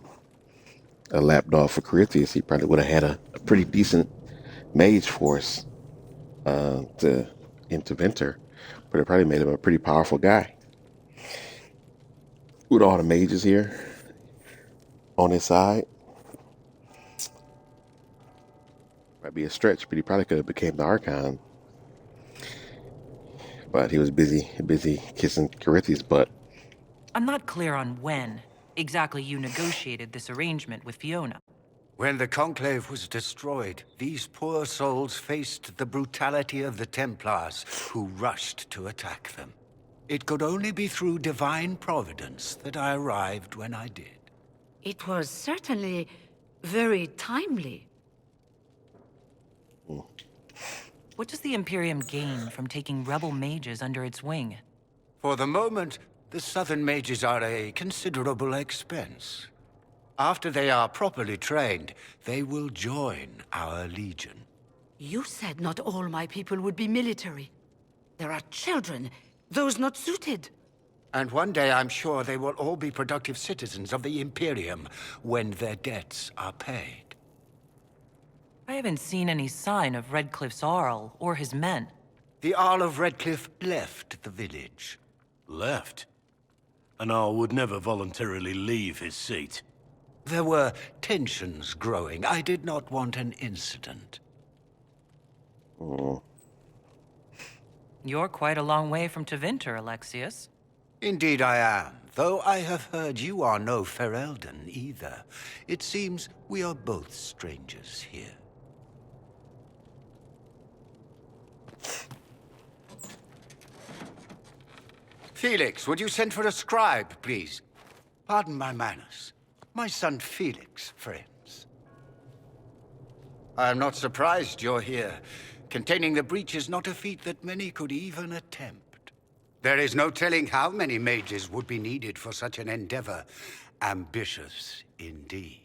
lapdog for Corythius, he probably would have had a pretty decent mage force to Interventor, but it probably made him a pretty powerful guy. With all the mages here on his side, might be a stretch, but he probably could have became the Archon. But he was busy kissing Corythius' butt. I'm not clear on when exactly you negotiated this arrangement with Fiona. When the Conclave was destroyed, these poor souls faced the brutality of the Templars, who rushed to attack them. It could only be through divine providence that I arrived when I did. It was certainly very timely. What does the Imperium gain from taking rebel mages under its wing? For the moment, the Southern Mages are a considerable expense. After they are properly trained, they will join our Legion. You said not all my people would be military. There are children, those not suited. And one day I'm sure they will all be productive citizens of the Imperium when their debts are paid. I haven't seen any sign of Redcliffe's Arl or his men. The Arl of Redcliffe left the village. Left? An Arl would never voluntarily leave his seat. There were tensions growing. I did not want an incident. You're quite a long way from Tevinter, Alexius. Indeed I am, though I have heard you are no Ferelden either. It seems we are both strangers here. Felix, would you send for a scribe, please? Pardon my manners. My son Felix, friends. I am not surprised you're here. Containing the breach is not a feat that many could even attempt. There is no telling how many mages would be needed for such an endeavor. Ambitious indeed.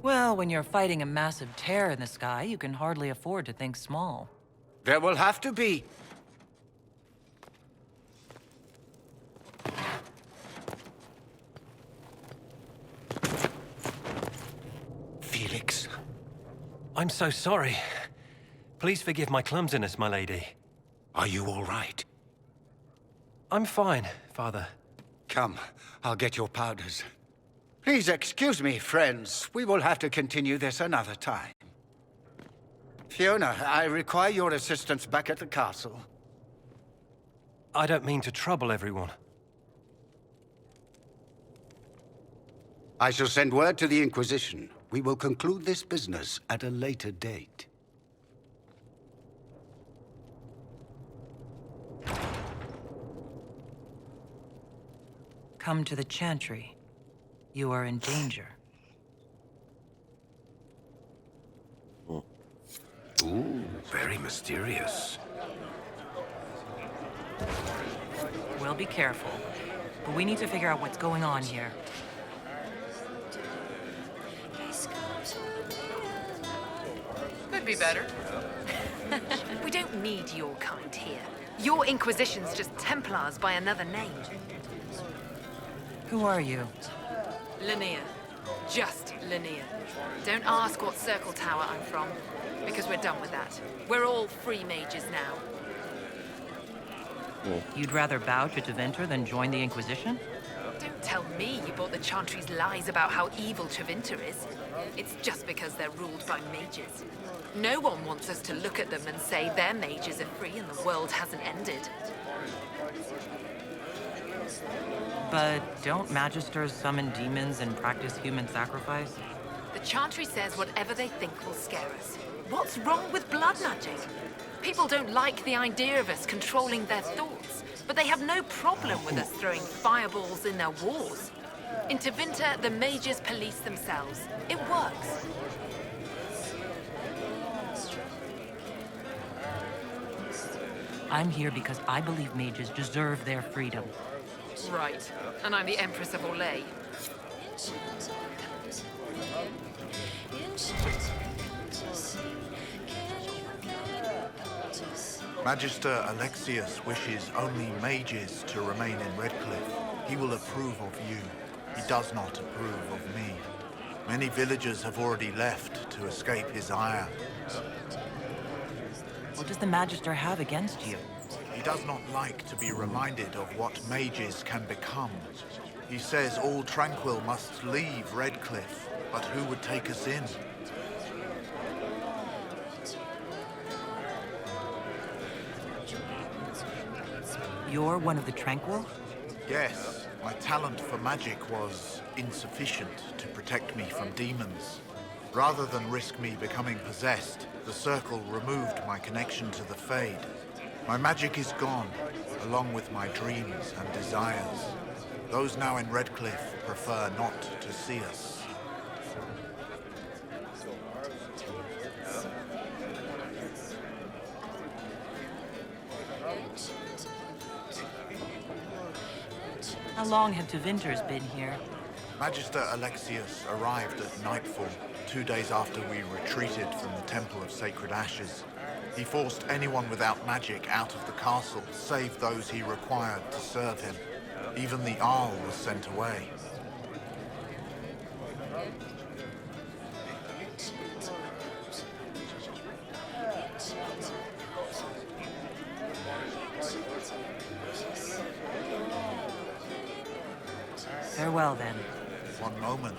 Well, when you're fighting a massive tear in the sky, you can hardly afford to think small. There will have to be. Felix. I'm so sorry. Please forgive my clumsiness, my lady. Are you all right? I'm fine, Father. Come, I'll get your powders. Please excuse me, friends. We will have to continue this another time. Fiona, I require your assistance back at the castle. I don't mean to trouble everyone. I shall send word to the Inquisition. We will conclude this business at a later date. Come to the Chantry. You are in danger. Ooh, very mysterious. We'll be careful. But we need to figure out what's going on here. Could be better. We don't need your kind here. Your Inquisition's just Templars by another name. Who are you? Linnea. Just Linnea. Don't ask what Circle Tower I'm from, because we're done with that. We're all free mages now. You'd rather bow to Tevinter than join the Inquisition? Don't tell me you bought the Chantry's lies about how evil Tevinter is. It's just because they're ruled by mages. No one wants us to look at them and say their mages are free and the world hasn't ended. But don't Magisters summon demons and practice human sacrifice? The Chantry says whatever they think will scare us. What's wrong with blood magic? People don't like the idea of us controlling their thoughts, but they have no problem with us throwing fireballs in their wars. In Tevinter, the mages police themselves. It works. I'm here because I believe mages deserve their freedom. Right. And I'm the Empress of Orlais. Magister Alexius wishes only mages to remain in Redcliffe. He will approve of you. He does not approve of me. Many villagers have already left to escape his ire. What does the Magister have against you? He does not like to be reminded of what mages can become. He says all Tranquil must leave Redcliffe, but who would take us in? You're one of the Tranquil? Yes, my talent for magic was insufficient to protect me from demons. Rather than risk me becoming possessed, the Circle removed my connection to the Fade. My magic is gone, along with my dreams and desires. Those now in Redcliffe prefer not to see us. How long have Tevinters been here? Magister Alexius arrived at nightfall, 2 days after we retreated from the Temple of Sacred Ashes. He forced anyone without magic out of the castle, save those he required to serve him. Even the Arl was sent away. Farewell, then. One moment.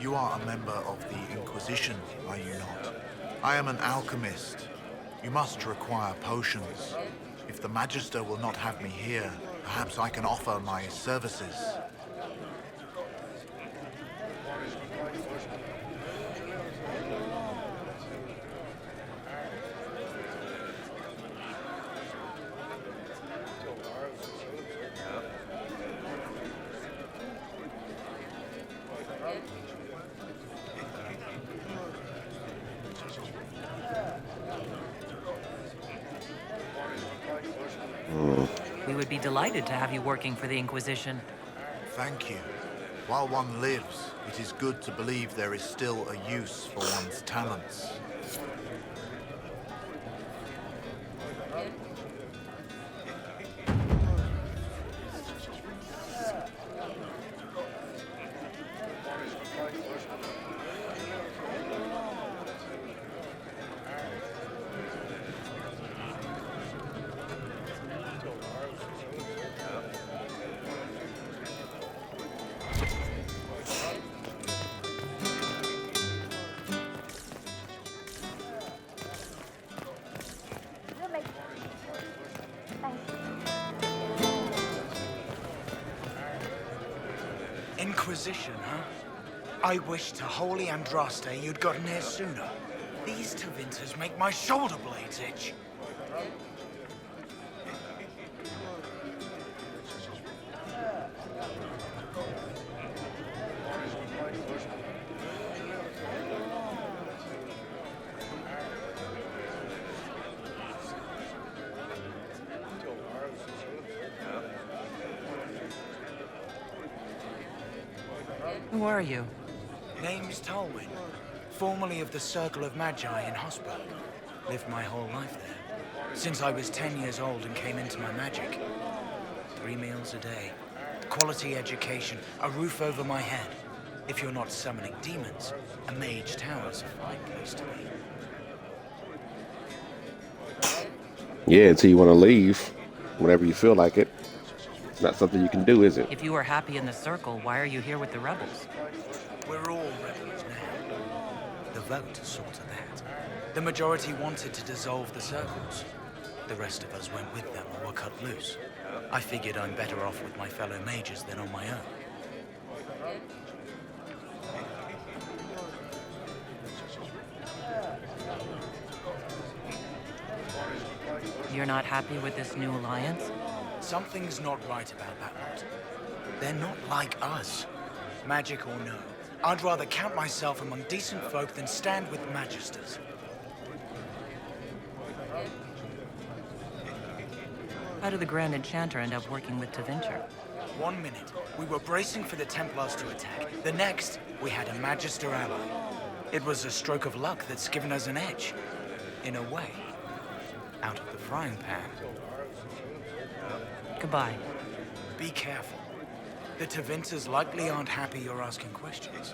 You are a member of the Inquisition, are you not? I am an alchemist. You must require potions. If the Magister will not have me here, perhaps I can offer my services. We would be delighted to have you working for the Inquisition. Thank you. While one lives, it is good to believe there is still a use for one's talents. Inquisition, huh? I wish to holy Andraste you'd gotten here sooner. These Tevinters make my shoulder blades itch. Who are you? Name's Tolwyn, formerly of the Circle of Magi in Hosberg. Lived my whole life there, since I was 10 years old and came into my magic. 3 meals a day, quality education, a roof over my head. If you're not summoning demons, a mage tower's a fine place to be. Yeah, until you want to leave, whenever you feel like it. It's not something you can do, is it? If you were happy in the Circle, why are you here with the rebels? We're all rebels now. The vote saw to that. The majority wanted to dissolve the circles. The rest of us went with them or were cut loose. I figured I'm better off with my fellow mages than on my own. You're not happy with this new alliance? Something's not right about that lot. They're not like us. Magic or no, I'd rather count myself among decent folk than stand with magisters. How did the Grand Enchanter end up working with Tevinter? 1 minute, we were bracing for the Templars to attack. The next, we had a Magister ally. It was a stroke of luck that's given us an edge. In a way. Out of the frying pan. Goodbye. Be careful. The Tevinters likely aren't happy you're asking questions.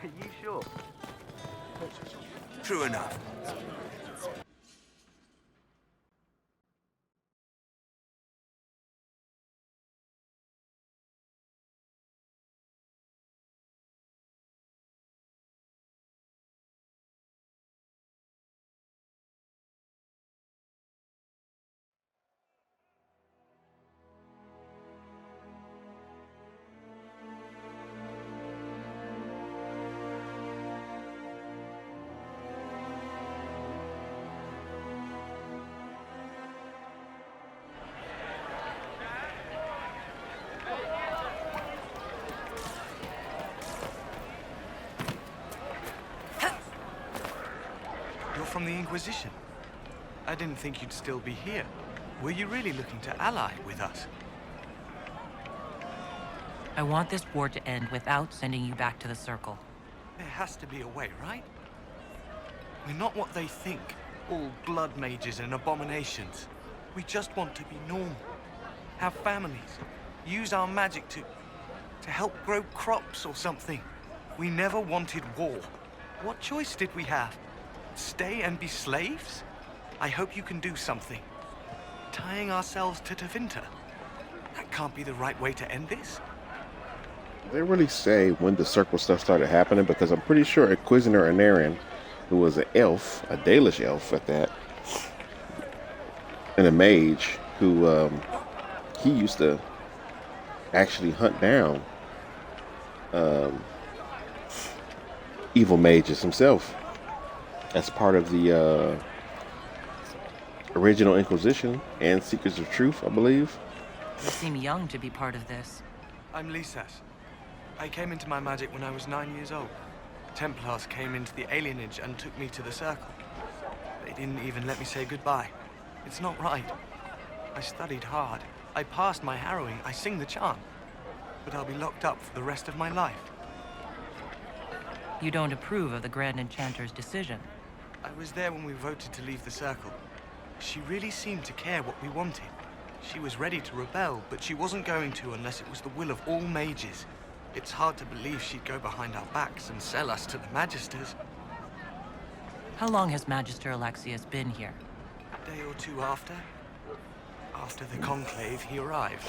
Are you sure? True enough. You're from the Inquisition. I didn't think you'd still be here. Were you really looking to ally with us? I want this war to end without sending you back to the Circle. There has to be a way, right? We're not what they think. All blood mages and abominations. We just want to be normal. Have families. Use our magic to help grow crops or something. We never wanted war. What choice did we have? Stay and be slaves? I hope you can do something. Tying ourselves to Tevinter. That can't be the right way to end this. Did they really say when the circle stuff started happening? Because I'm pretty sure Inquisitor Anarian, who was an elf, a Dalish elf at that, and a mage, who he used to actually hunt down evil mages himself as part of the original Inquisition and Seekers of Truth, I believe. You seem young to be part of this. I'm Lisas. I came into my magic when I was 9 years old. Templars came into the alienage and took me to the Circle. They didn't even let me say goodbye. It's not right. I studied hard. I passed my harrowing. I sing the chant. But I'll be locked up for the rest of my life. You don't approve of the Grand Enchanter's decision. I was there when we voted to leave the Circle. She really seemed to care what we wanted. She was ready to rebel, but she wasn't going to unless it was the will of all mages. It's hard to believe she'd go behind our backs and sell us to the Magisters. How long has Magister Alexius been here? A day or two after. After the Conclave, he arrived.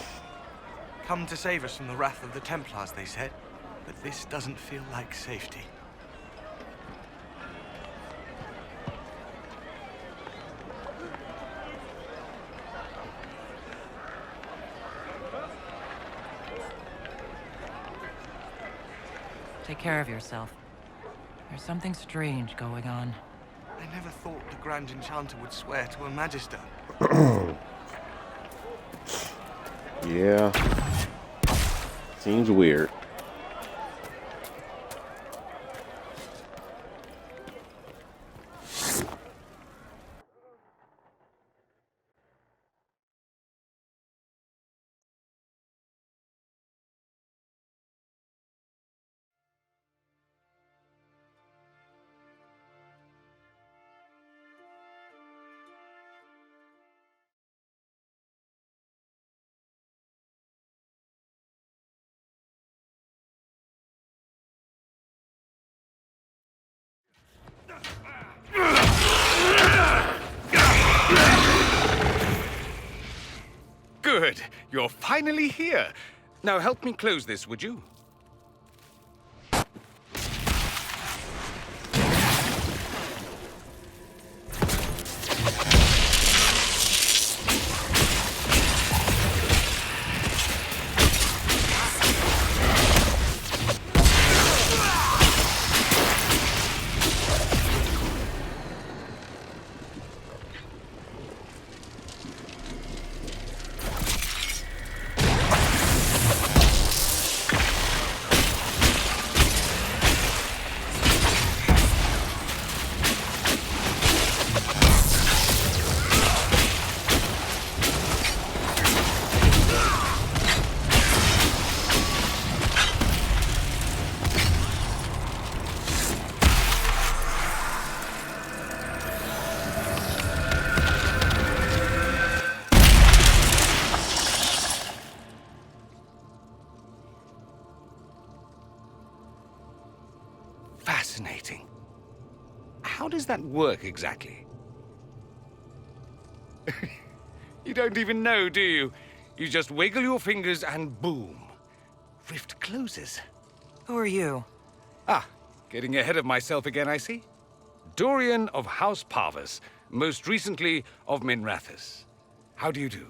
Come to save us from the wrath of the Templars, they said. But this doesn't feel like safety. Take care of yourself. There's something strange going on. I never thought the Grand Enchanter would swear to a Magister. Yeah. Seems weird. Good. You're finally here. Now help me close this, would you? Fascinating. How does that work exactly? You don't even know, do you? You just wiggle your fingers and boom. Rift closes. Who are you? Ah, getting ahead of myself again, I see. Dorian of House Parvus, most recently of Minrathous. How do you do?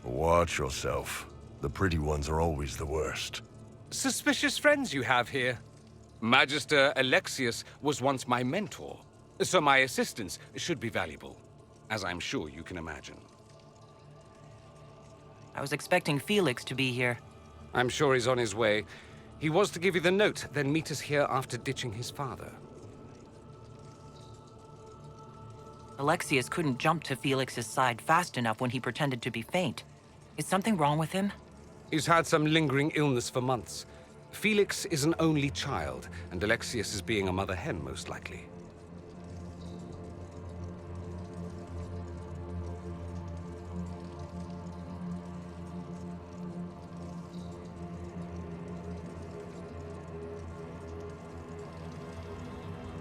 Watch yourself. The pretty ones are always the worst. Suspicious friends you have here. Magister Alexius was once my mentor, so my assistance should be valuable, as I'm sure you can imagine. I was expecting Felix to be here. I'm sure he's on his way. He was to give you the note, then meet us here after ditching his father. Alexius couldn't jump to Felix's side fast enough when he pretended to be faint. Is something wrong with him? He's had some lingering illness for months. Felix is an only child, and Alexius is being a mother hen, most likely.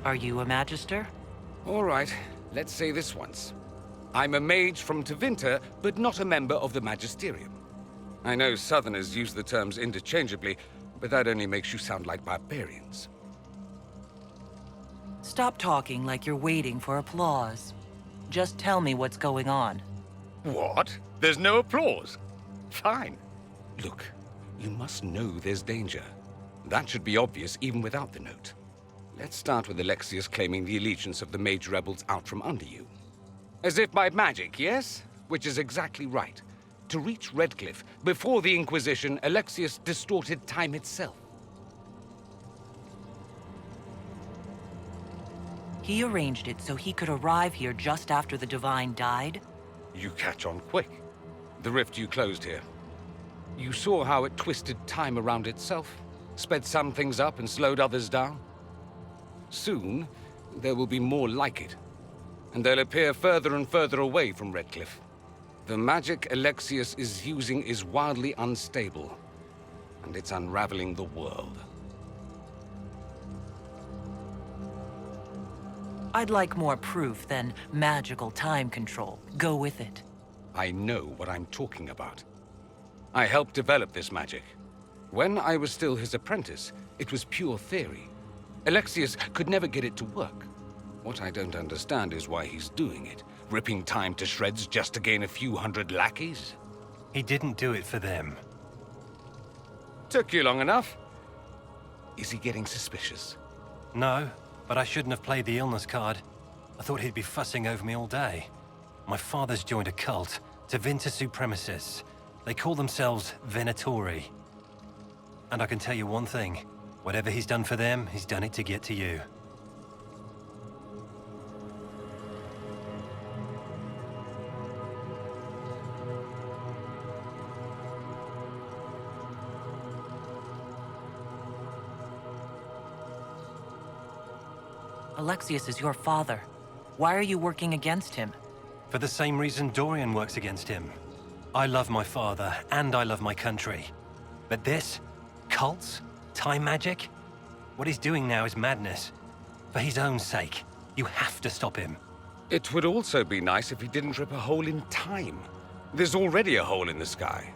Are you a Magister? All right, let's say this once. I'm a mage from Tevinter, but not a member of the Magisterium. I know Southerners use the terms interchangeably, but that only makes you sound like barbarians. Stop talking like you're waiting for applause. Just tell me what's going on. What? There's no applause? Fine. Look, you must know there's danger. That should be obvious even without the note. Let's start with Alexius claiming the allegiance of the mage rebels out from under you. As if by magic, yes? Which is exactly right. To reach Redcliffe, before the Inquisition, Alexius distorted time itself. He arranged it so he could arrive here just after the Divine died? You catch on quick. The rift you closed here. You saw how it twisted time around itself, sped some things up and slowed others down. Soon, there will be more like it, and they'll appear further and further away from Redcliffe. The magic Alexius is using is wildly unstable. and it's unraveling the world. I'd like more proof than magical time control. Go with it. I know what I'm talking about. I helped develop this magic. When I was still his apprentice, it was pure theory. Alexius could never get it to work. What I don't understand is why he's doing it, ripping time to shreds just to gain a few hundred lackeys. He didn't do it for them. Took you long enough. Is he getting suspicious? No, but I shouldn't have played the illness card. I thought he'd be fussing over me all day. My father's joined a cult, Tevinter Supremacists. They call themselves Venatori. And I can tell you one thing. Whatever he's done for them, he's done it to get to you. Alexius is your father. Why are you working against him? For the same reason Dorian works against him. I love my father, and I love my country. But this? Cults? Time magic? What he's doing now is madness. For his own sake, you have to stop him. It would also be nice if he didn't rip a hole in time. There's already a hole in the sky.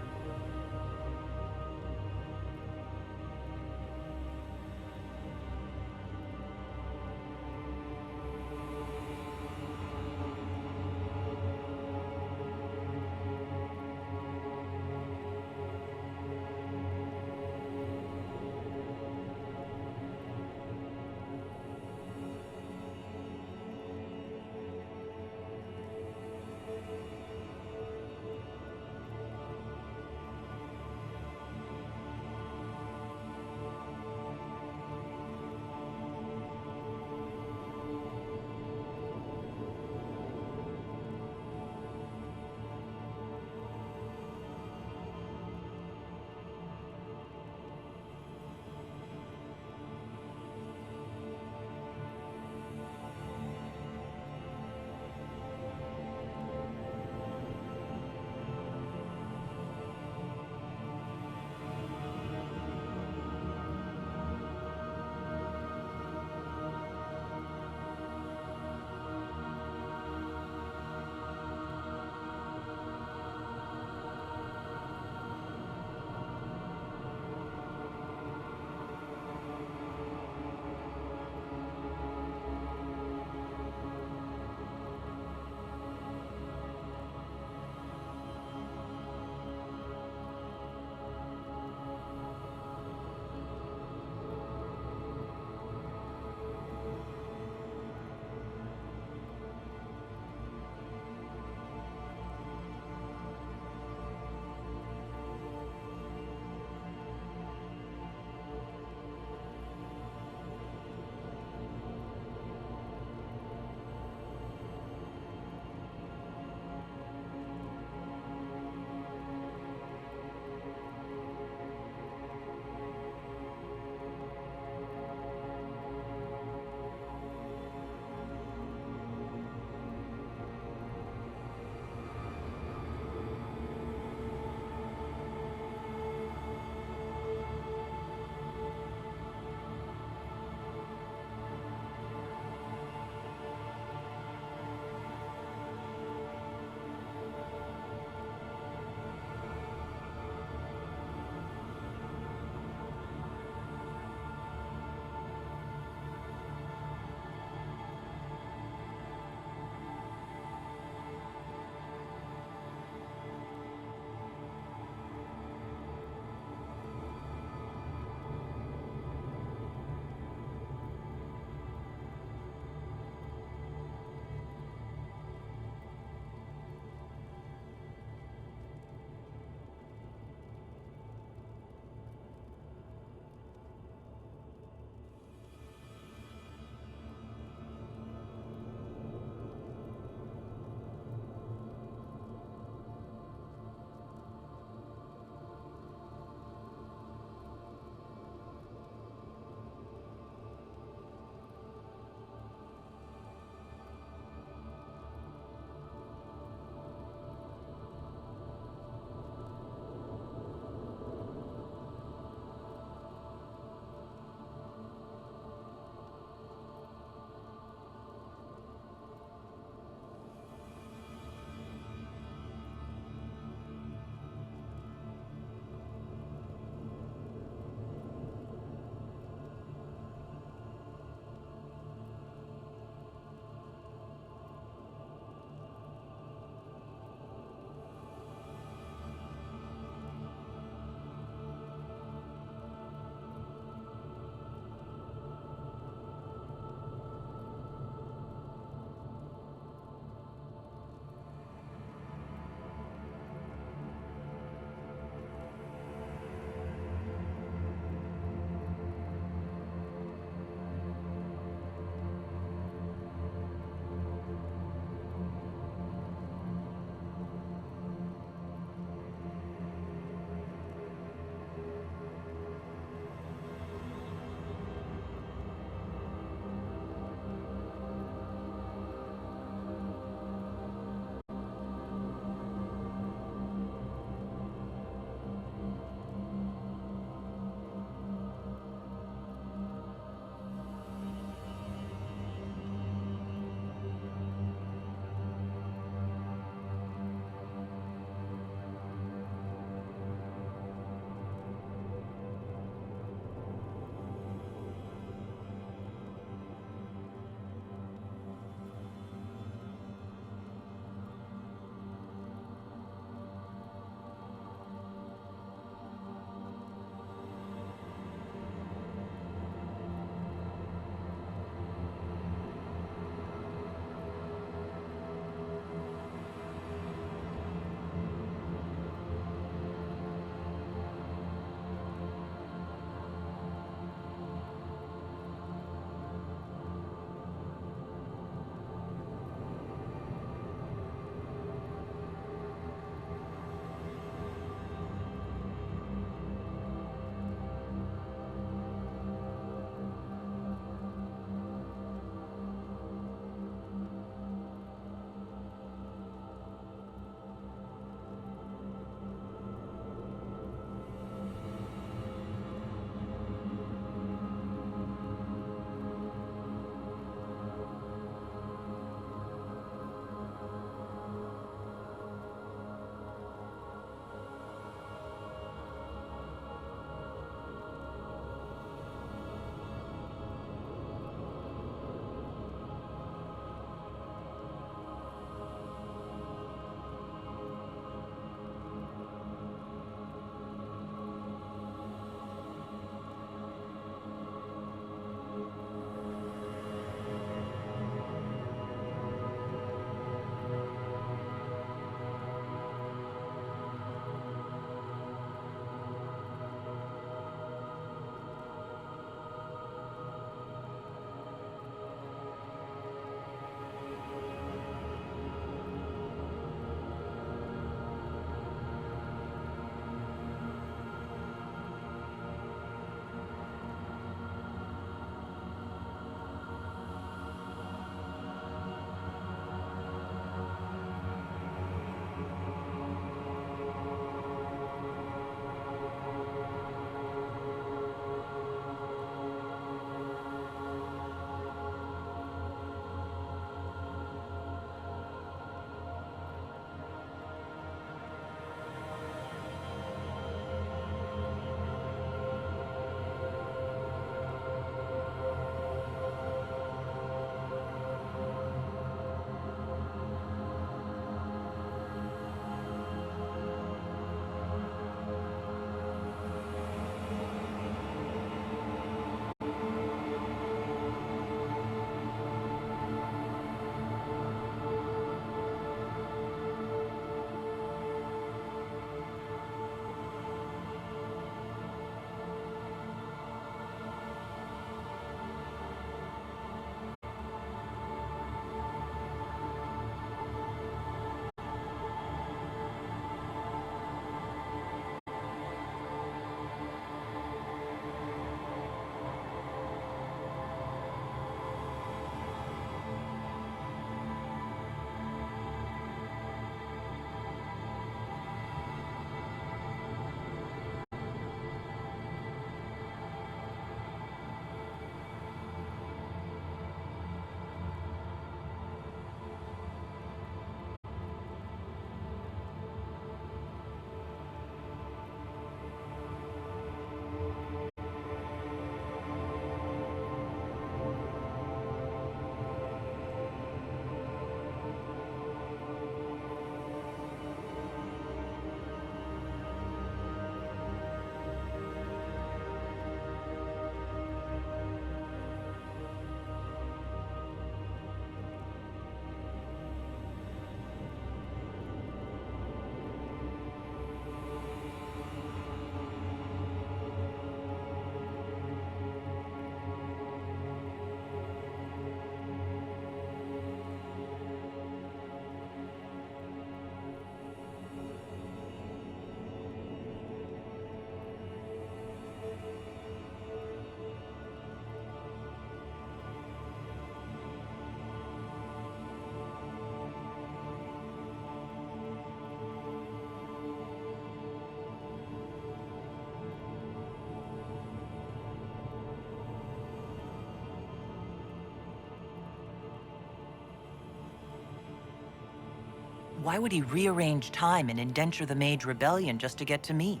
Why would he rearrange time and indenture the Mage Rebellion just to get to me?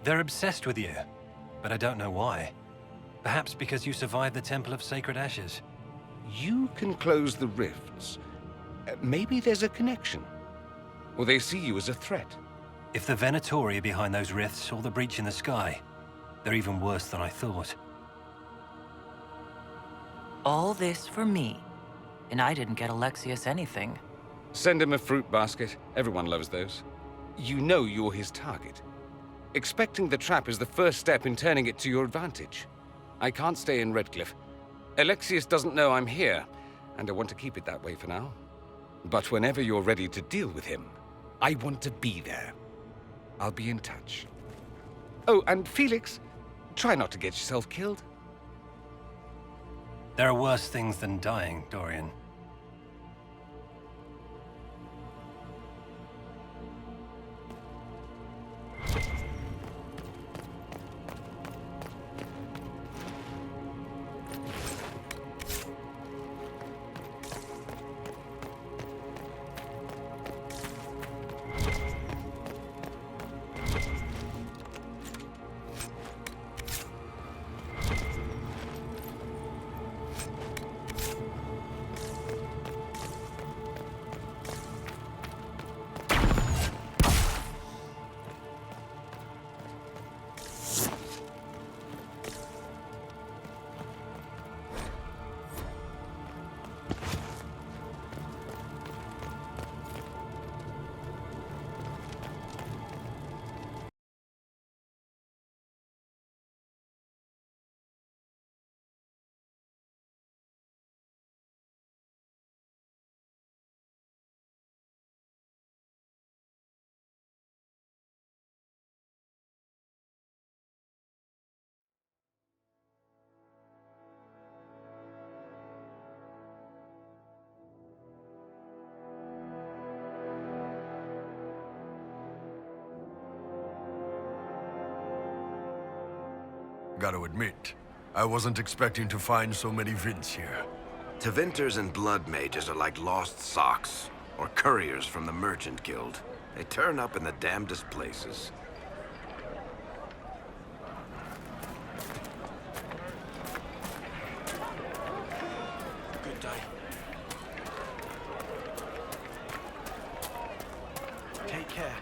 They're obsessed with you, but I don't know why. Perhaps because you survived the Temple of Sacred Ashes. You can close the rifts. Maybe there's a connection. Or they see you as a threat. If the Venatori are behind those rifts or the breach in the sky, they're even worse than I thought. All this for me, and I didn't get Alexius anything. Send him a fruit basket. Everyone loves those. You know you're his target. Expecting the trap is the first step in turning it to your advantage. I can't stay in Redcliffe. Alexius doesn't know I'm here, and I want to keep it that way for now. But whenever you're ready to deal with him, I want to be there. I'll be in touch. Oh, and Felix, try not to get yourself killed. There are worse things than dying, Dorian. Gotta admit, I wasn't expecting to find so many Vints here. Tevinters and blood mages are like lost socks, or couriers from the Merchant Guild. They turn up in the damnedest places. Good day. Take care.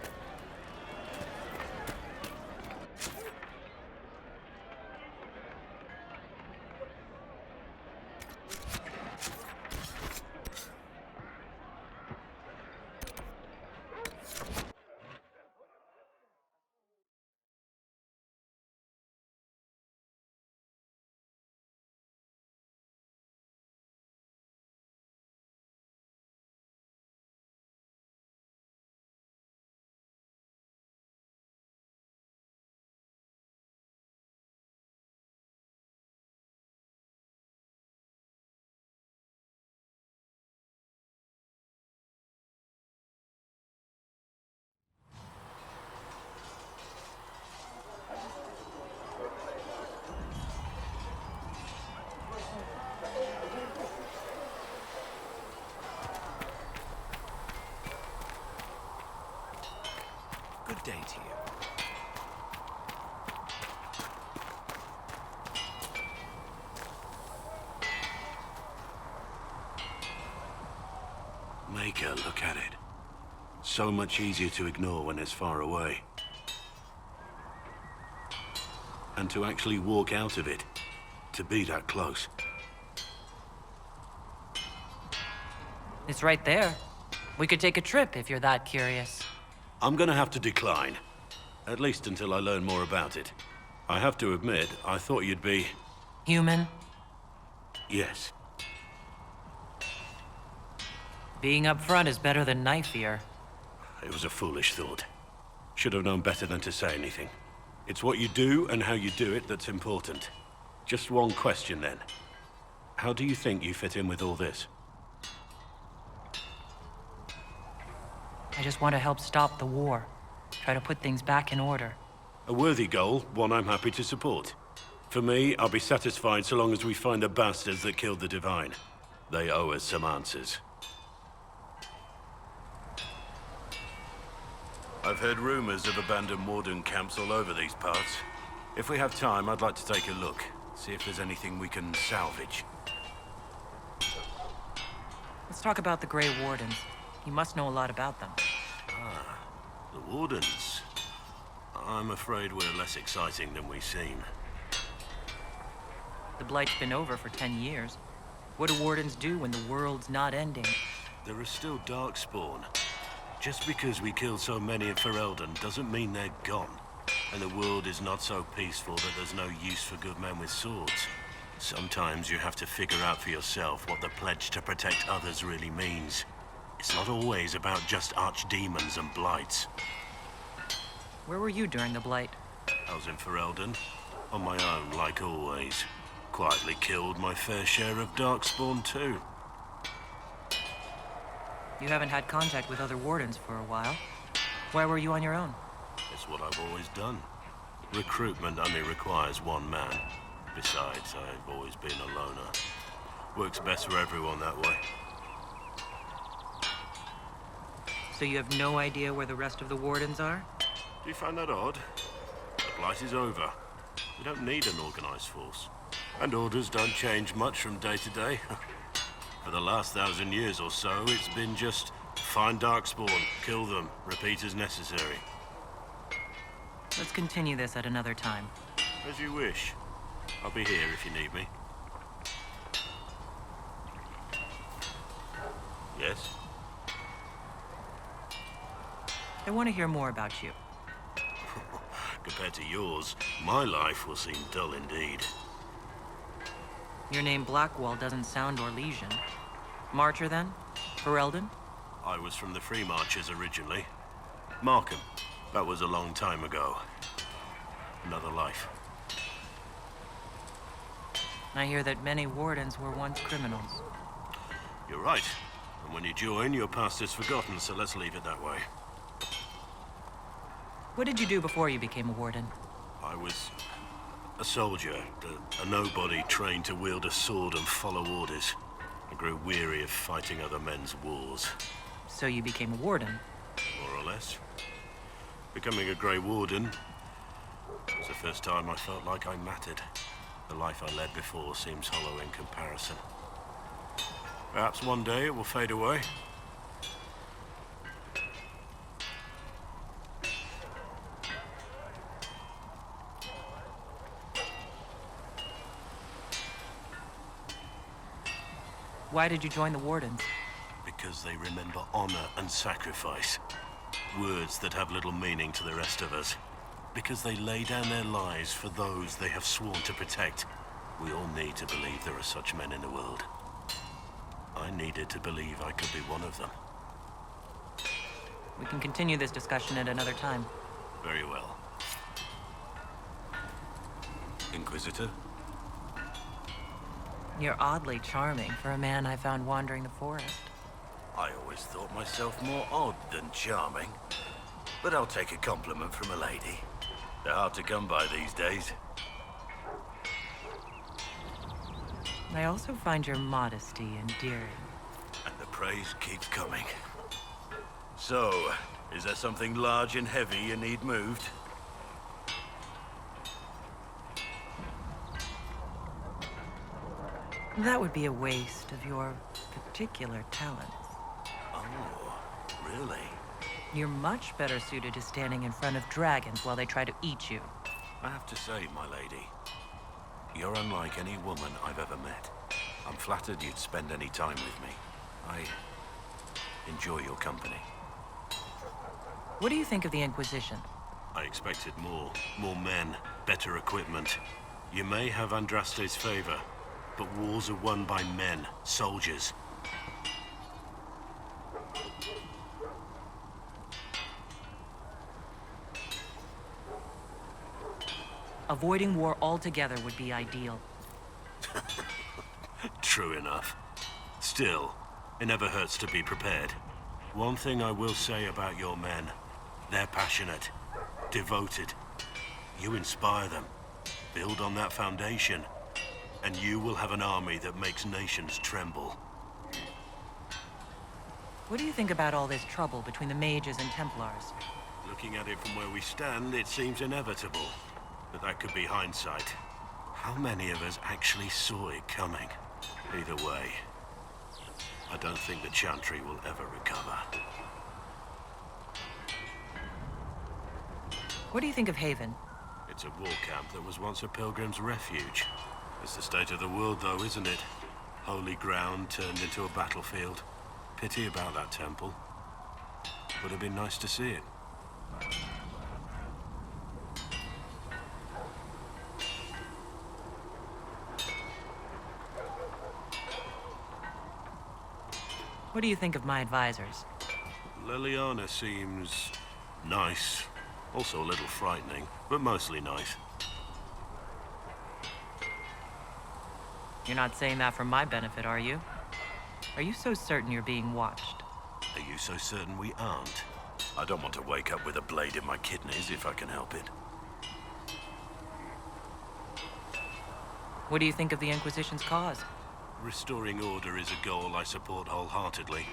Good day to you. Maker, look at it. So much easier to ignore when it's far away. And to actually walk out of it, to be that close. It's right there. We could take a trip if you're that curious. I'm gonna have to decline. At least until I learn more about it. I have to admit, I thought you'd be... Human? Yes. Being upfront is better than knife fear. It was a foolish thought. Should have known better than to say anything. It's what you do and how you do it that's important. Just one question then. How do you think you fit in with all this? I just want to help stop the war. Try to put things back in order. A worthy goal, one I'm happy to support. For me, I'll be satisfied so long as we find the bastards that killed the Divine. They owe us some answers. I've heard rumors of abandoned warden camps all over these parts. If we have time, I'd like to take a look. See if there's anything we can salvage. Let's talk about the Grey Wardens. You must know a lot about them. Ah, the Wardens. I'm afraid we're less exciting than we seem. The Blight's been over for 10 years. What do Wardens do when the world's not ending? There are still Darkspawn. Just because we killed so many in Ferelden doesn't mean they're gone. And the world is not so peaceful that there's no use for good men with swords. Sometimes you have to figure out for yourself what the pledge to protect others really means. It's not always about just archdemons and blights. Where were you during the Blight? I was in Ferelden, on my own, like always. Quietly killed my fair share of Darkspawn too. You haven't had contact with other Wardens for a while. Why were you on your own? It's what I've always done. Recruitment only requires one man. Besides, I've always been a loner. Works best for everyone that way. So you have no idea where the rest of the Wardens are? Do you find that odd? The Blight is over. We don't need an organized force. And orders don't change much from day to day. For the last 1,000 years or so, it's been just find Darkspawn, kill them, repeat as necessary. Let's continue this at another time. As you wish. I'll be here if you need me. Yes? I want to hear more about you. Compared to yours, my life will seem dull indeed. Your name Blackwall doesn't sound Orlesian. Marcher, then? Ferelden? I was from the Free Marchers originally. Markham. That was a long time ago. Another life. I hear that many Wardens were once criminals. You're right. And when you join, your past is forgotten, so let's leave it that way. What did you do before you became a Warden? I was a soldier, a nobody trained to wield a sword and follow orders. I grew weary of fighting other men's wars. So you became a Warden? More or less. Becoming a Grey Warden was the first time I felt like I mattered. The life I led before seems hollow in comparison. Perhaps one day it will fade away. Why did you join the Wardens? Because they remember honor and sacrifice. Words that have little meaning to the rest of us. Because they lay down their lives for those they have sworn to protect. We all need to believe there are such men in the world. I needed to believe I could be one of them. We can continue this discussion at another time. Very well. Inquisitor? You're oddly charming for a man I found wandering the forest. I always thought myself more odd than charming. But I'll take a compliment from a lady. They're hard to come by these days. I also find your modesty endearing. And the praise keeps coming. So, is there something large and heavy you need moved? That would be a waste of your particular talents. Oh, really? You're much better suited to standing in front of dragons while they try to eat you. I have to say, my lady, you're unlike any woman I've ever met. I'm flattered you'd spend any time with me. I enjoy your company. What do you think of the Inquisition? I expected more. More men, better equipment. You may have Andraste's favor, but wars are won by men, soldiers. Avoiding war altogether would be ideal. True enough. Still, it never hurts to be prepared. One thing I will say about your men, they're passionate, devoted. You inspire them. Build on that foundation, and you will have an army that makes nations tremble. What do you think about all this trouble between the mages and Templars? Looking at it from where we stand, it seems inevitable. But that could be hindsight. How many of us actually saw it coming? Either way, I don't think the Chantry will ever recover. What do you think of Haven? It's a war camp that was once a pilgrim's refuge. It's the state of the world, though, isn't it? Holy ground turned into a battlefield. Pity about that temple. Would have been nice to see it. What do you think of my advisors? Liliana seems nice. Also a little frightening, but mostly nice. You're not saying that for my benefit, are you? Are you so certain you're being watched? Are you so certain we aren't? I don't want to wake up with a blade in my kidneys if I can help it. What do you think of the Inquisition's cause? Restoring order is a goal I support wholeheartedly.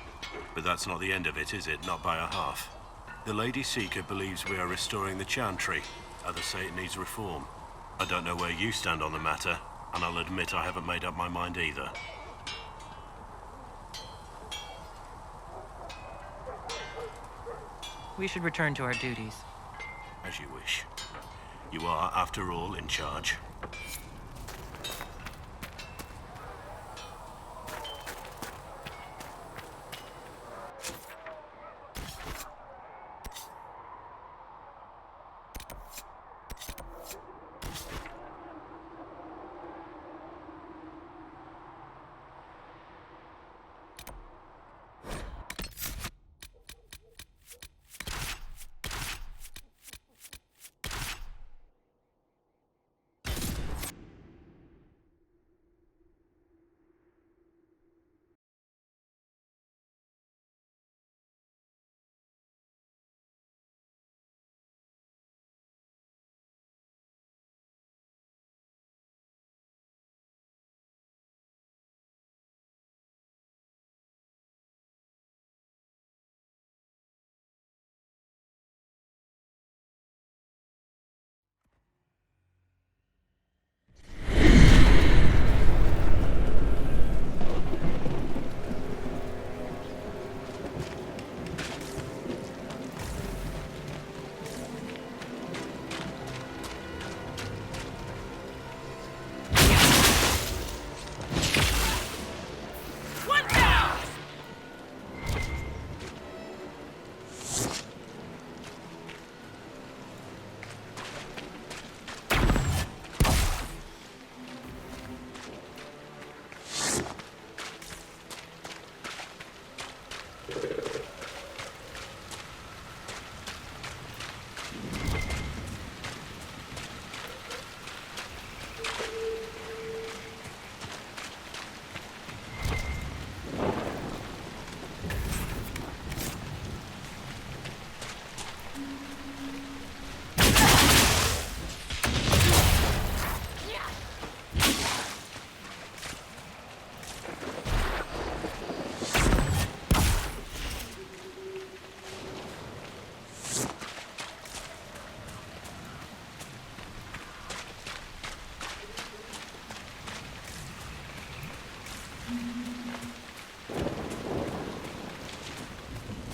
But that's not the end of it, is it? Not by a half. The Lady Seeker believes we are restoring the Chantry. Others say it needs reform. I don't know where you stand on the matter, and I'll admit I haven't made up my mind either. We should return to our duties. As you wish. You are, after all, in charge.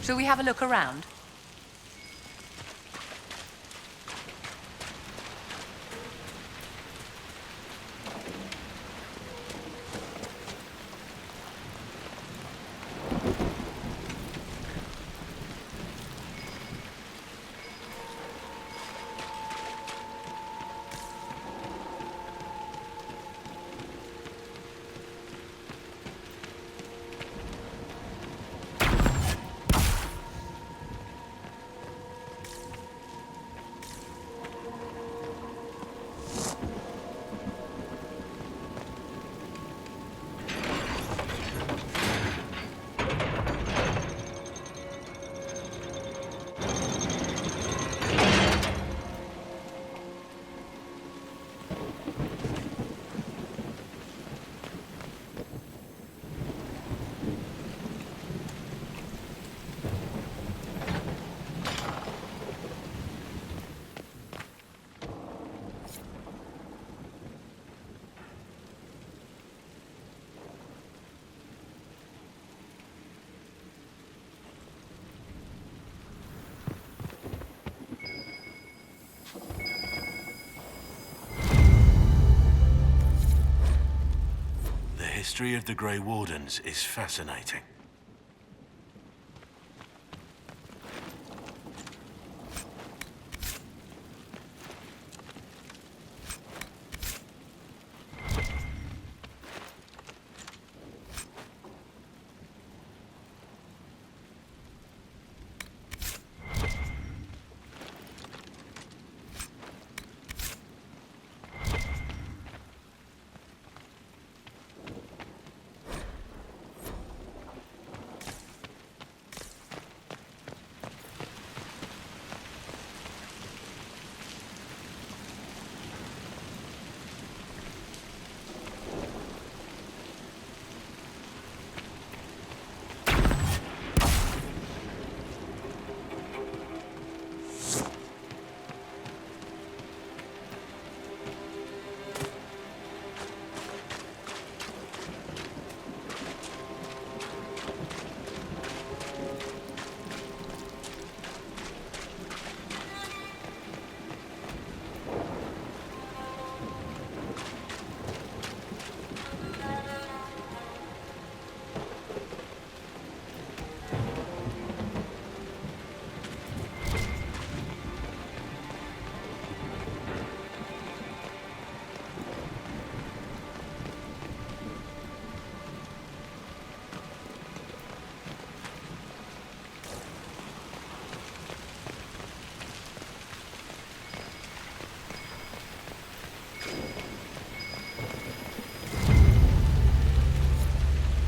Shall we have a look around? history of the Grey Wardens is fascinating.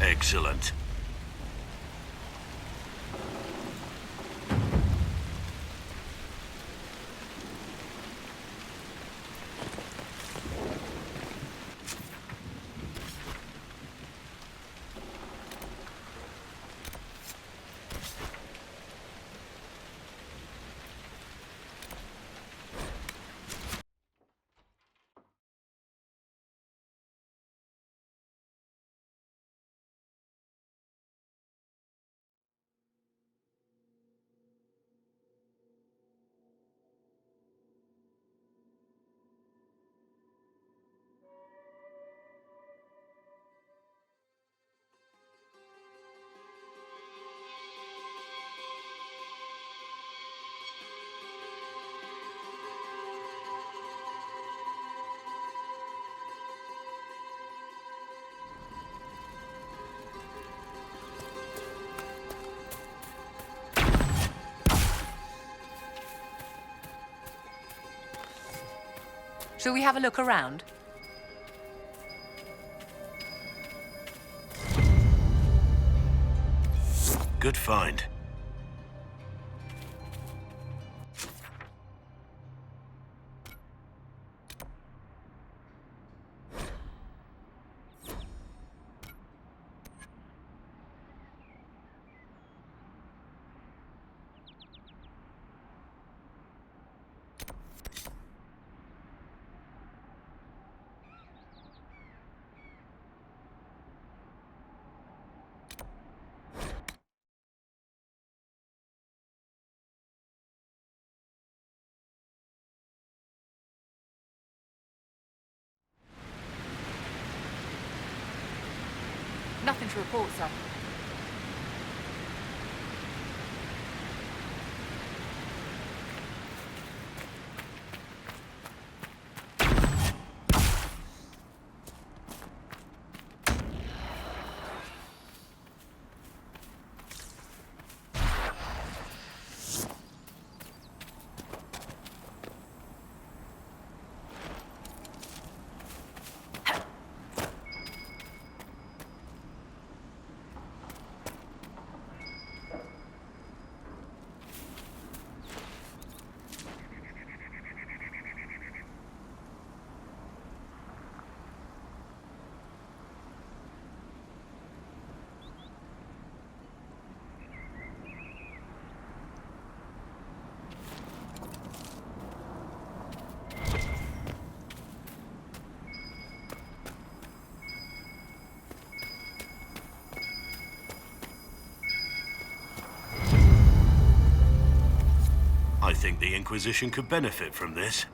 Excellent. Shall we have a look around? Good find. Nothing to report, sir. I think the Inquisition could benefit from this.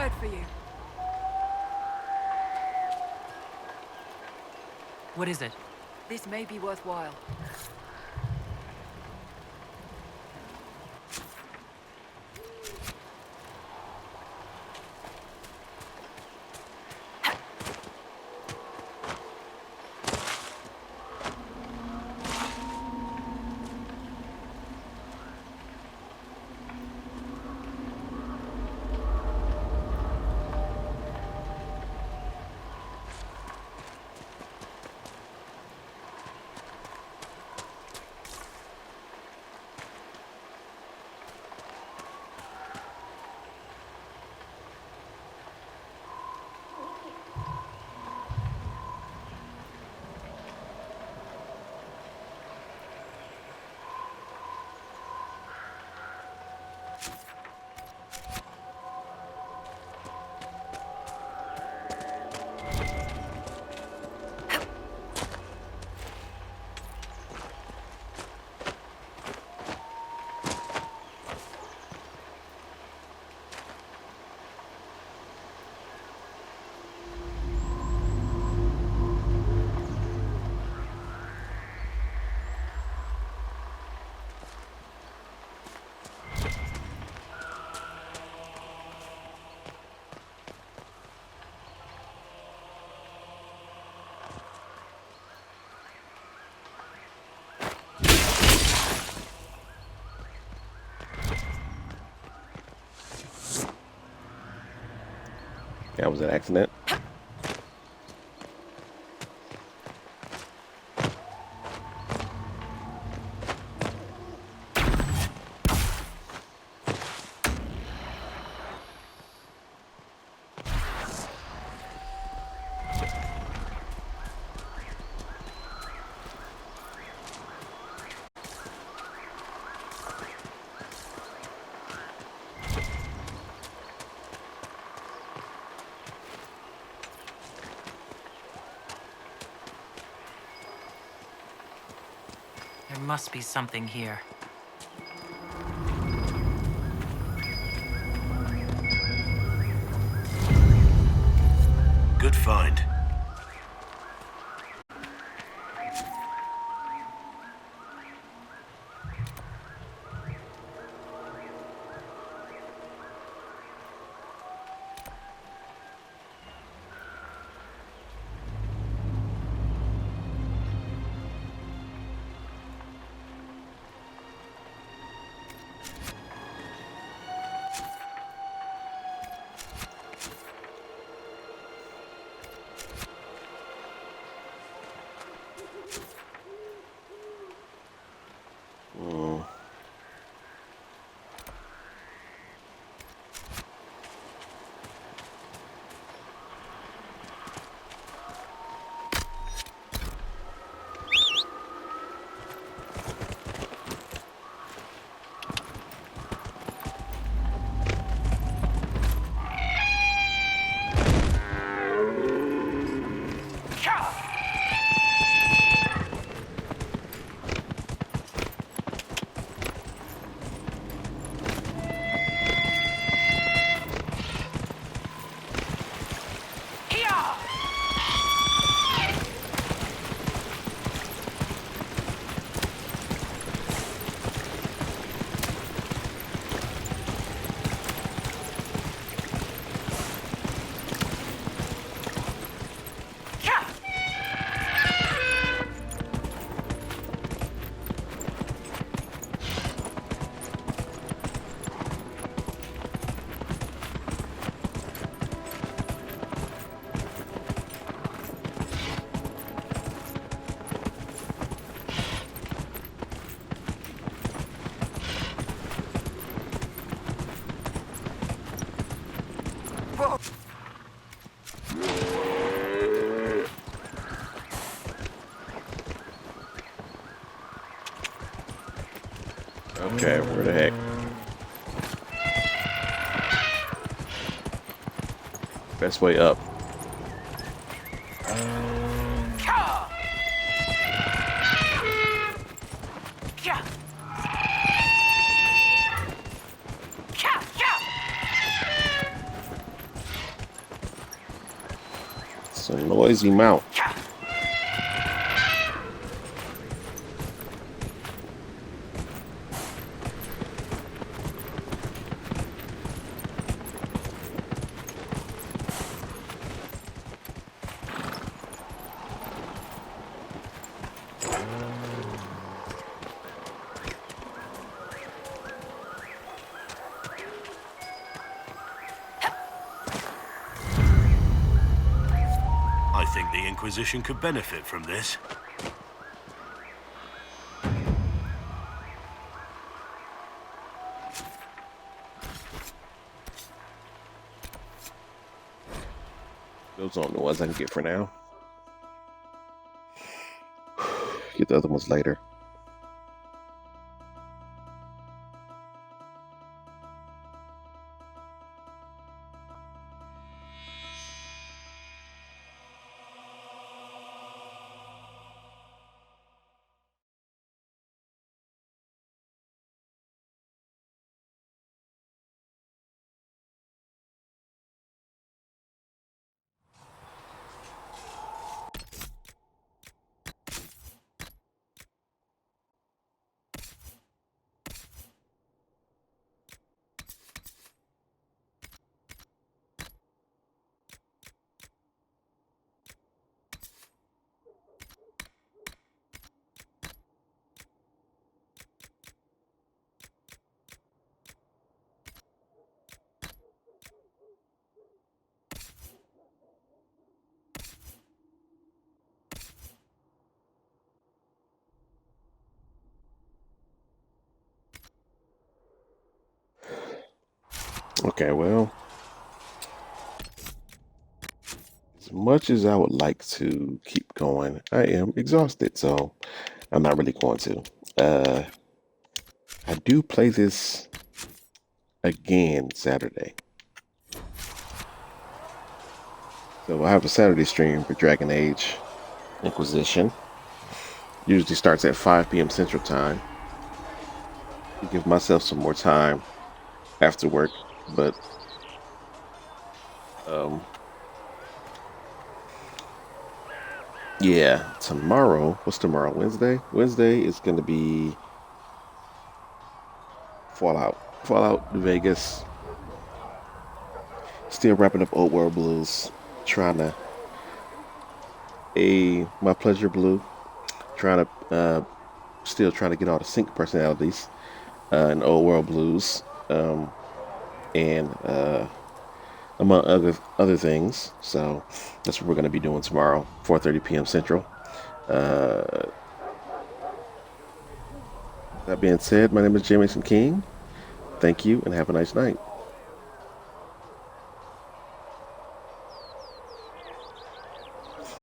word for you. What is it? This may be worthwhile. That was an accident. There must be something here. Good find. Okay, where the heck? Best way up. It's a noisy mount. I think the Inquisition could benefit from this. Those aren't the ones I can get for now. Get the other ones later. Okay, well, as much as I would like to keep going, I am exhausted, so I'm not really going to. I do play this again Saturday. So I have a Saturday stream for Dragon Age Inquisition. Usually starts at 5 p.m. Central Time. To give myself some more time after work, but yeah, tomorrow, what's tomorrow? Wednesday? Wednesday is going to be Fallout New Vegas. Still wrapping up Old World Blues. Trying to my pleasure blue. Still trying to get all the sync personalities in Old World Blues. And among other things. So that's what we're going to be doing tomorrow, 4:30 p.m. Central. That being said, my name is Jameson King. Thank you and have a nice night.